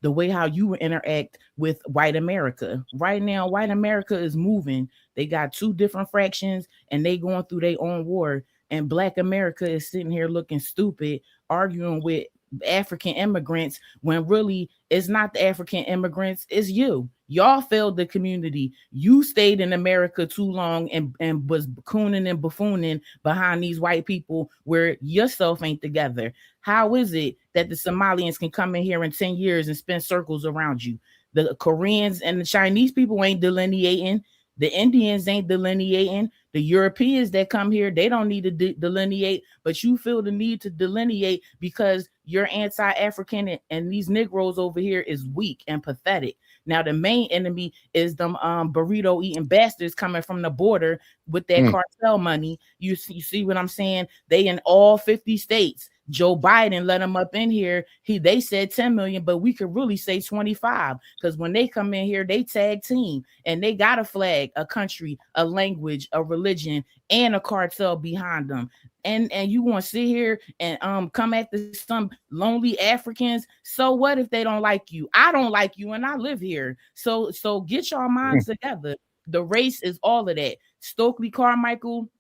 the way how you interact with white America. Right now, white America is moving. They got two different fractions and they going through their own war. And black America is sitting here looking stupid, arguing with African immigrants when really it's not the African immigrants, it's you. Y'all failed the community. You stayed in America too long and was cooning and buffooning behind these white people where yourself ain't together. How is it that the Somalians can come in here in 10 years and spin circles around you? The Koreans and the Chinese people ain't delineating. The Indians ain't delineating. The Europeans that come here, they don't need to delineate, but you feel the need to delineate because you're anti-African and these Negroes over here is weak and pathetic. Now the main enemy is them burrito eating bastards coming from the border with that cartel money. You see what I'm saying? They in all 50 states. Joe Biden let them up in here. They said 10 million, but we could really say 25 because when they come in here, they tag team and they got a flag, a country, a language, a religion, and a cartel behind them. And you want to sit here and come at some lonely Africans. So what if they don't like you? I don't like you and I live here. So get your minds together. The race is all of that. Stokely Carmichael,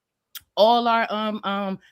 all our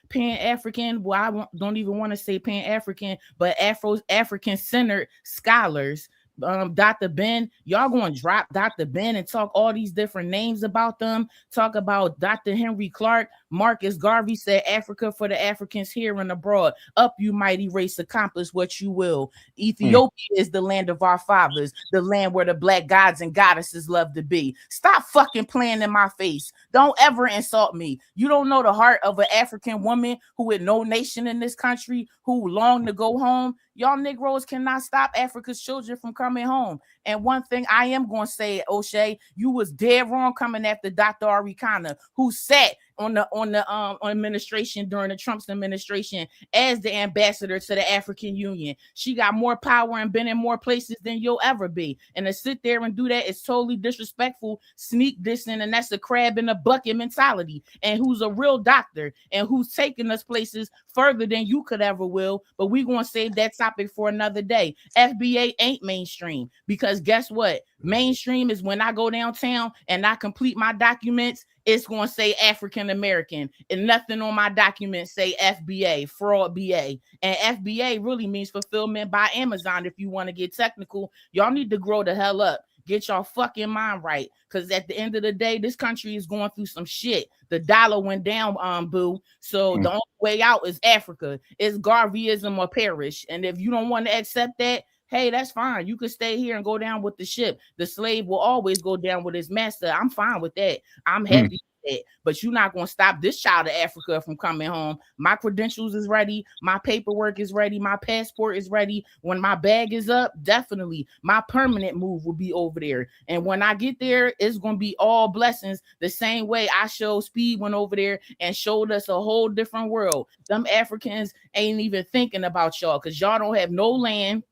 pan African, well, don't even want to say pan African, but African centered scholars. Dr. Ben, y'all going to drop Dr. Ben and talk all these different names about them. Talk about Dr. Henry Clark, Marcus Garvey said, Africa for the Africans here and abroad. Up, you mighty race, accomplish what you will. Ethiopia is the land of our fathers, the land where the black gods and goddesses love to be. Stop fucking playing in my face. Don't ever insult me. You don't know the heart of an African woman who with no nation in this country, who long to go home. Y'all Negroes cannot stop Africa's children from coming home. And one thing I am going to say, O'Shea, you was dead wrong coming after Dr. Arikana, who sat on the administration during the Trump's administration as the ambassador to the African Union. She got more power and been in more places than you'll ever be. And to sit there and do that is totally disrespectful, sneak dissing, and that's a crab in a bucket mentality. And who's a real doctor and who's taking us places further than you could ever will. But we're going to save that topic for another day. FBA ain't mainstream because guess what? Mainstream is when I go downtown and I complete my documents, it's going to say African American, and nothing on my documents say FBA, fraud BA. And FBA really means fulfillment by Amazon. If you want to get technical, y'all need to grow the hell up. Get y'all fucking mind right. Because at the end of the day, this country is going through some shit. The dollar went down, boo. So the only way out is Africa. It's Garveyism or perish. And if you don't want to accept that, hey, that's fine. You could stay here and go down with the ship. The slave will always go down with his master. I'm fine with that. I'm happy with that. But you're not going to stop this child of Africa from coming home. My credentials is ready. My paperwork is ready. My passport is ready. When my bag is up, definitely my permanent move will be over there. And when I get there, it's going to be all blessings. The same way I showed Speed went over there and showed us a whole different world. Them Africans ain't even thinking about y'all because y'all don't have no land.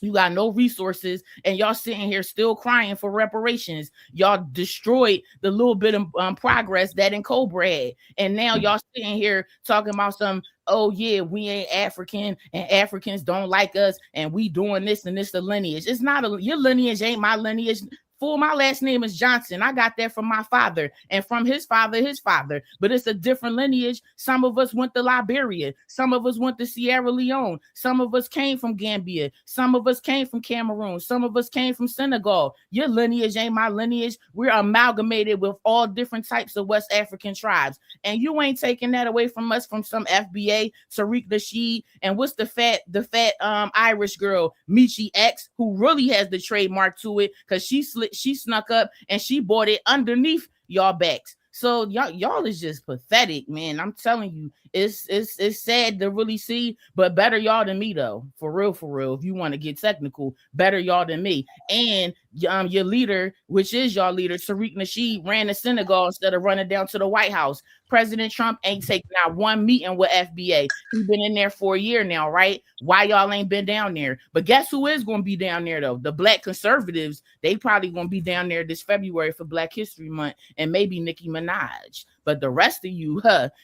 You got no resources, and y'all sitting here still crying for reparations. Y'all destroyed the little bit of progress that in Cobra had, and now y'all sitting here talking about some. Oh yeah, we ain't African, and Africans don't like us, and we doing this and this. The lineage. It's not your lineage ain't my lineage. Fool, my last name is Johnson. I got that from my father and from his father, but it's a different lineage. Some of us went to Liberia. Some of us went to Sierra Leone. Some of us came from Gambia. Some of us came from Cameroon. Some of us came from Senegal. Your lineage ain't my lineage. We're amalgamated with all different types of West African tribes. And you ain't taking that away from us from some FBA, Tariq Nasheed, and what's the fat Irish girl, Michi X, who really has the trademark to it because she snuck up and she bought it underneath y'all backs. So y'all is just pathetic, man. I'm telling you, it's sad to really see, but better y'all than me though. For real. If you want to get technical, better y'all than me. And your leader, which is y'all leader, Tariq Nasheed, ran to Senegal instead of running down to the White House. President Trump ain't taking out one meeting with FBA. He's been in there for a year now, right? Why y'all ain't been down there? But guess who is going to be down there though? The black conservatives. They probably going to be down there this February for Black History Month, and maybe Nicki Minaj. But the rest of you,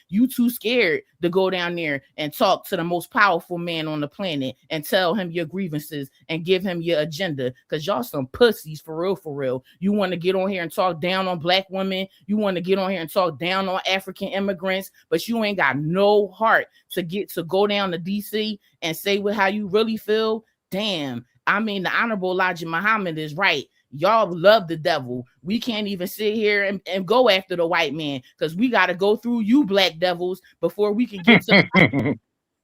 you too scared to go down there and talk to the most powerful man on the planet and tell him your grievances and give him your agenda, because y'all some pussies for real. You want to get on here and talk down on black women. You want to get on here and talk down on African immigrants, but you ain't got no heart to go down to DC and say how you really feel. Damn. I mean, the Honorable Elijah Muhammad is right. Y'all love the devil. We can't even sit here and go after the white man because we got to go through you black devils before we can get to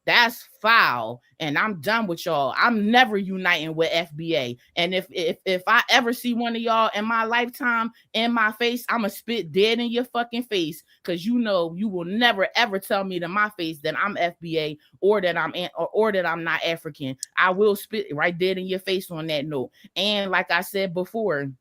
that's foul. And I'm done with y'all. I'm never uniting with FBA. And if I ever see one of y'all in my lifetime in my face, I'ma spit dead in your fucking face, because you know you will never ever tell me to my face that I'm FBA or that I'm not African. I will spit right dead in your face on that note. And like I said before,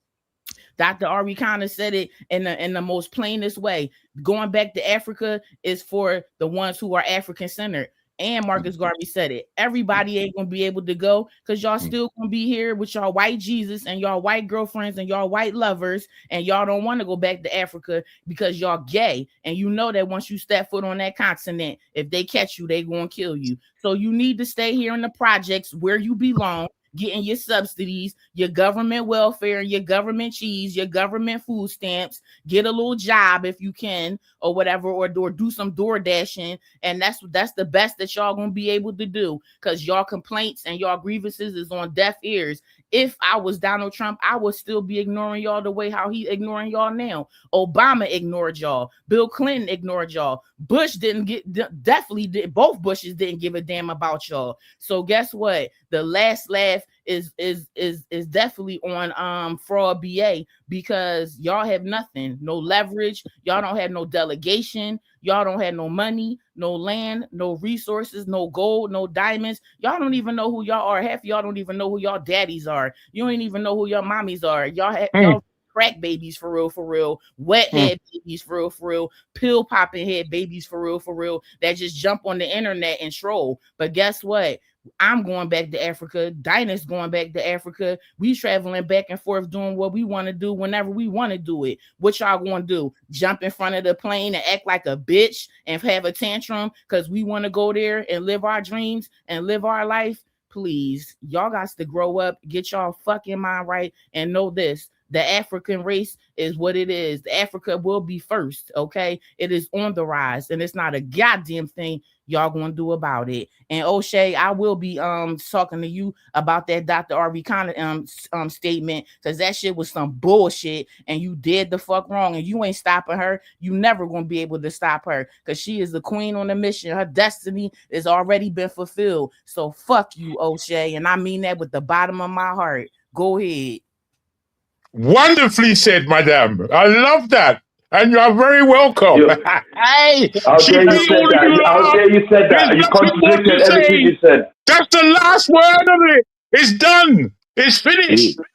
Dr. Ari kind of said it in the most plainest way. Going back to Africa is for the ones who are African centered. And Marcus Garvey said it. Everybody ain't gonna be able to go because y'all still gonna be here with y'all white Jesus and y'all white girlfriends and y'all white lovers, and y'all don't want to go back to Africa because y'all gay. And you know that once you step foot on that continent, if they catch you, they gonna kill you. So you need to stay here in the projects where you belong. getting your subsidies, your government welfare, your government cheese, your government food stamps. Get a little job if you can, or whatever, or do some door dashing, and that's the best that y'all gonna be able to do, because y'all complaints and y'all grievances is on deaf ears. If I was Donald Trump, I would still be ignoring y'all the way how he ignoring y'all now. Obama ignored y'all. Bill Clinton ignored y'all. Bush didn't definitely did. Both Bushes didn't give a damn about y'all. So guess what? The last laugh is definitely on Fraud BA, because y'all have nothing, no leverage. Y'all don't have no delegation. Y'all don't have no money, no land, no resources, no gold, no diamonds. Y'all don't even know who y'all are. Half of y'all don't even know who y'all daddies are. You don't even know who your mommies are. Y'all crack babies for real, wet head babies for real, pill popping head babies for real, that just jump on the internet and troll. But guess what? I'm going back to Africa. Dinah's going back to Africa. We traveling back and forth doing what we want to do whenever we want to do it. What y'all going to do? Jump in front of the plane and act like a bitch and have a tantrum because we want to go there and live our dreams and live our life? Please, y'all got to grow up, get y'all fucking mind right, and know this. The African race is what it is. Africa will be first, okay? It is on the rise, and it's not a goddamn thing y'all gonna do about it. And O'Shea, I will be talking to you about that Dr. R.V. Connor statement, because that shit was some bullshit, and you did the fuck wrong, and you ain't stopping her. You never gonna be able to stop her, because she is the queen on a mission. Her destiny has already been fulfilled. So fuck you, O'Shea, and I mean that with the bottom of my heart. Go ahead. Wonderfully said, madam. I love that. And you are very welcome. Hey, How she dare you beat said all of that? you How up. dare you said There's that? You nothing more to contradicted everything say. you said. That's the last word of it. It's done. It's finished. All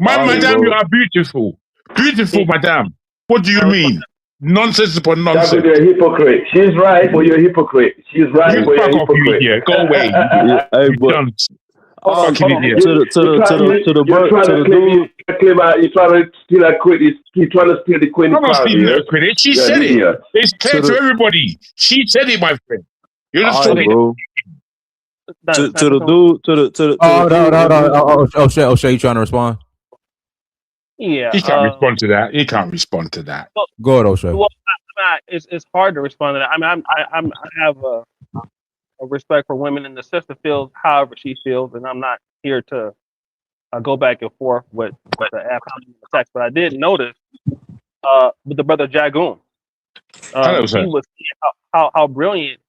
right, Madam, you bro. are beautiful. Beautiful, madam. What do you I respect mean? Nonsense upon Jago, nonsense. you're a hypocrite. She's right, but you're a hypocrite. She's right, You but you're fuck a off, you hypocrite. idiot. Go away. Yeah, hey, You but don't. Hold on, Fucking hold on. idiot. You're trying to to the claim dude. you're trying to steal a queen. You're trying to steal the queen I'm not crown, stealing yes? her credit. She You're an said it. idiot. It's To clear to the everybody. She said it, my friend. You all understood right, it. Okay, bro. Dennis, can I To say the something? dude to Oh, the no, dude no, in no. the O'Shea, you trying to respond? Yeah. He can't respond to that. He can't respond to that. So, Go ahead, O'Shea. well, it's hard to respond to that. I mean, I have a respect for women, and the sister feels however she feels, and I'm not here to go back and forth with the app in the text. But I did notice with the brother Jagoon, Hello, sir. he was saying how brilliant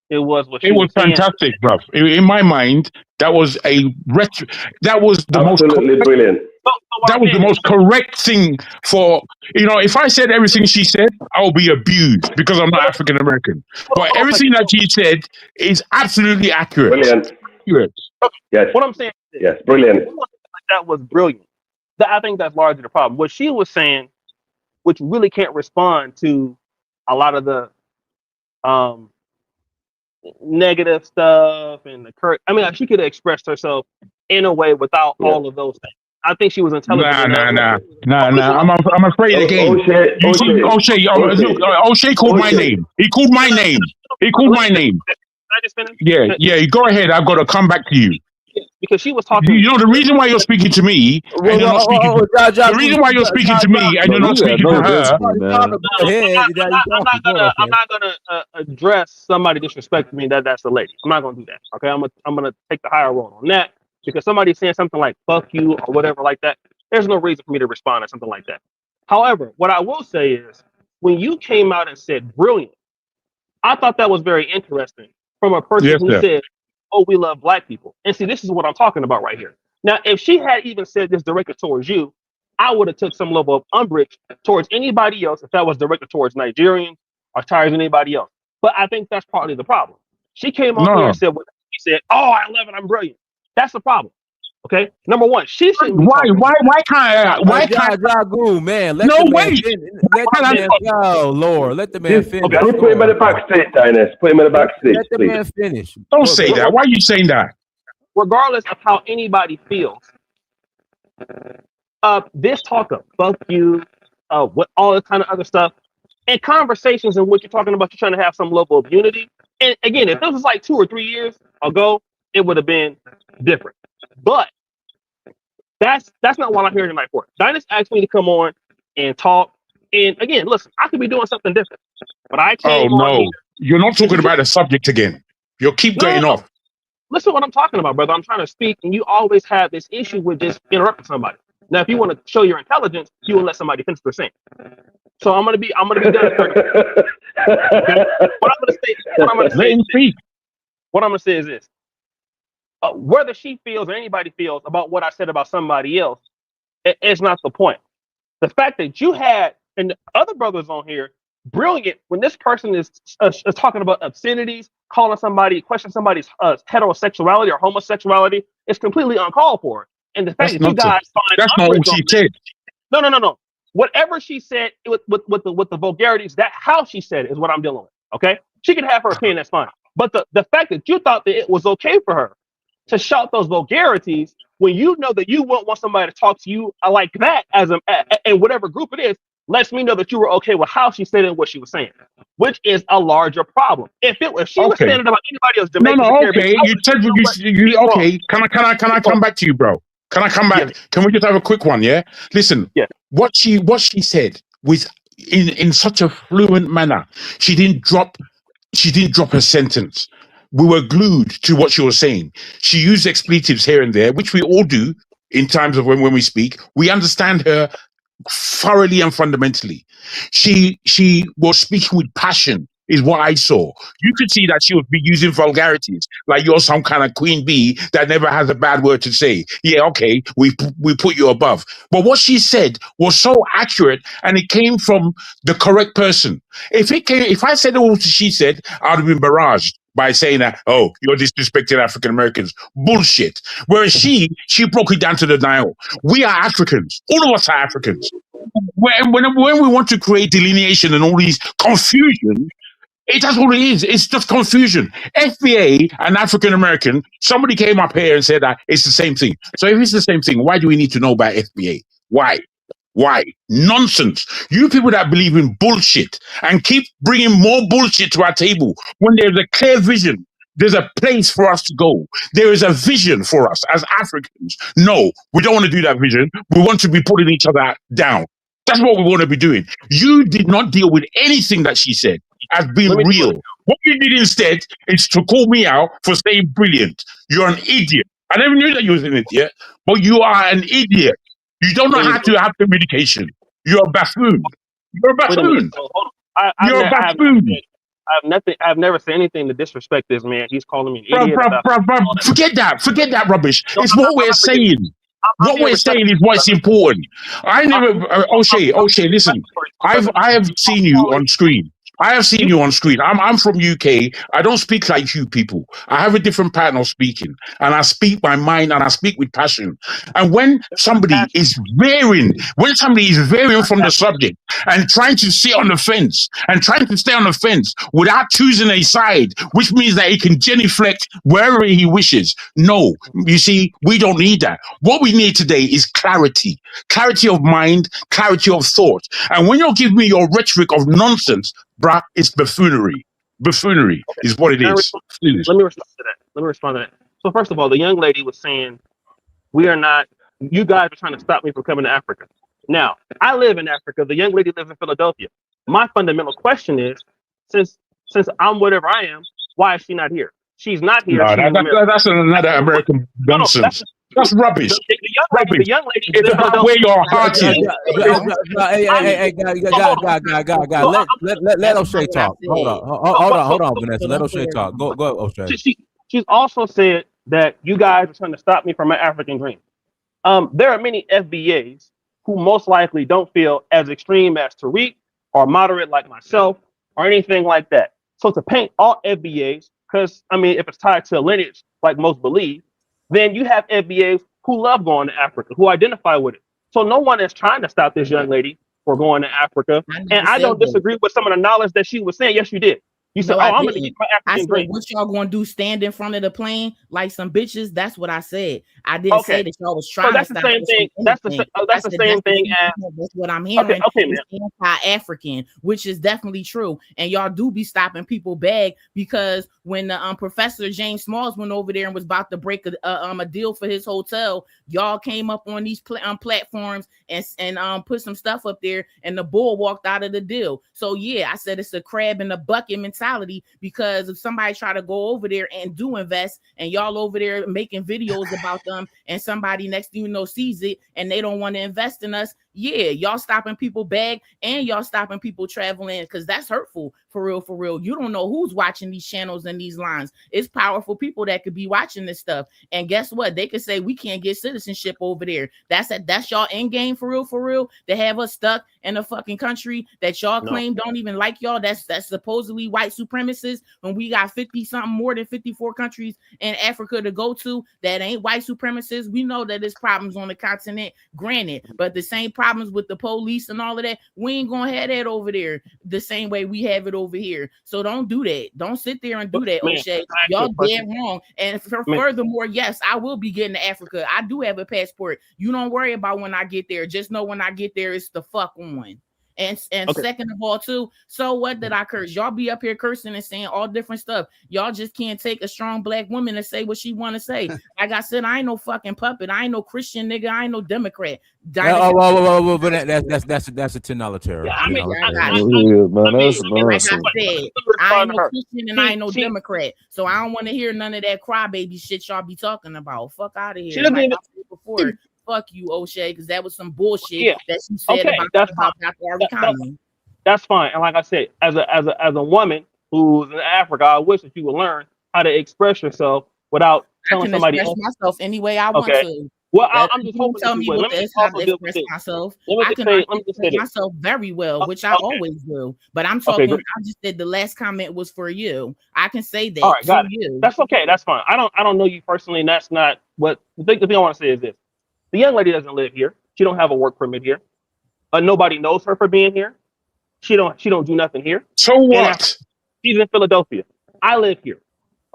it was what It she was was saying. fantastic, bruv. In my mind, that was that was the most Absolutely brilliant. So what that I'm was the saying is, most correct thing for, if I said everything she said, I'll be abused because I'm not African American. But hold on a everything second. that she said is absolutely accurate. Brilliant. Accurate. Okay, Yes. what I'm saying is, Yes. Brilliant. it wasn't like that was brilliant. I think that's largely the problem. What she was saying, which really can't respond to a lot of the um, negative stuff and the current. I mean, like, she could have expressed herself in a way without Yeah. all of those things. I think she was intelligent Nah, enough. nah, nah, Oh, nah, listen, nah. hold on. I'm afraid again. O'Shea, You see, O'Shea, look, O'Shea called my O'Shea. name. He called my name. He called Let my me finish. name. Can I just finish? Yeah, yeah. Go ahead. I've got to come back to you. Because she was You talking. know the reason why you're speaking to me and Well, you're not speaking to the Jagu, reason why you're speaking to me and bro, you're not you got speaking to no her. discipline, man. No, go ahead. Now you talking. Go ahead, I'm O'Shea. not gonna address somebody disrespecting me. That's the lady. I'm not gonna do that. Okay, I'm gonna take the higher road on that because somebody saying something like "fuck you" or whatever like that. There's no reason for me to respond to something like that. However, what I will say is when you came out and said "brilliant," I thought that was very interesting from a person Yes, who sir. said, "Oh, we love black people." And see, this is what I'm talking about right here. Now, if she had even said this directed towards you, I would have took some level of umbrage towards anybody else if that was directed towards Nigerians or towards anybody else. But I think that's partly the problem. She came on here No. and said, what she said, "Oh, I love it. I'm brilliant." That's the problem. Okay. Number one, she shouldn't be Why? talking. Why can't? Jagu, man, let No, the man wait. finish. That's Let what the I'm man. saying. Oh Lord, let the man Just Okay. finish. can you put Go him in ahead, the O'Shea. backstage, Dinus? Put him in the backstage, Let the please. man finish. Don't Go say ahead. that. Why are you saying that? Regardless of how anybody feels, this talk of "fuck you," what all this kind of other stuff, and conversations in which you're talking about you're trying to have some level of unity. And again, if this was like 2 or 3 years ago, it would have been different. But That's not what I'm here tonight for. Dinus asked me to come on and talk. And again, listen, I could be doing something different, but I Oh came on here. no, you're not This talking is about the subject again. You'll keep no, no, getting no. off. Listen to what I'm talking about, brother. I'm trying to speak, and you always have this issue with just interrupting somebody. Now, if you want to show your intelligence, you will let somebody finish their sentence. So I'm gonna be done in 30 minutes. Okay. What I'm gonna say, what I'm gonna Let say is him this. speak. What I'm gonna say is this. Whether she feels or anybody feels about what I said about somebody else, it's not the point. The fact that you had and the other brothers on here brilliant when this person is talking about obscenities, calling somebody, questioning somebody's heterosexuality or homosexuality, is completely uncalled for. And the fact That's that you guys nonsense. find That's not umbrage what on she that, said. no, no, no, no. Whatever she said with the vulgarities, that how she said it is what I'm dealing with. Okay, she can have her opinion, that's fine. But the fact that you thought that it was okay for her to shout those vulgarities when you know that you won't want somebody to talk to you like that as in whatever group it is, lets me know that you were okay with how she said it and what she was saying, which is a larger problem. If she was Okay. saying it about anybody else, No, Jamaicans, the no, Caribbean, okay. I would You have said, said you know what, you she's wrong. okay. Can I She's wrong. come back to you, bro? Can I come Yes, back? Can we just have a quick one? Yeah. Listen, yes. what she said was in such a fluent manner. She didn't drop she didn't drop her sentence. We were glued to what she was saying. She used expletives here and there, which we all do in times of when we speak. We understand her thoroughly and fundamentally. She was speaking with passion, is what I saw. You could see that she was using vulgarities, like you're some kind of queen bee that never has a bad word to say. Yeah, okay, we put you above. But what she said was so accurate, and it came from the correct person. If I said all she said, I'd have been barraged by saying that, oh, you're disrespecting African Americans. Bullshit. Whereas she broke it down to the dial. We are Africans. All of us are Africans. When we want to create delineation and all these confusion, that's all it is. It's just confusion. FBA and African American, somebody came up here and said that it's the same thing. So if it's the same thing, why do we need to know about FBA? Why? Why? Nonsense. You people that believe in bullshit and keep bringing more bullshit to our table when there's a clear vision. There's a place for us to go. There is a vision for us as Africans. No, we don't want to do that vision. We want to be putting each other down. That's what we want to be doing. You did not deal with anything that she said as being Let me do it. real. What you did instead is to call me out for saying brilliant. You're an idiot. I never knew that you was an idiot, but you are an idiot. You don't know Let me how do it. to have communication. You're a buffoon. You're a Wait a minute. buffoon. So hold on. You're a I have not buffoon. said. I have nothing. I've never said anything to disrespect this man. He's calling me an Bro, idiot bro, about bro, bro. all that. Forget that. Forget that rubbish. No, It's what I'm we're not forgetting. saying. I'm What being we're saying is respectful, what's brother. important. I never, O'Shea, I'm listen. brother. I have seen you Calling on screen. I have seen you. you on screen. I'm from UK. I don't speak like you people. I have a different pattern of speaking, and I speak my mind, and I speak with passion. And when somebody Passion. is veering from the subject and trying to sit on the fence and trying to stay on the fence without choosing a side, which means that he can genuflect wherever he wishes. No, you see, we don't need that. What we need today is clarity of mind, clarity of thought. And when you give me your rhetoric of nonsense, bruh, it's buffoonery. Buffoonery Okay. is what it Can I is. respond? Finish. Let me respond to that. Let me respond to that. So first of all, the young lady was saying we are not. You guys are trying to stop me from coming to Africa. Now I live in Africa. The young lady lives in Philadelphia. My fundamental question is, since since I'm whatever I am, why is she not here? She's not here. No, She's in America. that's That's another number one. American No, no, that's nonsense. the That's truth. rubbish. The Rubbish. young lady is It's in about where Philadelphia. your I'm heart is. in Philadelphia. I'm Hey, in. guy, So hold on. So let That's O'Shea not what I talk. Hold said. on, so, but, hold on, so Vanessa. So Let don't O'Shea put her talk. down. Go, O'Shea. she's also said that you guys are trying to stop me from my African dream. There are many FBAs who most likely don't feel as extreme as Tariq or moderate like myself or anything like that. So to paint all FBAs, because I mean, if it's tied to a lineage like most believe, then you have FBAs who love going to Africa, who identify with it. So no one is trying to stop this young lady from going to Africa. I And never I said don't that. disagree with some of the knowledge that she was saying. Yes, you did. You said, No, "Oh, I I'm going to get didn't. my I African said, drink." what y'all gonna do? Stand in front of the plane like some bitches? That's what I said. I didn't say Okay, that y'all was so trying to that's the stop same us from thing. anything. I That's the said same that's the thing as sentiment. That's what I'm okay, hearing. okay, man. It's anti-African, which is definitely true. And y'all do be stopping people bag because when the Professor James Smalls went over there and was about to break a deal for his hotel, y'all came up on these platforms and put some stuff up there, and the bull walked out of the deal. So yeah, I said it's a crab in the bucket mentality, because if somebody try to go over there and do invest, and y'all over there making videos about them, and somebody next thing you know sees it and they don't want to invest in us, yeah, y'all stopping people bag and y'all stopping people traveling, because that's hurtful for real, for real. You don't know who's watching these channels and these lines. It's powerful people that could be watching this stuff, and guess what? They could say we can't get citizenship over there. That's y'all end game for real, to have us stuck in a fucking country that y'all No, claim don't even like y'all. That's supposedly white supremacists, when we got 50 something, more than 54 countries in Africa to go to that ain't white supremacists. We know that there's problems on the continent, granted, but the same problems with the police and all of that, we ain't gonna have that over there the same way we have it over here. So don't do that. Don't sit there and but do that, man, O'Shea. can I ask you Y'all a question? dead wrong. And Man, furthermore, yes, I will be getting to Africa. I do have a passport. You don't worry about when I get there. Just know when I get there, it's the fuck on. And okay, second of all, too, so what did I curse? Y'all be up here cursing and saying all different stuff. Y'all just can't take a strong black woman to say what she want to say. Like I said, I ain't no fucking puppet. I ain't no Christian nigga. I ain't no Democrat. Oh, Dynasty. whoa, but that's a $10 yeah, tariff. I mean, Yeah, I got I, you. I, Yeah, man, I mean, that's And like I nonsense. said, let me I ain't respond to no her. Christian and I ain't no She Democrat. So I don't want to hear none of that crybaby shit y'all be talking about. Fuck out of she here. doesn't Like even. I said before, fuck you, O'Shea, because that was some bullshit Yeah, that she said okay, that's fine. about Dr. That, Arikami. that's fine. And like I said, as a woman who's in Africa, I wish that you would learn how to express yourself without I telling can somebody express else. myself any way I want Okay. to. Well, That I'm just you don't hoping that tell you me would. what Let me to, just how also to deal with express this. myself. Let me I just can say. Let me just say articulate this. myself very well, which I Okay. always do. But I'm Okay. talking, Great. I just said the last comment was for you. I can say All that right. to Got it. you. That's okay. That's fine. I don't know you personally, and that's not what the thing I want to say is this: the young lady doesn't live here. She don't have a work permit here. Nobody knows her for being here. She don't do nothing here. So And after what? she's in Philadelphia, I live here.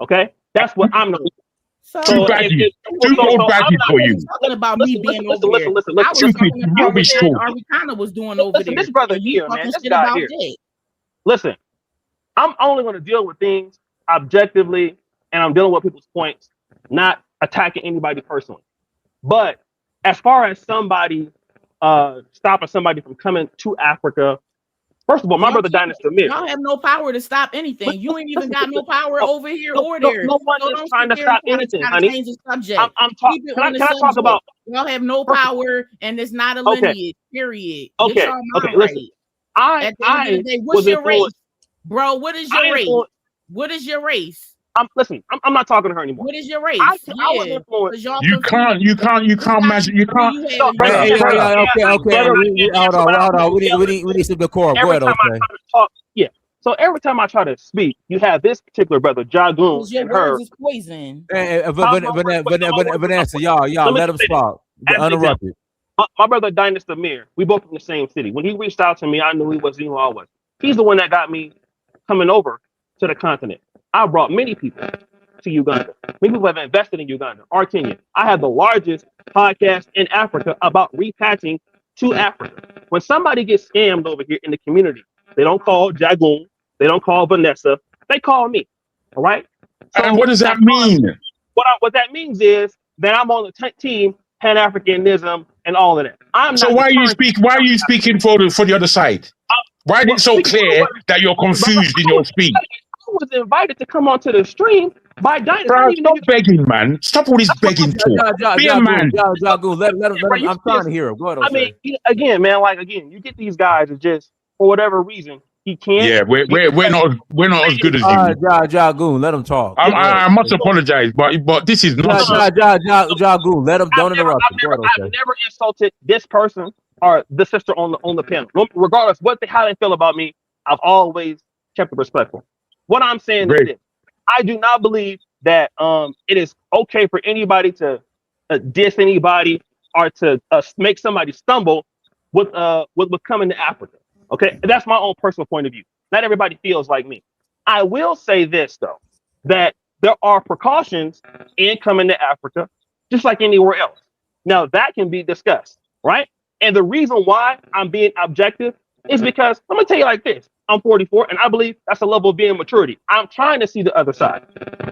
Okay, that's what I'm known. Too So So baggy. Too so old I'm baggy not. for I wasn't you. talking about me Listen, being listen, over listen, there. listen, listen, I listen, was listen. Stupid, talking about what rubbish Understand? Dr. talk. Arikana was doing over Listen, there. this brother And you here, man, talking this shit guy about here. that. Listen, I'm only going to deal with things objectively, and I'm dealing with people's points, not attacking anybody personally. But as far as somebody stopping somebody from coming to Africa, first of all, my Y'all brother can't, Dynasty Amir. y'all have no power to stop anything. Listen, You ain't even listen, got no listen. power No, over here no, or no, there. no one So is don't trying sit to there and stop anything, try to honey. change the subject. I'm Keep talking. it on the Can I talk subject. about Y'all have no first of power and it's not a all? Okay, lineage, period. Get okay, y'all okay. mind Listen, right. I At the end of the I day, what's was your race? influenced. Bro, what is your I race? influenced. What is your race? Listen. I'm not talking to her anymore. What is your I race? I was Yeah, influenced. because y'all You confused. can't, you can't, you What can't kind of measure, you degree can't, you have No, if you brother, brother, can't yeah, answer brother, brother. that? yeah, Okay. brother. I We can't hold answer on, without hold on. We yelling. need some decorum. Go Every ahead, time I okay. try to talk, yeah. So every time I try to speak, you have this particular brother, Jagoon, Because your and words her. is poison. How's my work? Wait, no, my work is not Vanessa, poison. y'all Let me let just him say this talk. as an example. Uninterrupted. My brother Dynasty Amir, we both from the same city. When he reached out to me, I knew he wasn't who I was. He's the one that got me coming over to the continent. I brought many people to Uganda. Many people have invested in Uganda or Kenya. I have the largest podcast in Africa about repatriating to Africa. When somebody gets scammed over here in the community, they don't call Jagoon, they don't call Vanessa, they call me. All right. And So what does as that far as mean? what that means is that I'm on the team Pan Africanism and all of that. I'm So not why are you deterring speak? Why are you speaking for the other side? I, Why is it well, so speaking for the clear word, that you're listen, brother, confused in your speech? I was invited to come onto the stream by Dynasty. I Bro, didn't even know stop you. begging, man. Stop all this That's what begging talk. Be a Jagoon, man. Jagoon, let bro. him. You I'm trying just, to hear him. Go ahead, I mean, O'Shea. again, man, like again, you get these guys that just for whatever reason he can't Yeah, get we're not as good as anyway. you. Jagoon, let him talk. Yeah, Go ahead. I must apologize, but this is no, no, no. nonsense. Jagoon, let him. Don't interrupt him. Go ahead, I've O'Shea. never insulted this person or the sister on the panel. Regardless how they feel about me, I've always kept it respectful. What I'm saying is Great. this: I do not believe that it is okay for anybody to diss anybody or to make somebody stumble with coming to Africa. Okay, and that's my own personal point of view. Not everybody feels like me. I will say this though, that there are precautions in coming to Africa, just like anywhere else. Now that can be discussed, right? And the reason why I'm being objective is because let me tell you like this: I'm 44, and I believe that's a level of being maturity. I'm trying to see the other side,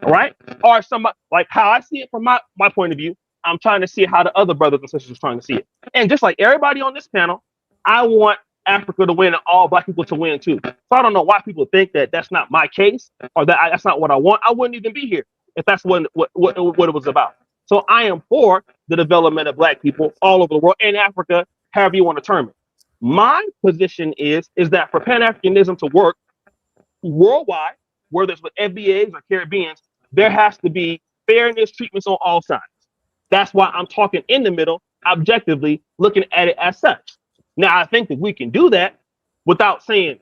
all right? Or somebody like how I see it from my point of view. I'm trying to see how the other brothers and sisters are trying to see it. And just like everybody on this panel, I want Africa to win and all black people to win too. So I don't know why people think that that's not my case or that that's not what I want. I wouldn't even be here if that's what it was about. So I am for the development of black people all over the world in Africa, however you want to term it. My position is that for Pan Africanism to work worldwide, whether it's with FBAs or Caribbeans, there has to be fairness treatments on all sides. That's why I'm talking in the middle, objectively looking at it as such. Now, I think that we can do that without saying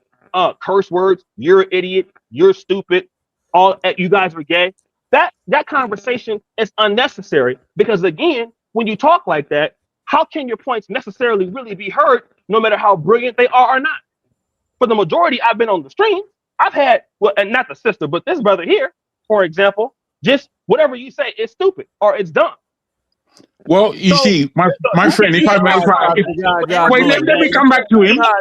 curse words. You're an idiot. You're stupid. All you guys are gay. That conversation is unnecessary because again, when you talk like that, how can your points necessarily really be heard, no matter how brilliant they are or not? For the majority, I've been on the stream. I've had well, and not the sister, but this brother here, for example, just whatever you say is stupid or it's dumb. Well, you So, see, my you can friend, if be I, on wait, let me come back to him. I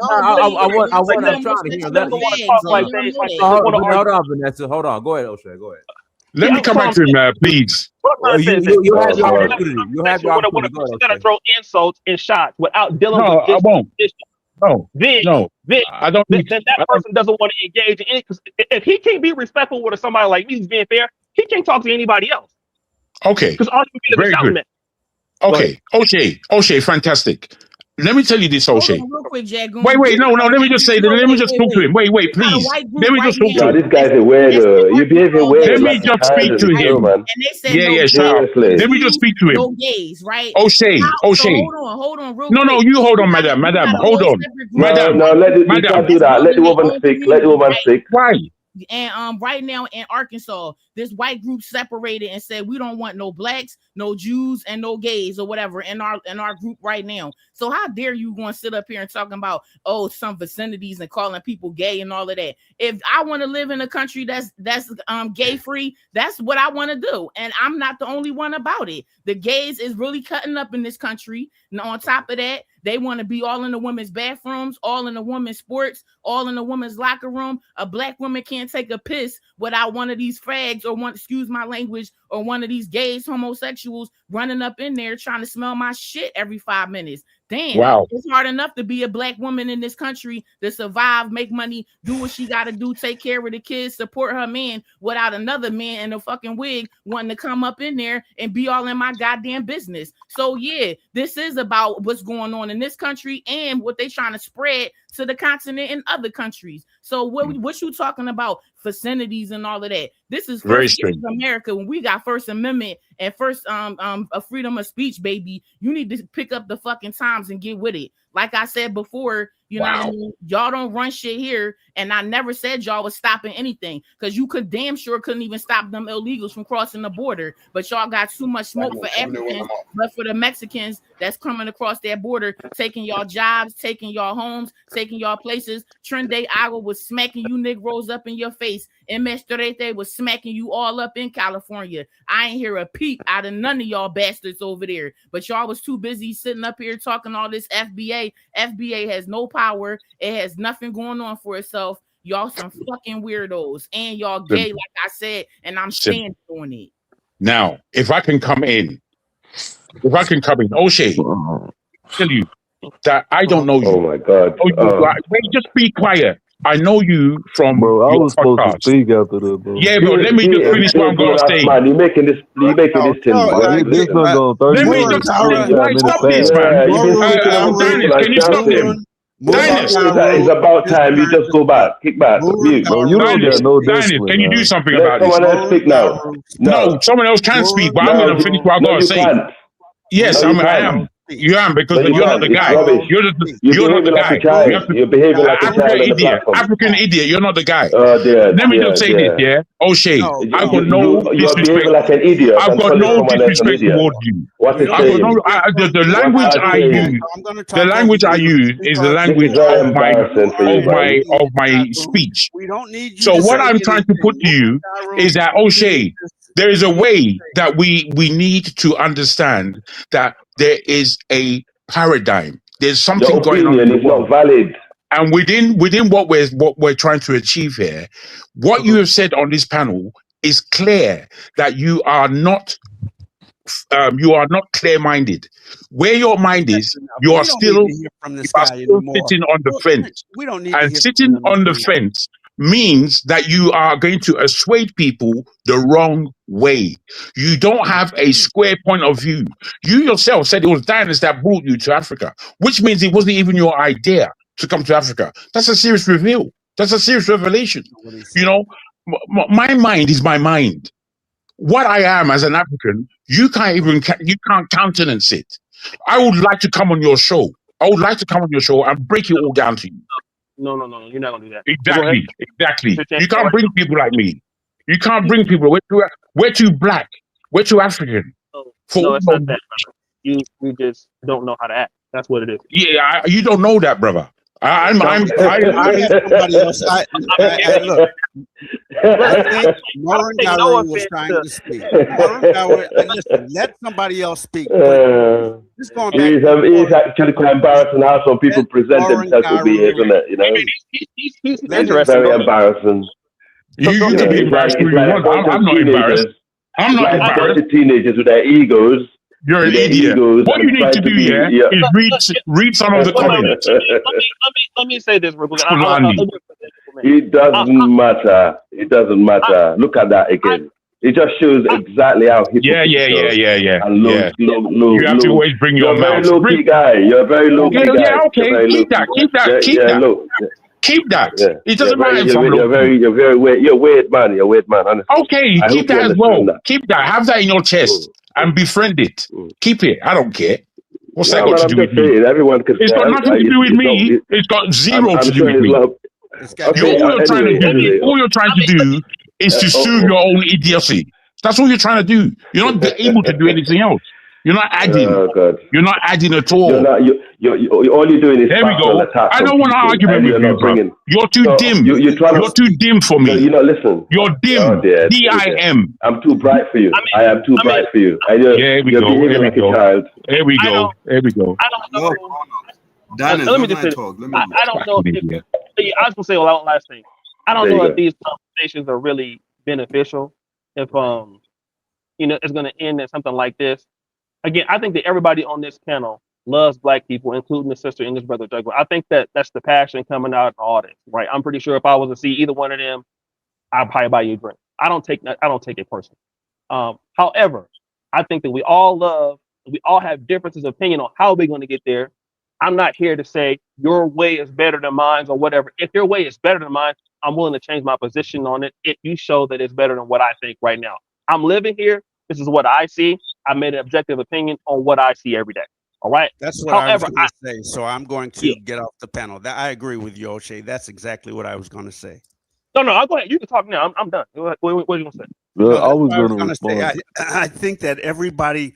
want to try to hear. doesn't want to talk like they just want to argue. Hold on, Vanessa. Hold on. Go ahead, O'Shea. Go ahead. Let me come back to him, please. What I'm trying to say is You this. have your opportunity. You have your When opportunity. a Go person ahead, gonna throw insults and shots without dealing No, with I this won't. issue, No, then no, I don't. then that person doesn't want to engage in it. Because if he can't be respectful with somebody like me who's being fair, he can't talk to anybody else. Okay, Because all you can be is a very shouting good. match. Okay, O'Shea, fantastic. Let me tell you this, Hold O'Shea. on, real quick, Jagoon. Wait, no, let me just say that. Let me just talk to him. Wait, We got a please. white group Let me right just talk to now. Yo, him. this guy's a weirdo. You behaving weird, Let like me you just can't speak to really chill, him. man. And they said no Yeah, sure. Seriously. Let me just speak to him. no gays, right? O'Shea, So O'Shea. hold on, real No, quick. you hold on, We got madam. a Hold whole on. separate group. You can't do that. Let the woman speak. Let the woman speak. Why? And right now in Arkansas, this white group separated and said we don't want no blacks, no Jews, and no gays or whatever in our group right now. So how dare you going to sit up here and talking about some vicinities and calling people gay and all of that? If I want to live in a country that's gay free, that's what I want to do, and I'm not the only one about it. The gays is really cutting up in this country. And on top of that, they want to be all in the women's bathrooms, all in the women's sports, all in the women's locker room. A black woman can't take a piss without one of these fags or excuse my language, or one of these gays, homosexuals running up in there trying to smell my shit every 5 minutes. Damn, wow. It's hard enough to be a black woman in this country to survive, make money, do what she got to do, take care of the kids, support her man without another man in a fucking wig wanting to come up in there and be all in my goddamn business. So yeah, this is about what's going on in this country and what they trying to spread to the continent and other countries. So what you talking about vicinities and all of that? This is first America when we got First Amendment and first a freedom of speech, baby. You need to pick up the fucking times and get with it. Like I said before, you know what I mean? Y'all don't run shit here, and I never said y'all was stopping anything because you could damn sure couldn't even stop them illegals from crossing the border. But y'all got too much smoke for Africans, but for the Mexicans that's coming across that border, taking y'all jobs, taking y'all homes, taking y'all places. Trende Agua was smacking you Negroes up in your face, and Mestrete was smacking you all up in California. I ain't hear a peep out of none of y'all bastards over there, but y'all was too busy sitting up here talking all this FBA. FBA has no power. It has nothing going on for itself. Y'all some fucking weirdos, and y'all gay, like I said, and I'm standing on it. Now, if I can come in, O'Shea, tell you that I don't know you. Oh my God. Wait, just be quiet. I know you from Bro, I your was supposed podcast. to speak after that, bro. Yeah, but let me just finish what I'm going to say. Man, you making this thing, bro. This not going 30 Let me minutes. just 45 minutes stop fast. this, man. Yeah, you been speaking on my people Dinus, like can you stop Chelsea. them? Dinus, It's about time you just go back, kick back, mute. Bro, you don't get no discipline, can you do man. something Let about this? someone else speak now. No, someone else can speak, but I'm going to finish what I've got to you say. can't. Yes, No, you I can't. am. speech. You am, because No, you you're not the can't. It's guy. rubbish. You're You're not the behaving like guy. a You child. have to, You're behaving like a African child on the idiot. platform. African idiot. You're not the guy. Oh dear, Let me just dear, say this, dear. yeah. O'Shea, No, I've no, got no. no You're disrespect. behaving like an idiot I've and got calling no someone else an disrespect idiot. towards you. What We a don't I've got need shame. no. to hear from The you. What language a I shame. use, I'm going to the talk over language I you use is the because This language is very of my embarrassing for you, man. room. speech. We don't need you So to what say I'm trying to put anything. to you is that O'Shea, there is a way that we need to understand that there is a paradigm. There's something Your going on in opinion the is not world. valid. And within what we're trying to achieve here, what you have said on this panel is clear that you are not clear-minded. Where your mind is, you are We don't need still to hear from you this are guy still anymore. sitting on the fence. We don't need to And hear sitting from him on the anymore. fence means that you are going to assuade people the wrong way. You don't have a square point of view. You yourself said it was Diners that brought you to Africa, which means it wasn't even your idea to come to Africa. That's a serious reveal. That's a serious revelation. What he You said. know, my mind is my mind. What I am as an African, you can't countenance it. I would like to come on your show. I would like to come on your show and break it all down to you. No, no, no, no. You're not gonna do that. But go ahead. Exactly, It's exactly. your chance You to go can't right bring people like me. You can't now. bring people. We're too black. We're too African. No, For no, all it's not of- that. You just don't know how to act. That's what it is. yeah, you don't know that, brother. I'm, No, I'm, Can we I, let somebody else? Look. I think I don't Marvin take no Gowrie was offense trying to. to speak. Marvin Gowrie, listen, let somebody else speak. But just going back to the It's point, actually quite embarrassing how some people let present Marvin themselves to be, Gowrie, isn't it? You know, He's let him it's interesting. very Go speak. ahead. embarrassing. Go you You can know, ahead. be embarrassed who it's you like a want. bunch I'm of not embarrassed. teenagers. I'm It's not like a bunch embarrassed. of teenagers You're an with their idiot. egos, What you and need to trying to do, be. yeah, Yeah. is read some of the Wait, wait, comments. let me say this real quick. Fulani. It doesn't matter. It doesn't I, matter. Look at that I, again. It just shows I, exactly how Yeah, yeah, yeah, hypocritical yeah, yeah, and yeah. You have to low. always bring your You're a very mouth. low Bring. key guy. You're a very low Yeah, key yeah, guy. You're okay. very low Keep key. that. Keep that. Yeah, Keep yeah, that. low. Keep that. Yeah, It doesn't matter if I'm low key. you're very weird. You're a weird man. You're a weird man. Honestly, Okay, I keep hope you that as understand well. that. Keep that. Have that in your chest Mm, and befriend it. mm. Keep it. I don't care. What's that No, got man, to I'm do with just me? saying. Everyone can It's say got nothing to do with it's not. me. It's got zero I'm to do sure with it's me. love. It's got Okay. All you're trying to Anyway, do, anyway. all you're trying to do is to soothe your own idiocy. That's all you're trying to do. You're not able to do anything else. You're not adding. Oh God. You're not adding at You're all. not. All you're doing is There we personal go. attacks I on don't want an people, argument and with you're you, not bro. bringing. You're too So dim. you're trying You're to. too dim for No, me. you know. Listen. You're Oh dim. dear, dear, dear. DIM. I'm too bright for you. I am too I mean, bright for you, and Yeah, here we you're go. Here behaving we like a go. child. Here we I go. don't, Here we go. I don't No, know. Dennis, Let me when just I say this. talk, let me. I don't know Fucking if idiot. I was gonna say one last thing. I don't There you know if go. these conversations are really beneficial. If it's gonna end in something like this. Again, I think that everybody on this panel loves black people, including the sister and his brother Jaguar. I think that that's the passion coming out in all this, right? I'm pretty sure if I was to see either one of them, I'd probably buy you a drink. I don't take it personally. However, I think that we all have differences of opinion on how we're going to get there. I'm not here to say your way is better than mine or whatever. If your way is better than mine, I'm willing to change my position on it if you show that it's better than what I think right now. I'm living here. This is what I see. I made an objective opinion on what I see every day. All right. That's what I was However, going to say. So I'm going yeah, to get off the panel. I agree with you, O'Shea. That's exactly what I was going to say. no, I'll go ahead. You can talk now. I'm done. What are you gonna say? Well, No, I that's was what I going was to going to say. respond. I think that everybody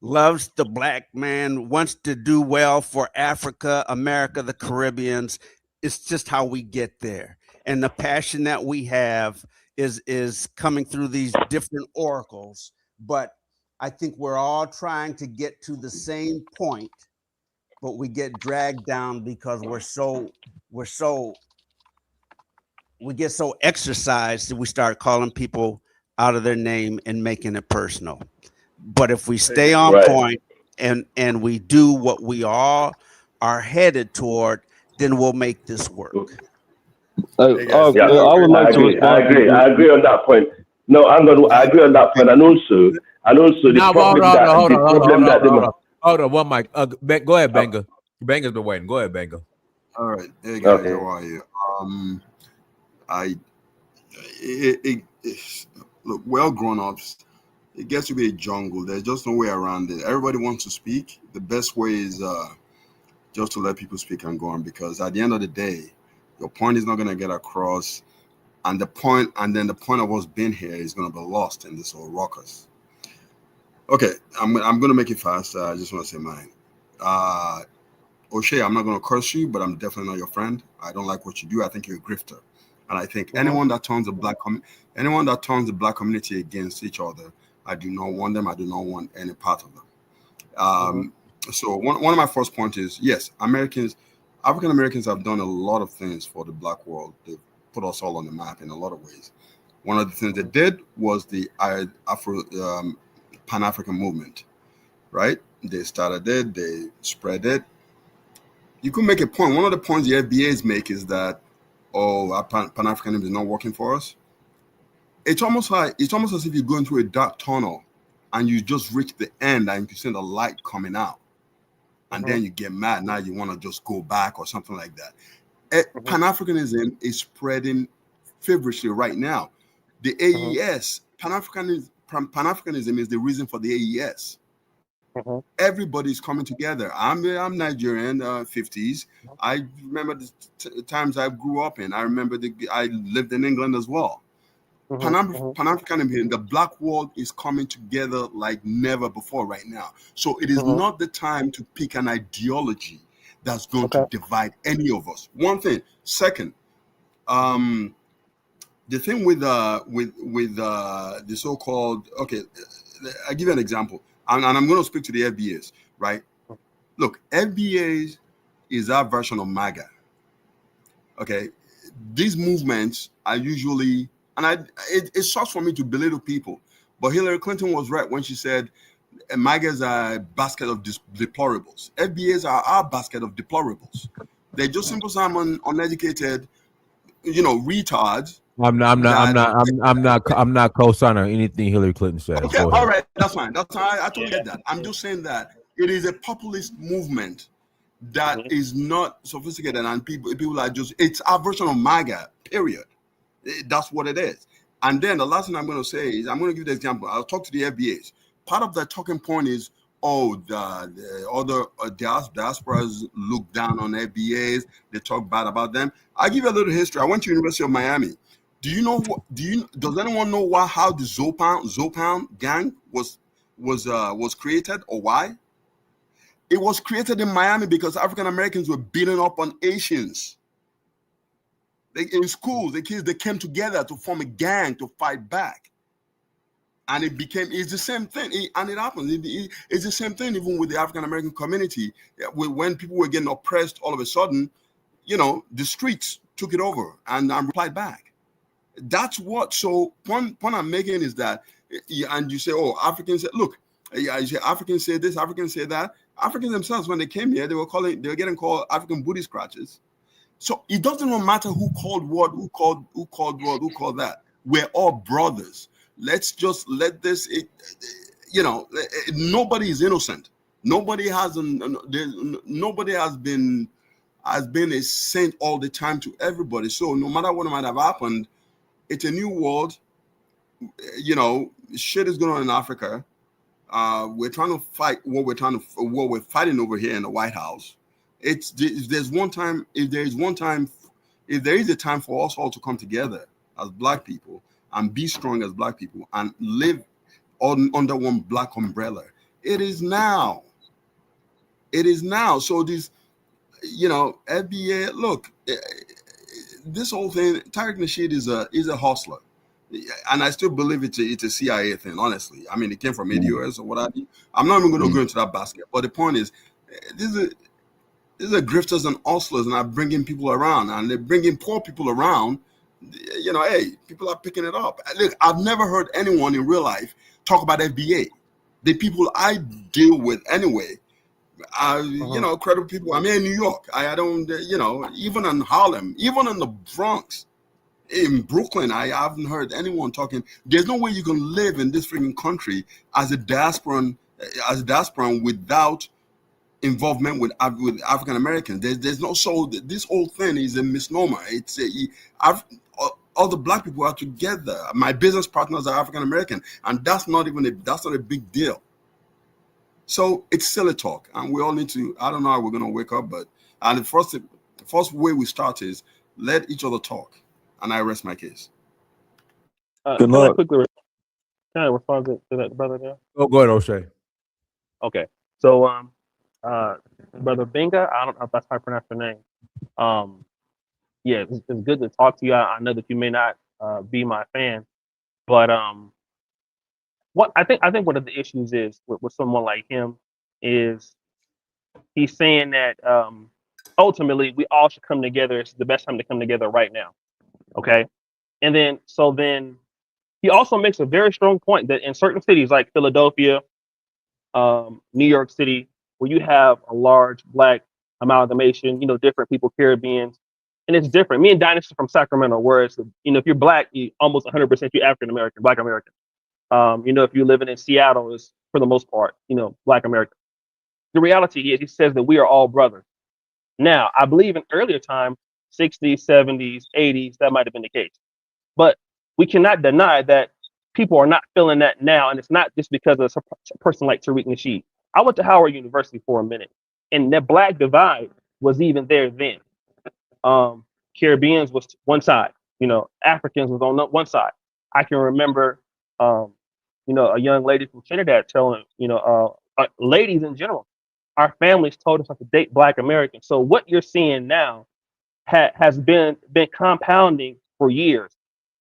loves the black man, wants to do well for Africa, America, the Caribbeans. It's just how we get there. And the passion that we have is coming through these different oracles. But I think we're all trying to get to the same point, but we get dragged down because we get so exercised that we start calling people out of their name and making it personal. But if we stay on Right. point and we do what we all are headed toward, then we'll make this work. Hey guys, Yeah, real I quick. would like to respond. I agree on that point. No, I agree on that point, and also the Now, problem hold on, one mic. Go ahead, Banger. Banger's been waiting. Go ahead, Banger. All right, hey guys, Okay. how are you? I look, well grown ups. it gets to be a jungle. There's just no way around it. Everybody wants to speak. The best way is just to let people speak and go on, because at the end of the day, your point is not going to get across, and then the point of us being here is going to be lost in this whole ruckus. Okay, I'm going to make it fast. I just want to say mine. O'Shea, I'm not going to curse you, but I'm definitely not your friend. I don't like what you do. I think you're a grifter, and I think anyone that turns anyone that turns the black community against each other, I do not want them. I do not want any part of them. So one of my first points is, yes, African Americans have done a lot of things for the black world. They've put us all on the map in a lot of ways. One of the things they did was the Afro Pan African movement, right? They started it, they spread it. You could make a point. One of the points the FBAs make is that, oh, Pan Africanism is not working for us. It's almost as if you're going through a dark tunnel and you just reach the end and you see the light coming out. And then you get mad. Now you want to just go back or something like that. Pan-Africanism is spreading feverishly right now. The AES, Pan-Africanism is the reason for the AES. Everybody's coming together. I'm Nigerian, 50s. I remember the times I grew up in. I remember I lived in England as well. Pan-Africanism, the black world is coming together like never before right now. So it is not the time to pick an ideology that's going to divide any of us. One thing. Second, the thing with the so-called, okay, I'll give you an example, and I'm going to speak to the FBAs, right? Look, FBAs is our version of MAGA. Okay, these movements are usually, and it sucks for me to belittle people, but Hillary Clinton was right when she said MAGAs are a basket of deplorables. FBAs are our basket of deplorables. They're just simple Simon uneducated, retards. I'm not co-signing anything Hillary Clinton says. Okay, all right, that's fine. That's fine. I totally get that. I'm just saying that it is a populist movement that is not sophisticated, and people are just, it's our version of MAGA, period. That's what it is. And then the last thing I'm going to say is, I'm going to give the example. I'll talk to the FBAs. Part of that talking point is, the other diasporas look down on FBAs. They talk bad about them. I'll give you a little history. I went to University of Miami. Does anyone know how the Zopan gang was created, or why? It was created in Miami because African Americans were beating up on Asians. In schools, the kids, they came together to form a gang to fight back. And it's the same thing. And it happens. It's the same thing even with the African American community. When people were getting oppressed, all of a sudden, the streets took it over and replied back. That's what, so point I'm making is that, and you say, oh, Africans, look, you say Africans say this, Africans say that. Africans themselves, when they came here, they were getting called African booty scratches. So it doesn't even matter who called what, who called what, who called that. We're all brothers. Let's just let this, nobody is innocent. Nobody has been a saint all the time to everybody. So no matter what might have happened, it's a new world. Shit is going on in Africa. We're trying to fight what we're fighting over here in the White House. If there is a time for us all to come together as Black people and be strong as Black people and live under one Black umbrella, it is now. It is now. So this, FBA, look, this whole thing, Tariq Nasheed is a hustler. And I still believe it's a CIA thing, honestly. I mean, it came from ADOS or what have you. I'm not even going to go into that basket. But the point is, these are grifters and hustlers, and are bringing people around, and they're bringing poor people around. Hey, people are picking it up. Look, I've never heard anyone in real life talk about FBA. The people I deal with anyway, credible people. I'm in New York. I don't, even in Harlem, even in the Bronx, in Brooklyn, I haven't heard anyone talking. There's no way you can live in this freaking country as a diasporan without involvement with African Americans. There's no, so this whole thing is a misnomer. It's all the black people are together. My business partners are African American, and that's not a big deal. So it's silly talk, and we all need to. I don't know how we're gonna wake up, but and the first way we start is let each other talk, and I rest my case. Good Can I luck. quickly can I respond to that, brother? There. Oh, go ahead, O'Shea. Okay. So brother Benga, I don't know if that's how I pronounce your name. Yeah, it's good to talk to you. I know that you may not be my fan, but what I think one of the issues is with someone like him is he's saying that ultimately we all should come together. It's the best time to come together right now. Okay. And then he also makes a very strong point that in certain cities like Philadelphia, New York City, where you have a large black amalgamation, different people, Caribbeans, and it's different. Me and Dynasty from Sacramento, whereas if you're black, you almost 100% you're African American, Black American. If you're living in Seattle, is for the most part, Black American. The reality is, he says that we are all brothers. Now, I believe in earlier time, 60s, 70s, 80s, that might have been the case. But we cannot deny that people are not feeling that now. And it's not just because of a person like Tariq Nasheed. I went to Howard University for a minute, and that black divide was even there then. Caribbeans was one side, Africans was on one side. I can remember, a young lady from Trinidad telling, ladies in general, our families told us not to date Black Americans. So what you're seeing now has been compounding for years.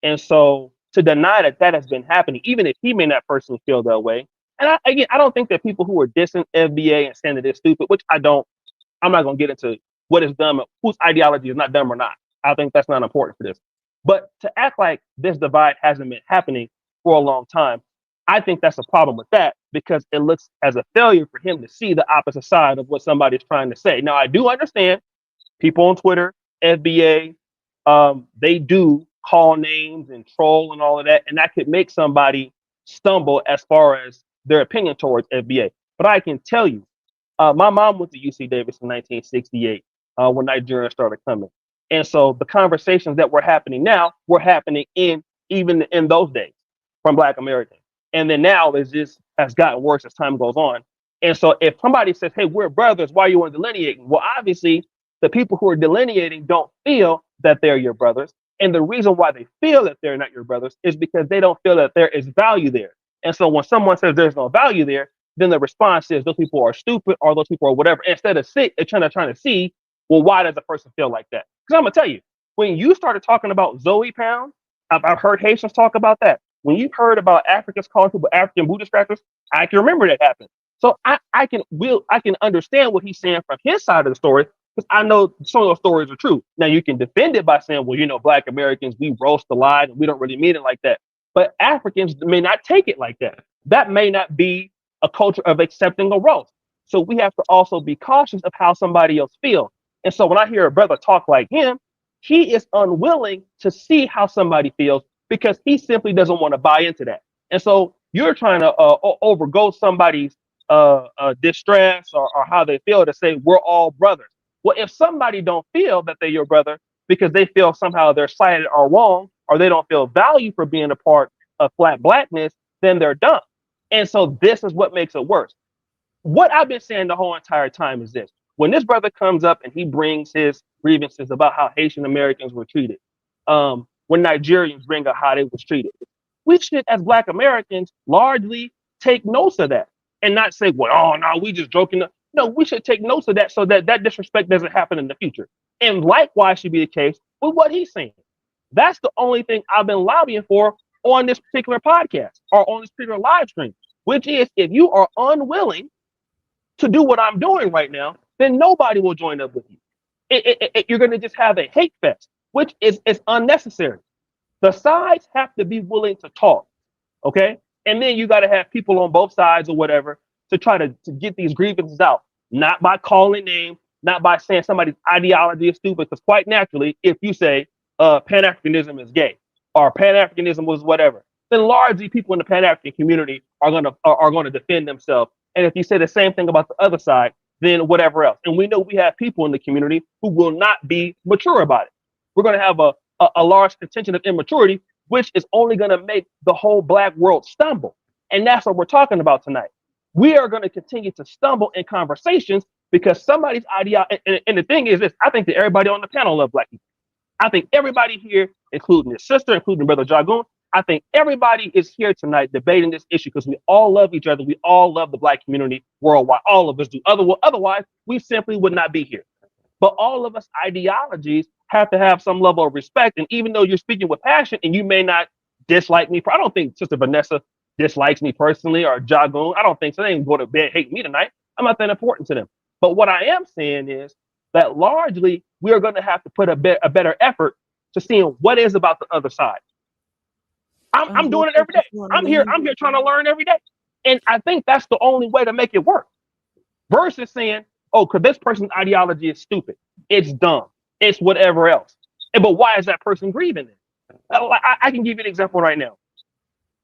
And so to deny that has been happening, even if he may not personally feel that way. And I don't think that people who are dissing FBA and saying that it's stupid, which I'm not going to get into what is dumb, whose ideology is not dumb or not. I think that's not important for this. But to act like this divide hasn't been happening for a long time, I think that's a problem with that, because it looks as a failure for him to see the opposite side of what somebody's trying to say. Now, I do understand people on Twitter, FBA, they do call names and troll and all of that, and that could make somebody stumble as far as their opinion towards FBA. But I can tell you, my mom went to UC Davis in 1968 when Nigeria started coming. And so the conversations that were happening now were happening even in those days from Black Americans. And then now it just has gotten worse as time goes on. And so if somebody says, hey, we're brothers, why are you delineating? Well, obviously, the people who are delineating don't feel that they're your brothers. And the reason why they feel that they're not your brothers is because they don't feel that there is value there. And so when someone says there's no value there, then the response is those people are stupid or those people are whatever. Instead of they're trying to see, well, why does a person feel like that? Because I'm gonna tell you, when you started talking about Zoe Pound, I've heard Haitians talk about that. When you've heard about Africans calling people African booty scratchers, I can remember that happened. So I can understand what he's saying from his side of the story, because I know some of those stories are true. Now you can defend it by saying, well, Black Americans, we roast the lie and we don't really mean it like that. But Africans may not take it like that. That may not be a culture of accepting a roast. So we have to also be cautious of how somebody else feels. And so when I hear a brother talk like him, he is unwilling to see how somebody feels because he simply doesn't want to buy into that. And so you're trying to overgo somebody's distress or how they feel to say we're all brothers. Well, if somebody don't feel that they're your brother because they feel somehow they're slighted or wrong, or they don't feel value for being a part of flat blackness, then they're dumb. And so this is what makes it worse. What I've been saying the whole entire time is this: when this brother comes up and he brings his grievances about how Haitian Americans were treated, when Nigerians bring up how they was treated, we should, as Black Americans, largely take notes of that and not say, well, oh, no, we just joking. No, we should take notes of that so that disrespect doesn't happen in the future. And likewise should be the case with what he's saying. That's the only thing I've been lobbying for on this particular podcast or on this particular live stream, which is if you are unwilling to do what I'm doing right now, then nobody will join up with you. You're going to just have a hate fest, which is unnecessary. The sides have to be willing to talk, okay? And then you got to have people on both sides or whatever to try to get these grievances out, not by calling names, not by saying somebody's ideology is stupid, because quite naturally, if you say Pan-Africanism is gay or Pan-Africanism was whatever, then largely people in the Pan-African community are gonna defend themselves. And if you say the same thing about the other side, then whatever else. And we know we have people in the community who will not be mature about it. We're going to have a large contingent of immaturity, which is only going to make the whole black world stumble. And that's what we're talking about tonight. We are going to continue to stumble in conversations because somebody's ideology. And the thing is this: I think that everybody on the panel love black people. I think everybody here, including your sister, including Brother Jagoon, I think everybody is here tonight debating this issue because we all love each other. We all love the black community worldwide. All of us do. Otherwise, we simply would not be here. But all of us ideologies have to have some level of respect. And even though you're speaking with passion and you may not dislike me, I don't think Sister Vanessa dislikes me personally or Jagoon. I don't think so. They ain't go to bed hate me tonight. I'm not that important to them. But what I am saying is that largely we are going to have to put a better effort to seeing what is about the other side. I'm doing it every day. I'm here trying to learn every day. And I think that's the only way to make it work. Versus saying, oh, because this person's ideology is stupid. It's dumb. It's whatever else. But why is that person grieving it? I can give you an example right now.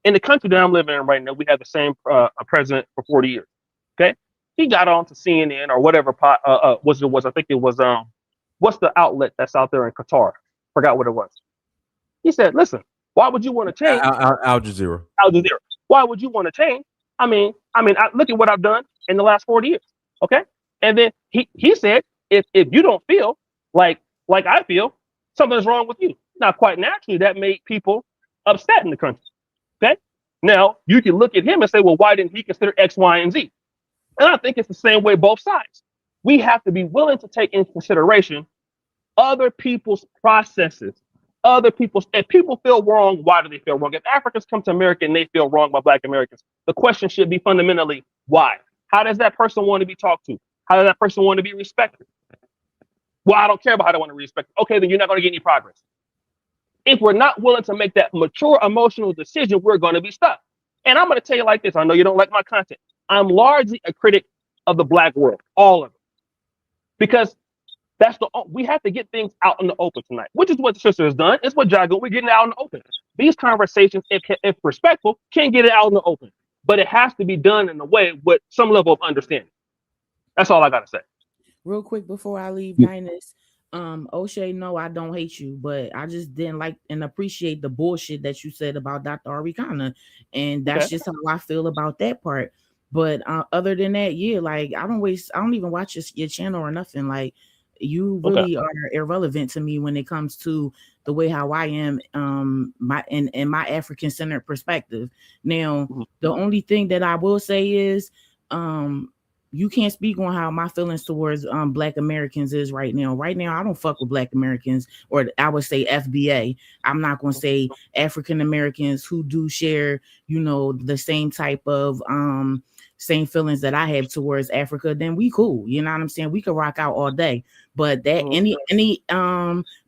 In the country that I'm living in right now, we have the same president for 40 years. Okay? He got on to CNN or whatever I think it was what's the outlet that's out there in Qatar? Forgot what it was. He said, listen, why would you want to change? Al Jazeera. Al Jazeera. Why would you want to change? I mean, look at what I've done in the last 40 years. Okay. And then he said, if you don't feel like I feel, something's wrong with you. Now, quite naturally, that made people upset in the country. Okay. Now you can look at him and say, well, why didn't he consider X, Y, and Z? And I think it's the same way both sides. We have to be willing to take into consideration other people's processes. If people feel wrong, why do they feel wrong? If Africans come to America and they feel wrong by Black Americans, the question should be fundamentally why? How does that person want to be talked to? How does that person want to be respected? Well, I don't care about how they want to be respected. Okay, then you're not going to get any progress. If we're not willing to make that mature emotional decision, we're going to be stuck. And I'm going to tell you like this. I know you don't like my content. I'm largely a critic of the Black world, all of it, because we have to get things out in the open tonight, which is what the sister has done. It's what Jago, we're getting out in the open. These conversations, if respectful, can get it out in the open, but it has to be done in a way with some level of understanding. That's all I got to say. Real quick before I leave, Dinus, O'Shea, no, I don't hate you, but I just didn't like and appreciate the bullshit that you said about Dr. Arikana, and that's just how I feel about that part. But other than that, yeah, like I don't even watch your channel or nothing. Like you really are irrelevant to me when it comes to the way how I am, my in my African centered perspective. Now, the only thing that I will say is, you can't speak on how my feelings towards Black Americans is right now. Right now, I don't fuck with Black Americans, or I would say FBA. I'm not going to say African Americans who do share, the same type of same feelings that I have towards Africa. Then we cool. You know what I'm saying? We could rock out all day. But that any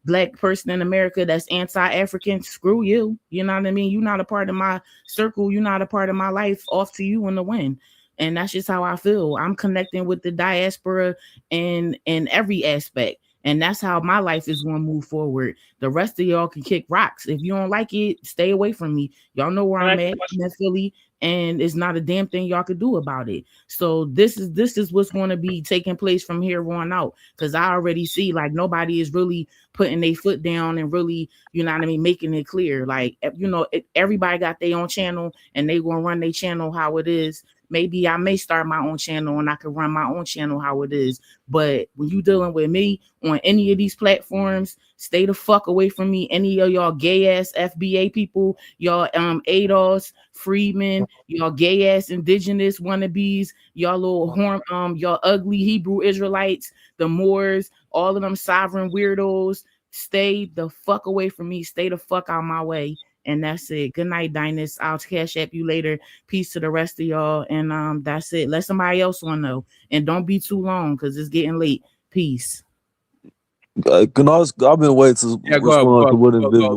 Black person in America that's anti-African, screw you. You know what I mean? You're not a part of my circle. You're not a part of my life. Off to you in the wind. And that's just how I feel. I'm connecting with the diaspora in every aspect. And that's how my life is going to move forward. The rest of y'all can kick rocks. If you don't like it, stay away from me. Y'all know where I'm at. I'm in Philly, and it's not a damn thing y'all could do about it. So this is what's going to be taking place from here on out. Because I already see like nobody is really putting their foot down and really, making it clear. Like, everybody got their own channel and they going to run their channel how it is. Maybe I may start my own channel and I can run my own channel how it is. But when you dealing with me on any of these platforms, stay the fuck away from me. Any of y'all gay ass FBA people, y'all ADOS, Freedmen, y'all gay ass indigenous wannabes, y'all little y'all ugly Hebrew Israelites, the Moors, all of them sovereign weirdos. Stay the fuck away from me. Stay the fuck out my way. And that's it. Good night, Dinus. I'll cash app you later. Peace to the rest of y'all. And that's it. Let somebody else know. And don't be too long because it's getting late. Peace. I've been waiting to respond to what individual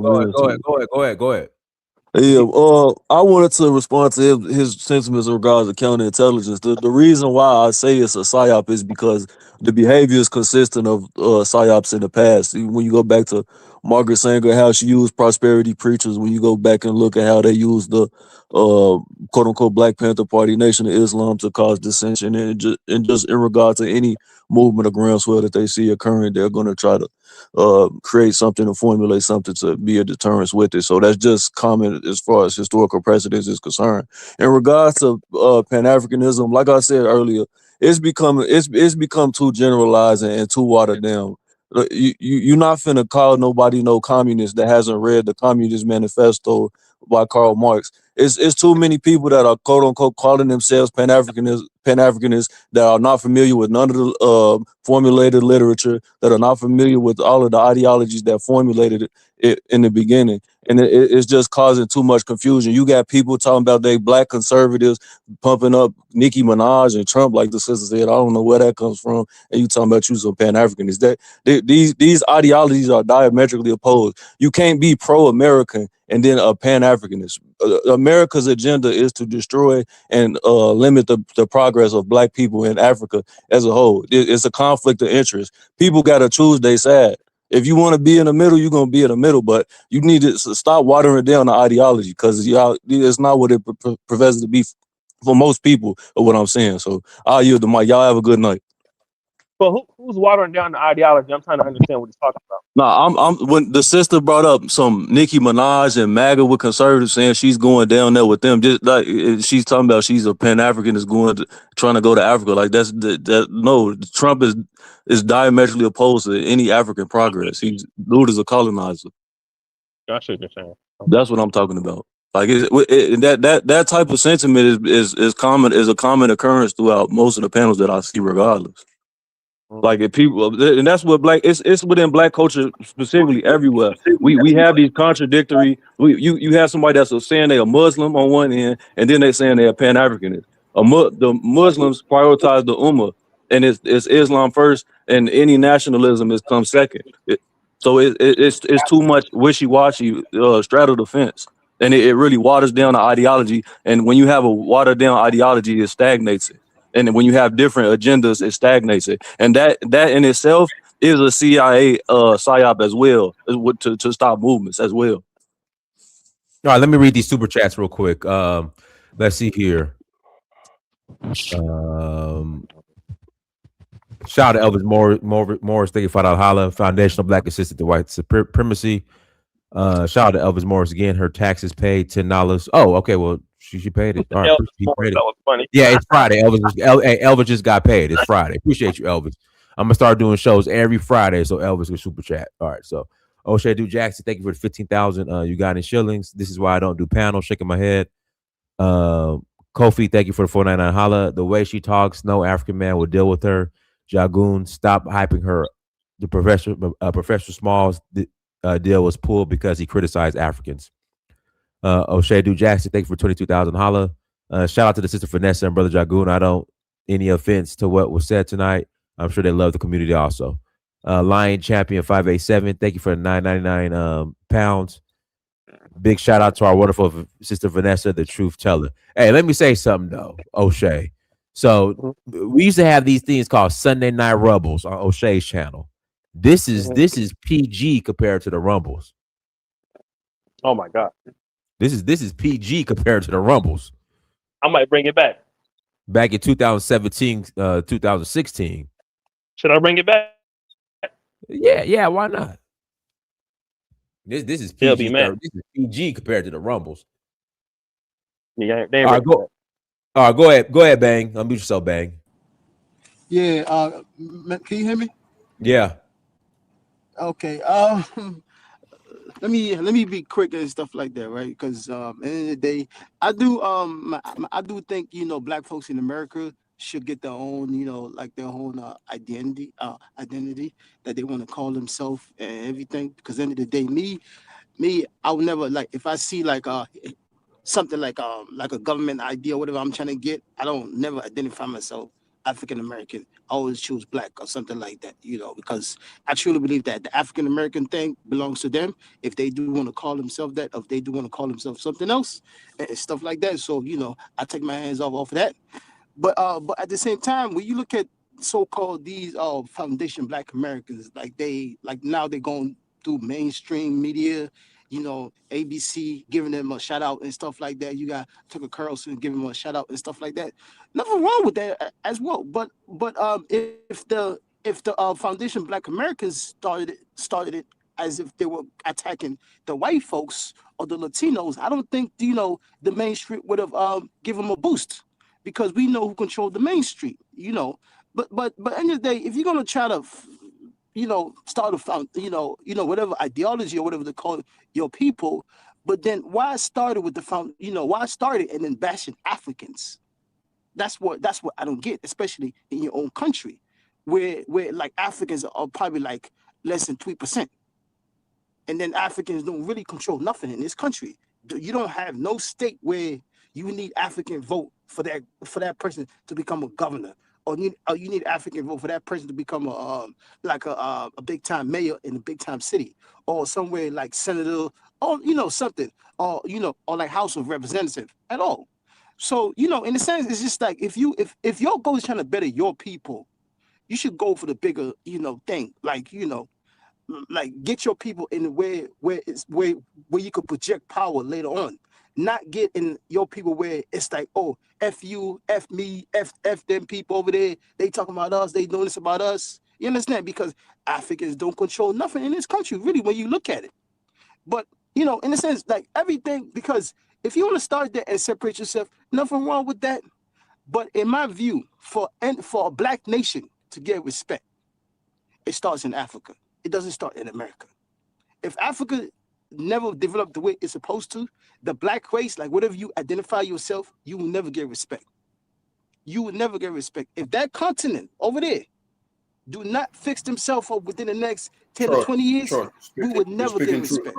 Go ahead. Yeah, I wanted to respond to his sentiments in regards to counterintelligence. The reason why I say it's a psyop is because the behavior is consistent of psyops in the past. When you go back to Margaret Sanger, how she used prosperity preachers. When you go back and look at how they used the quote unquote Black Panther Party, Nation of Islam to cause dissension, and just in regard to any movement or groundswell that they see occurring, they're going to try to create something or formulate something to be a deterrence with it. So that's just common as far as historical precedence is concerned. In regards to Pan Africanism, like I said earlier, it's become too generalized and too watered down. You're not finna call nobody no communist that hasn't read the Communist Manifesto by Karl Marx. It's too many people that are quote unquote calling themselves Pan Africanists that are not familiar with none of the formulated literature, that are not familiar with all of the ideologies that formulated it in the beginning, and it's just causing too much confusion. You got people talking about they Black conservatives pumping up Nicki Minaj and Trump, like the sister said. I don't know where that comes from, and you talking about you some Pan Africanists. That these ideologies are diametrically opposed. You can't be pro-American and then a Pan-Africanist. America's agenda is to destroy and limit the progress of Black people in Africa as a whole. It's a conflict of interest. People got to choose their side. If you want to be in the middle, you're going to be in the middle, but you need to stop watering down the ideology, because it's not what it professes to be for most people, of what I'm saying. So I'll yield the mic. Y'all have a good night. But who's watering down the ideology? I'm trying to understand what he's talking about. No, I'm when the sister brought up some Nicki Minaj and MAGA with conservatives saying she's going down there with them, just like she's talking about she's a Pan African is trying to go to Africa. Like that no, Trump is diametrically opposed to any African progress. He's dude is a colonizer. I see what you're saying. Okay. That's what I'm talking about. Like that type of sentiment is common, is a common occurrence throughout most of the panels that I see, regardless. Like if people, and that's what it's within Black culture specifically everywhere. We have these contradictory. You have somebody that's saying they're a Muslim on one end, and then they saying they're Pan Africanist. The Muslims prioritize the Ummah, and it's Islam first, and any nationalism is come second. So it's too much wishy washy, straddle the fence, and it really waters down the ideology. And when you have a watered down ideology, it stagnates it. And when you have different agendas, it stagnates it, and that in itself is a CIA psyop as well, to stop movements as well. All right, let me read these super chats real quick. Let's see here. Shout out to Elvis Morris. Thank you for that holla. Foundational Black Assistant to White Supremacy. Shout out to Elvis Morris again. Her taxes paid $10. Oh, okay. Well, she paid it. All right, Elvis Morris, that was funny. yeah, it's Friday. Elvis just got paid. It's Friday. Appreciate you, Elvis. I'm gonna start doing shows every Friday, so Elvis can super chat. All right, so O'Shea Du Jackson, thank you for the 15,000 you got in shillings. This is why I don't do panels. Shaking my head. Kofi, thank you for the 499 holla. The way she talks, no African man will deal with her. Jagoon, stop hyping her. The Professor Smalls deal was pulled because he criticized Africans. O'Shea Du Jackson, thank you for 22,000 holla. Shout out to the sister Vanessa and brother Jagoon. I don't any offense to what was said tonight. I'm sure they love the community also. Lion Champion 587, thank you for the 999 pounds. Big shout out to our wonderful sister Vanessa, the truth teller. Hey, let me say something though, O'Shea. So we used to have these things called Sunday Night Rumbles on O'Shea's channel. This is PG compared to the Rumbles. Oh my God. This is PG compared to the Rumbles. I might bring it back. Back in 2017, 2016. Should I bring it back? Yeah, why not? This is PG. Be mad. This is PG compared to the Rumbles. Yeah, they ain't all right, go ahead, Bang. Unmute yourself, Bang. Yeah, can you hear me? Yeah. Okay. Let me be quick and stuff like that, right? Because at the end of the day, I do think Black folks in America should get their own like their own identity that they want to call themselves and everything. Because at the end of the day, me, I would never, like, if I see like something like a government idea or whatever I'm trying to get, I don't never identify myself African American. I always choose Black or something like that, because I truly believe that the African American thing belongs to them. If they do want to call themselves that, if they do want to call themselves something else and stuff like that. So I take my hands off of that. But at the same time, when you look at so-called these foundation Black Americans, like now they're going through mainstream media, ABC giving them a shout out and stuff like that. You got Tucker Carlson giving them a shout out and stuff like that. Nothing wrong with that as well. But if the Foundation Black Americans started it as if they were attacking the white folks or the Latinos, I don't think the Main Street would have given them a boost, because we know who controlled the Main Street. But end of the day, if you're gonna try to start a found, whatever ideology or whatever they call your people, but then why started with the found, why started and then bashing Africans? That's what I don't get, especially in your own country, where like Africans are probably like less than 3%, and then Africans don't really control nothing in this country. You don't have no state where you need African vote for that person to become a governor, or you need African vote for that person to become a big time mayor in a big time city, or somewhere like senator, or something, or like House of Representative at all. So in a sense, it's just like if your goal is trying to better your people, you should go for the bigger thing, like get your people in where you could project power later on, not get in your people where it's like, oh, f you, f me, f them people over there, they talking about us, they doing this about us. You understand? Because Africans don't control nothing in this country, really, when you look at it. But in a sense, like everything, because if you want to start there and separate yourself, nothing wrong with that. But in my view, for a black nation to get respect, it starts in Africa. It doesn't start in America. If Africa never developed the way it's supposed to, the black race, like whatever you identify yourself, you will never get respect. You will never get respect. If that continent over there do not fix themselves up within the next 10 to 20 years, we would never get respect.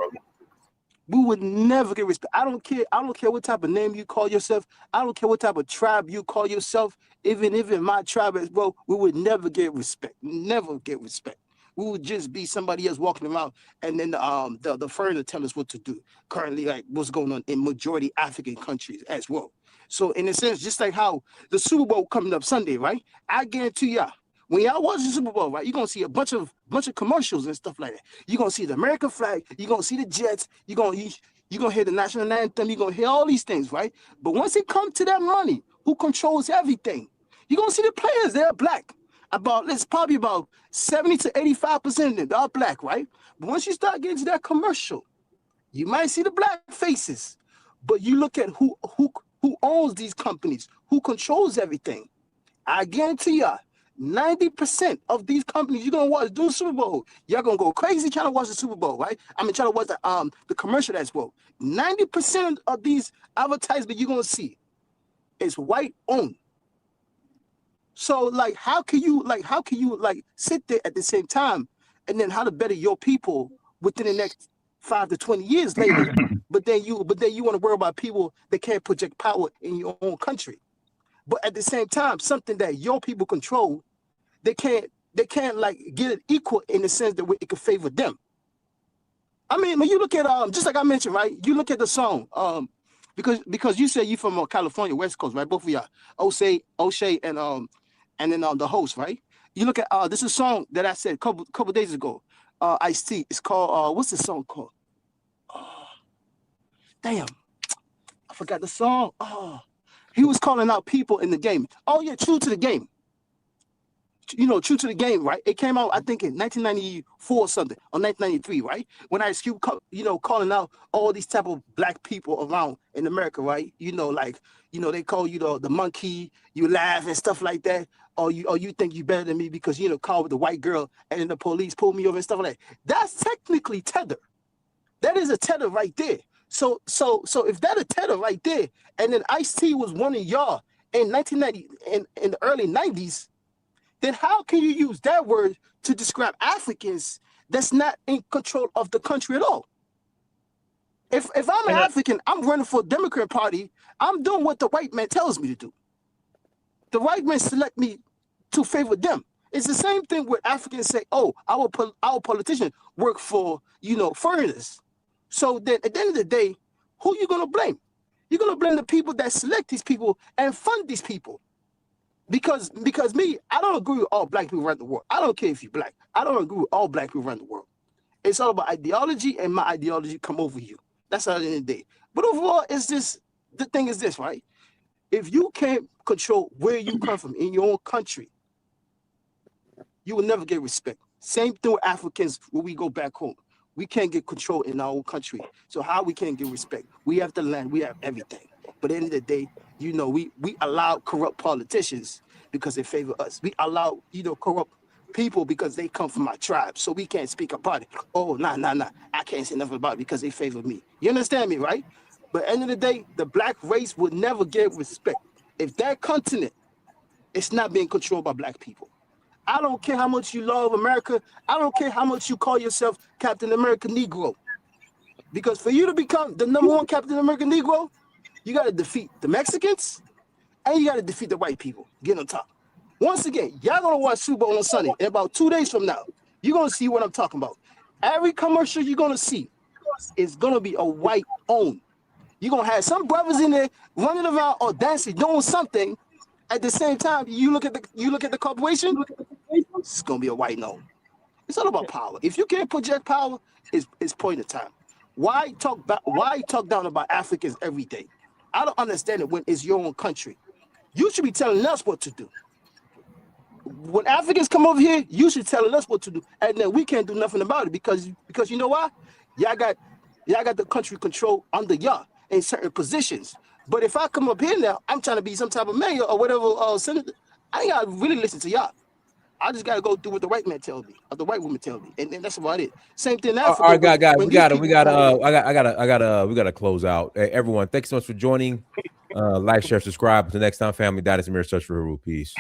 We would never get respect. I don't care. I don't care what type of name you call yourself. I don't care what type of tribe you call yourself. Even in my tribe as well, we would never get respect. Never get respect. We would just be somebody else walking around, and then the foreigner tell us what to do. Currently, like what's going on in majority African countries as well. So in a sense, just like how the Super Bowl coming up Sunday, right? I guarantee y'all, when y'all watch the Super Bowl, right, you're gonna see a bunch of commercials and stuff like that. You're gonna see the American flag, you're gonna see the Jets, you're gonna hear the national anthem, you're gonna hear all these things, right? But once it comes to that money, who controls everything, you're gonna see the players, they're black. It's probably about 70 to 85% of them, they're black, right? But once you start getting to that commercial, you might see the black faces. But you look at who owns these companies, who controls everything. I guarantee y'all, 90% of these companies you're gonna watch do Super Bowl, y'all gonna go crazy trying to watch the Super Bowl, right? I mean, trying to watch the commercial as well. 90% of these advertisements you're gonna see is white owned. So like, how can you sit there at the same time, and then how to better your people within the next 5 to 20 years later? But then you want to worry about people that can't project power in your own country. But at the same time, something that your people control, they can't like get it equal in the sense that it could favor them. I mean, when you look at just like I mentioned, right? You look at the song, because you said you from California, West Coast, right? Both of y'all, O'Shea, and then the host, right? You look at this is a song that I said a couple days ago. Ice-T. It's called what's the song called? Damn, I forgot the song. Oh, he was calling out people in the game. Oh yeah, True to the Game. True to the Game, right? It came out, I think, in 1994 or something, or 1993, right? When Ice Cube, calling out all these type of black people around in America, right? They call you the monkey, you laugh and stuff like that, or you think you better than me because call with the white girl and then the police pull me over and stuff like that. That's technically tether. That is a tether right there. So if that a tether right there, and then Ice-T was one of y'all in 1990 in the early 90s, then how can you use that word to describe Africans that's not in control of the country at all? If I'm an African, I'm running for the Democrat Party, I'm doing what the white man tells me to do. The white man select me to favor them. It's the same thing where Africans say, oh, our politicians work for, foreigners. So then at the end of the day, who are you going to blame? You're going to blame the people that select these people and fund these people. Because me, I don't agree with all black people around the world. I don't care if you're black. I don't agree with all black people around the world. It's all about ideology, and my ideology come over you. That's how it is the end of the day. But overall, it's this. The thing is this, right? If you can't control where you come from in your own country, you will never get respect. Same thing with Africans when we go back home. We can't get control in our own country. So how we can't get respect? We have the land, we have everything. But at the end of the day, we allow corrupt politicians because they favor us. We allow, corrupt people because they come from our tribe. So we can't speak about it. Oh, nah. I can't say nothing about it because they favor me. You understand me, right? But at the end of the day, the black race would never get respect. If that continent is not being controlled by black people. I don't care how much you love America. I don't care how much you call yourself Captain America Negro. Because for you to become the #1 Captain America Negro, you got to defeat the Mexicans and you got to defeat the white people. Get on top. Once again, y'all going to watch Super Bowl on Sunday. In about 2 days from now, you're going to see what I'm talking about. Every commercial you're going to see is going to be a white owned. You're going to have some brothers in there running around or dancing, doing something. At the same time, you look at the corporation, it's gonna be a white no. It's all about power. If you can't project power, it's point of time. Why talk down about Africans every day? I don't understand it when it's your own country. You should be telling us what to do. When Africans come over here, you should tell us what to do, and then we can't do nothing about it because you know why? Y'all got the country control under y'all in certain positions. But if I come up here now, I'm trying to be some type of mayor or whatever senator. I ain't gotta really listen to y'all. I just gotta go do what the white man tells me, or the white woman tells me, and that's about it. Same thing in All Africa. right, guys, when we these got to, people come over, we got to close out. Hey, everyone, thanks so much for joining. Like, share, subscribe. Until next time, family. That is Mirror Search for Huru. Peace.